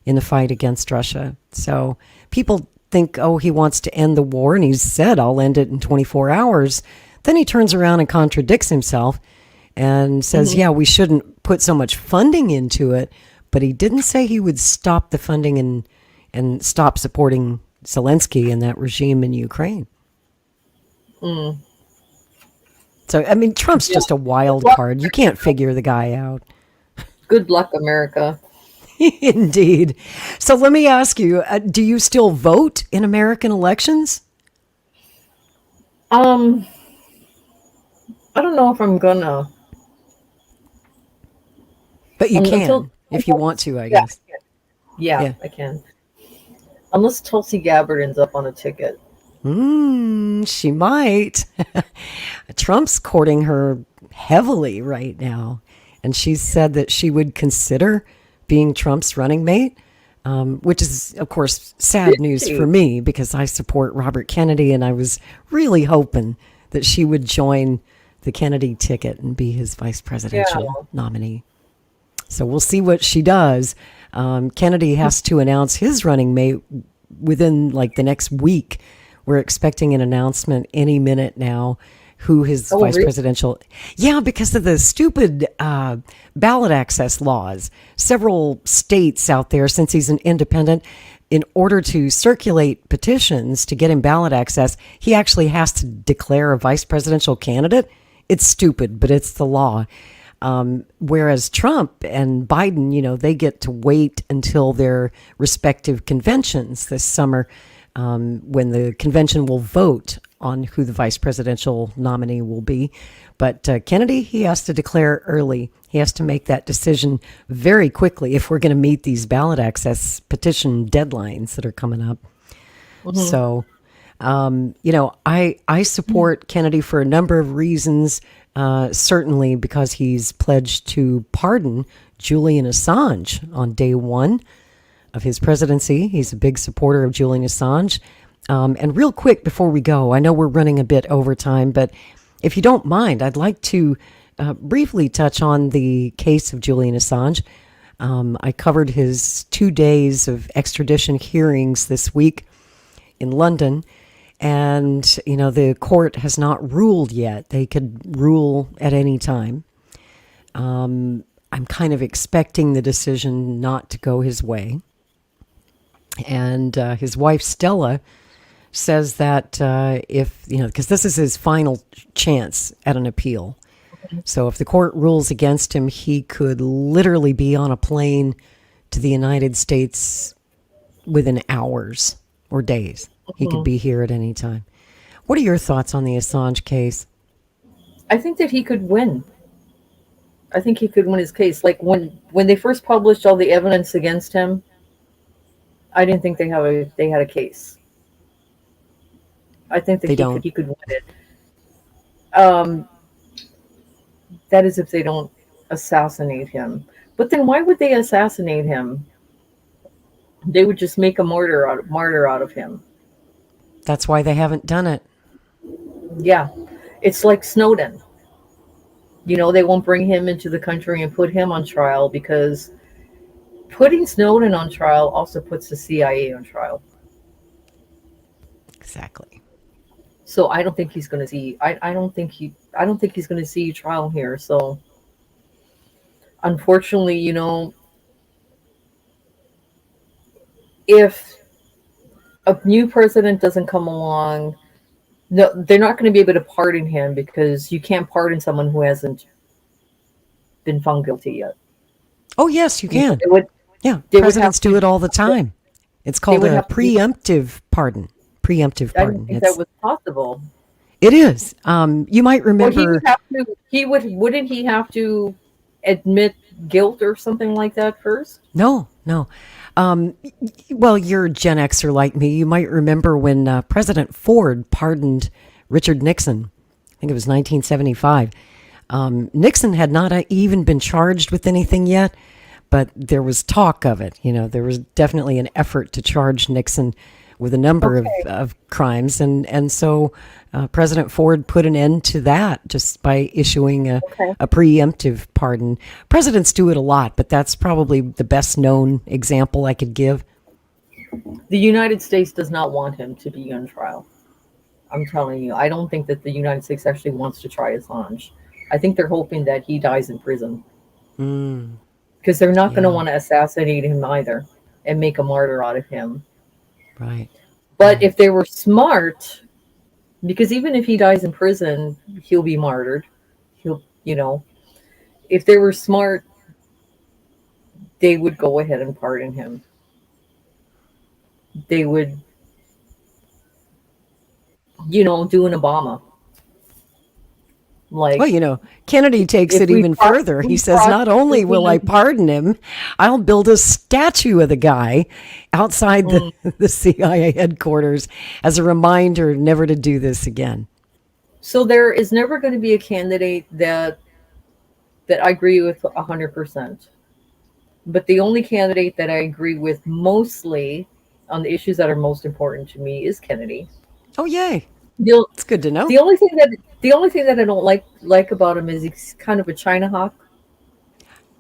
in the fight against Russia. So people think, he wants to end the war, and he's said, I'll end it in 24 hours. Then he turns around and contradicts himself and says, yeah, we shouldn't put so much funding into it, but he didn't say he would stop the funding and stop supporting Zelensky and that regime in Ukraine. Mm. So, I mean, Trump's just a wild card. You can't figure the guy out. Good luck, America. Indeed. So let me ask you, do you still vote in American elections? I don't know if I'm gonna. But you can, if you want to, I guess. Yeah, I can. Unless Tulsi Gabbard ends up on a ticket. She might. Trump's courting her heavily right now. And she said that she would consider being Trump's running mate, which is, of course, sad news for me because I support Robert Kennedy, and I was really hoping that she would join the Kennedy ticket and be his vice presidential nominee. So we'll see what she does. Kennedy has to announce his running mate within like the next week. We're expecting an announcement any minute now who his vice presidential. Yeah, because of the stupid ballot access laws. Several states out there, since he's an independent, in order to circulate petitions to get him ballot access, he actually has to declare a vice presidential candidate. It's stupid, but it's the law. Whereas Trump and Biden, you know, they get to wait until their respective conventions this summer, when the convention will vote on who the vice presidential nominee will be. But Kennedy, he has to declare early. He has to make that decision very quickly if we're going to meet these ballot access petition deadlines that are coming up. So, you know, I support Kennedy for a number of reasons. Certainly because he's pledged to pardon Julian Assange on day one of his presidency. He's a big supporter of Julian Assange. And real quick before we go, I know we're running a bit over time, but if you don't mind, I'd like to briefly touch on the case of Julian Assange. I covered his 2 days of extradition hearings this week in London. And, you know, the court has not ruled yet. They could rule at any time. I'm kind of expecting the decision not to go his way. And his wife, Stella, says that if, you know, because this is his final chance at an appeal. So if the court rules against him, he could literally be on a plane to the United States within hours or days. He could be here at any time. What are your thoughts on the Assange case? I think that he could win. I think he could win his case. Like when they first published all the evidence against him, I didn't think they had a case. I think that he could win it. That is if they don't assassinate him. But then why would they assassinate him? They would just make a martyr out of him. That's why they haven't done it. Yeah. It's like Snowden. You know, they won't bring him into the country and put him on trial because putting Snowden on trial also puts the CIA on trial. Exactly. So I don't think he's going to see. I don't think he's going to see trial here. So unfortunately, you know, if a new president doesn't come along, no, they're not going to be able to pardon him because you can't pardon someone who hasn't been found guilty yet. Oh, yes, you can. They presidents do it all the time. It's called a preemptive pardon. Preemptive pardon. I didn't think that was possible. It is. You might remember. Wouldn't he have to admit guilt or something like that first? No. Well, you're a Gen Xer like me. You might remember when President Ford pardoned Richard Nixon. I think it was 1975. Nixon had not even been charged with anything yet, but there was talk of it. You know, there was definitely an effort to charge Nixon with a number of crimes. And so President Ford put an end to that just by issuing a preemptive pardon. Presidents do it a lot, but that's probably the best known example I could give. The United States does not want him to be on trial. I'm telling you, I don't think that the United States actually wants to try Assange. I think they're hoping that he dies in prison Mm, because they're not going to yeah, want to assassinate him either and make a martyr out of him. right. But if they were smart, because even if he dies in prison, he'll be martyred. He'll, if they were smart, they would go ahead and pardon him. They would, do an Obama. Well, Like, Kennedy takes if it even further. He we says, not only prosecute will I him, pardon him, I'll build a statue of the guy outside the CIA headquarters as a reminder never to do this again. so there is never going to be a candidate that I agree with 100%. But the only candidate that I agree with mostly on the issues that are most important to me is Kennedy. Oh, yay. The, It's good to know. the only thing that I don't like about him is he's kind of a China hawk.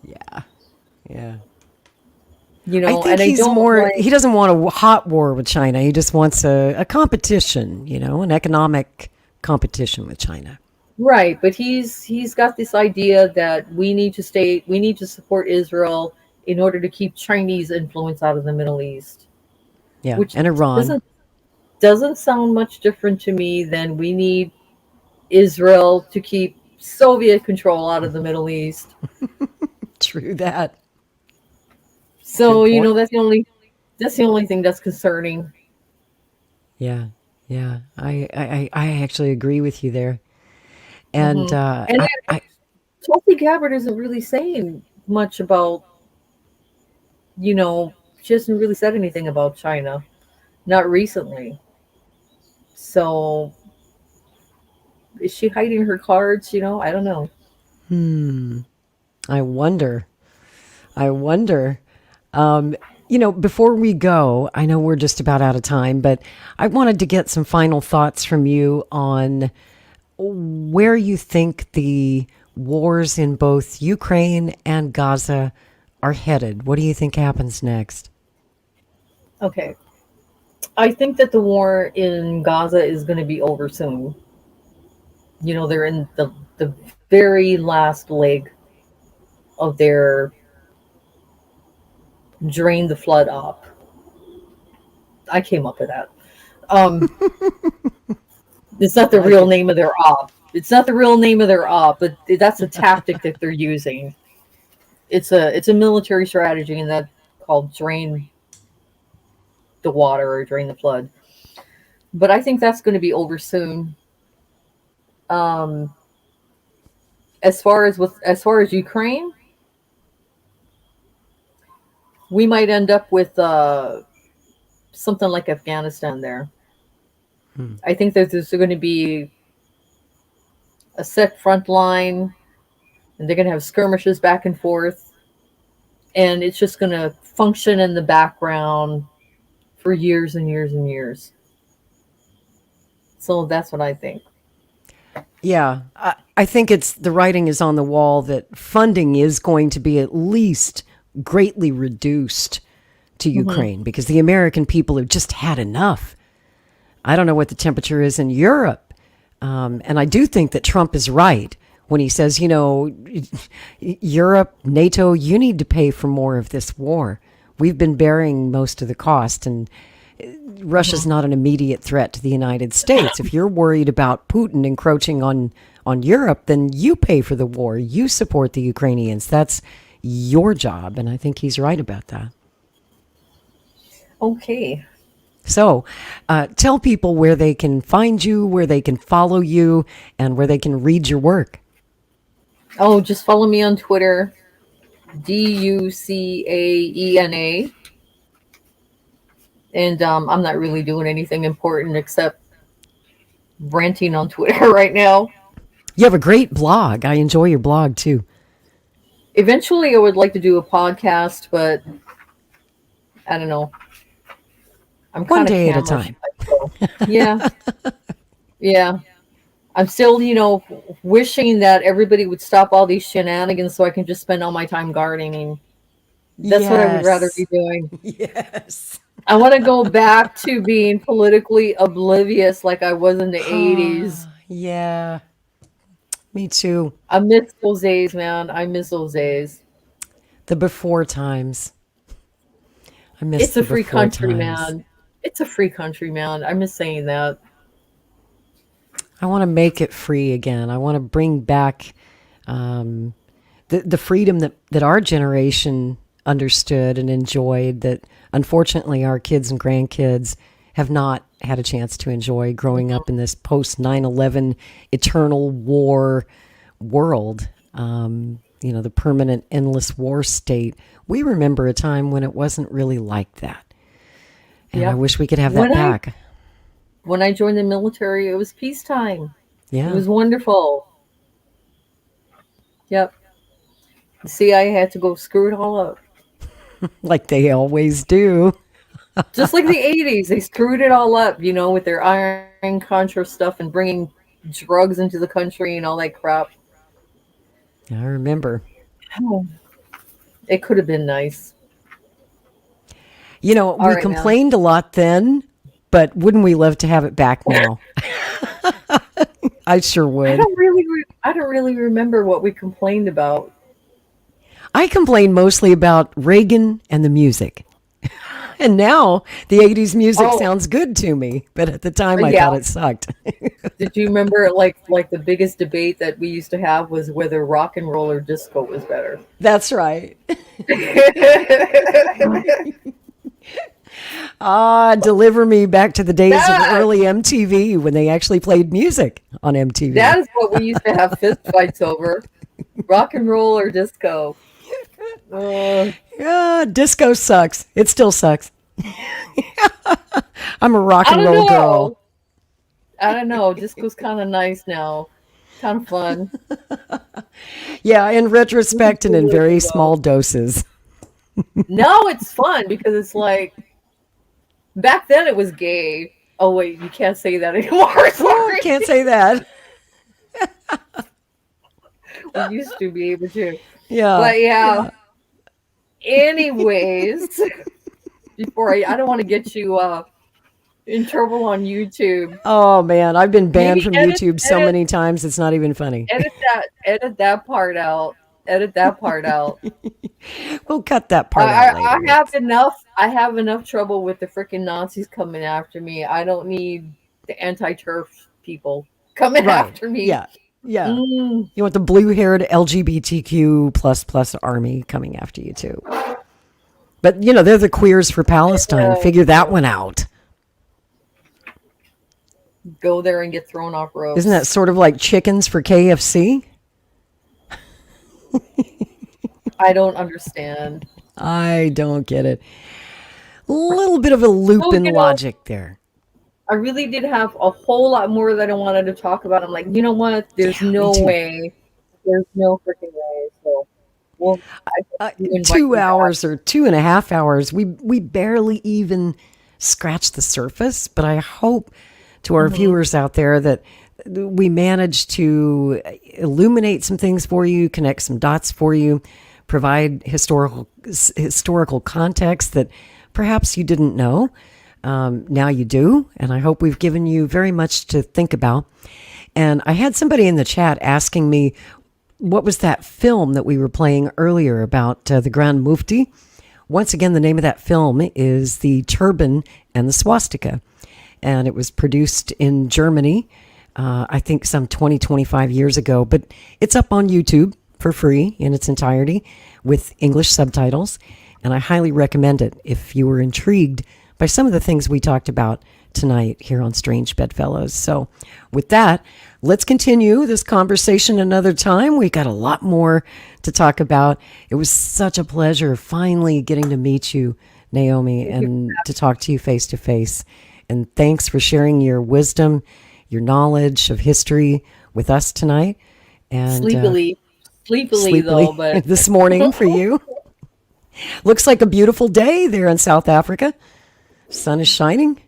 Yeah. Yeah. I think And I he's don't more, like. he doesn't want a hot war with China. He just wants a competition, an economic competition with China. Right, but he's got this idea that we need to support Israel in order to keep Chinese influence out of the Middle East, Yeah. which And Iran. doesn't sound much different to me than we need Israel to keep Soviet control out of the Middle East. True that. So, Good point. that's the only thing that's concerning. Yeah. Yeah. I actually agree with you there. And And then Tulsi Gabbard isn't really saying much about, she hasn't really said anything about China, not recently. So is she hiding her cards? I don't know. I wonder. I wonder. Before we go, I know we're just about out of time, but I wanted to get some final thoughts from you on where you think the wars in both Ukraine and Gaza are headed. What do you think happens next? Okay. I think that the war in Gaza is going to be over soon. They're in the very last leg of their drain the flood op. I came up with that. It's not the real name of their op. It's not the real name of their op, but that's a tactic that they're using. It's a military strategy, and that's called drain the water or drain the flood. But I think that's going to be over soon. As far as Ukraine, we might end up with something like Afghanistan there. I think that there's going to be a set front line, and they're going to have skirmishes back and forth, and it's just going to function in the background for years and years and years. So that's what I think. Yeah, I think the writing is on the wall that funding is going to be at least greatly reduced to Ukraine because the American people have just had enough. I don't know what the temperature is in Europe. And I do think that Trump is right when he says, Europe, NATO, you need to pay for more of this war. We've been bearing most of the cost, and Russia's not an immediate threat to the United States. If you're worried about Putin encroaching on Europe, then you pay for the war. You support the Ukrainians. That's your job, and I think he's right about that. Okay. So tell people where they can find you, where they can follow you, and where they can read your work. Oh, just follow me on Twitter, DUCAENA. And I'm not really doing anything important except ranting on Twitter right now. You have a great blog. I enjoy your blog, too. Eventually, I would like to do a podcast, but I don't know. I'm one kind day of at a time. Yeah. Yeah. I'm still, wishing that everybody would stop all these shenanigans so I can just spend all my time gardening. That's what I would rather be doing. Yes. I want to go back to being politically oblivious like I was in the 80s. Yeah. Me too. I miss those days, man. I miss those days. The before times. I miss It's a the free before country, times. man. It's a free country, man. I miss saying that. I want to make it free again. I want to bring back the freedom that our generation understood and enjoyed, that unfortunately our kids and grandkids have not had a chance to enjoy growing up in this post 9/11 eternal war world. The permanent endless war state. We remember a time when it wasn't really like that. And I wish we could have that back. When I joined the military, it was peacetime. Yeah. It was wonderful. Yep. The CIA had to go screw it all up. Like they always do. Just like the 80s, they screwed it all up, with their Iron Contra stuff and bringing drugs into the country and all that crap. I remember. It could have been nice. We right, complained a lot then, but wouldn't we love to have it back now? I sure would. I don't really remember what we complained about. I complained mostly about Reagan and the music. And now the 80s music sounds good to me, but at the time I thought it sucked. Did you remember like the biggest debate that we used to have was whether rock and roll or disco was better? That's right. Deliver me back to the days of early MTV when they actually played music on MTV. That is what we used to have fist fights over. Rock and roll or disco. Disco sucks. It still sucks. I'm a rock and roll girl. I don't know. Disco's kind of nice now. Kind of fun. Yeah, in retrospect and in very small doses. No, it's fun because it's like back then it was gay. Oh wait, you can't say that anymore. Sorry. Can't say that. We used to be able to. Yeah. But yeah. Anyways, before I don't want to get you in trouble on YouTube. Oh man, I've been banned from YouTube so many times it's not even funny. Edit that part out. Edit that part out. We'll cut that part out later. I have enough trouble with the freaking Nazis coming after me. I don't need the anti-turf people coming after me. Yeah. Yeah. You want the blue-haired LGBTQ plus army coming after you too. But they're the queers for Palestine. Figure that one out. Go there and get thrown off ropes. Isn't that sort of like chickens for KFC? I don't understand. I don't get it. A little bit of a loop in logic there. I really did have a whole lot more that I wanted to talk about. I'm like, you know what? There's no way. There's no freaking way. So, 2 hours or 2.5 hours. We barely even scratched the surface. But I hope to our viewers out there that we managed to illuminate some things for you, connect some dots for you, provide historical context that perhaps you didn't know. Now you do, and I hope we've given you very much to think about. And I had somebody in the chat asking me, what was that film that we were playing earlier about the Grand Mufti? Once again, the name of that film is The Turban and the Swastika, and it was produced in Germany, I think some 25 years ago, but it's up on YouTube for free in its entirety with English subtitles, and I highly recommend it if you were intrigued by some of the things we talked about tonight here on Strange Bedfellows. So with that, let's continue this conversation another time. We got a lot more to talk about. It was such a pleasure finally getting to meet you, Naomi, and to talk to you face to face. And thanks for sharing your wisdom, your knowledge of history with us tonight. And sleepily though, but this morning for you. Looks like a beautiful day there in South Africa. Sun is shining.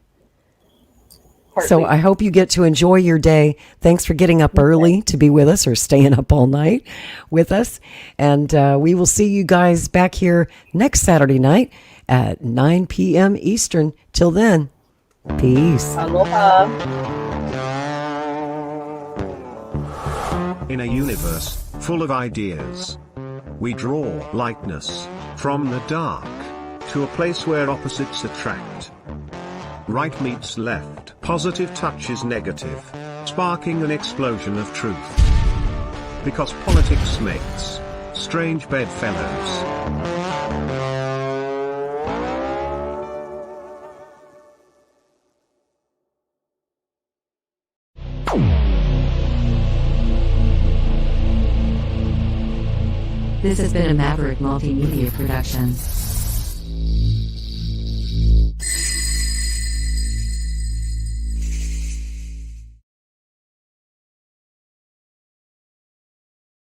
Partly. So I hope you get to enjoy your day. Thanks for getting up early to be with us or staying up all night with us. And we will see you guys back here next Saturday night at 9 p.m. Eastern. Till then, peace. Aloha. In a universe full of ideas, we draw lightness from the dark to a place where opposites attract. Right meets left, positive touches negative, sparking an explosion of truth. Because politics makes strange bedfellows. This has been a Maverick Multimedia production.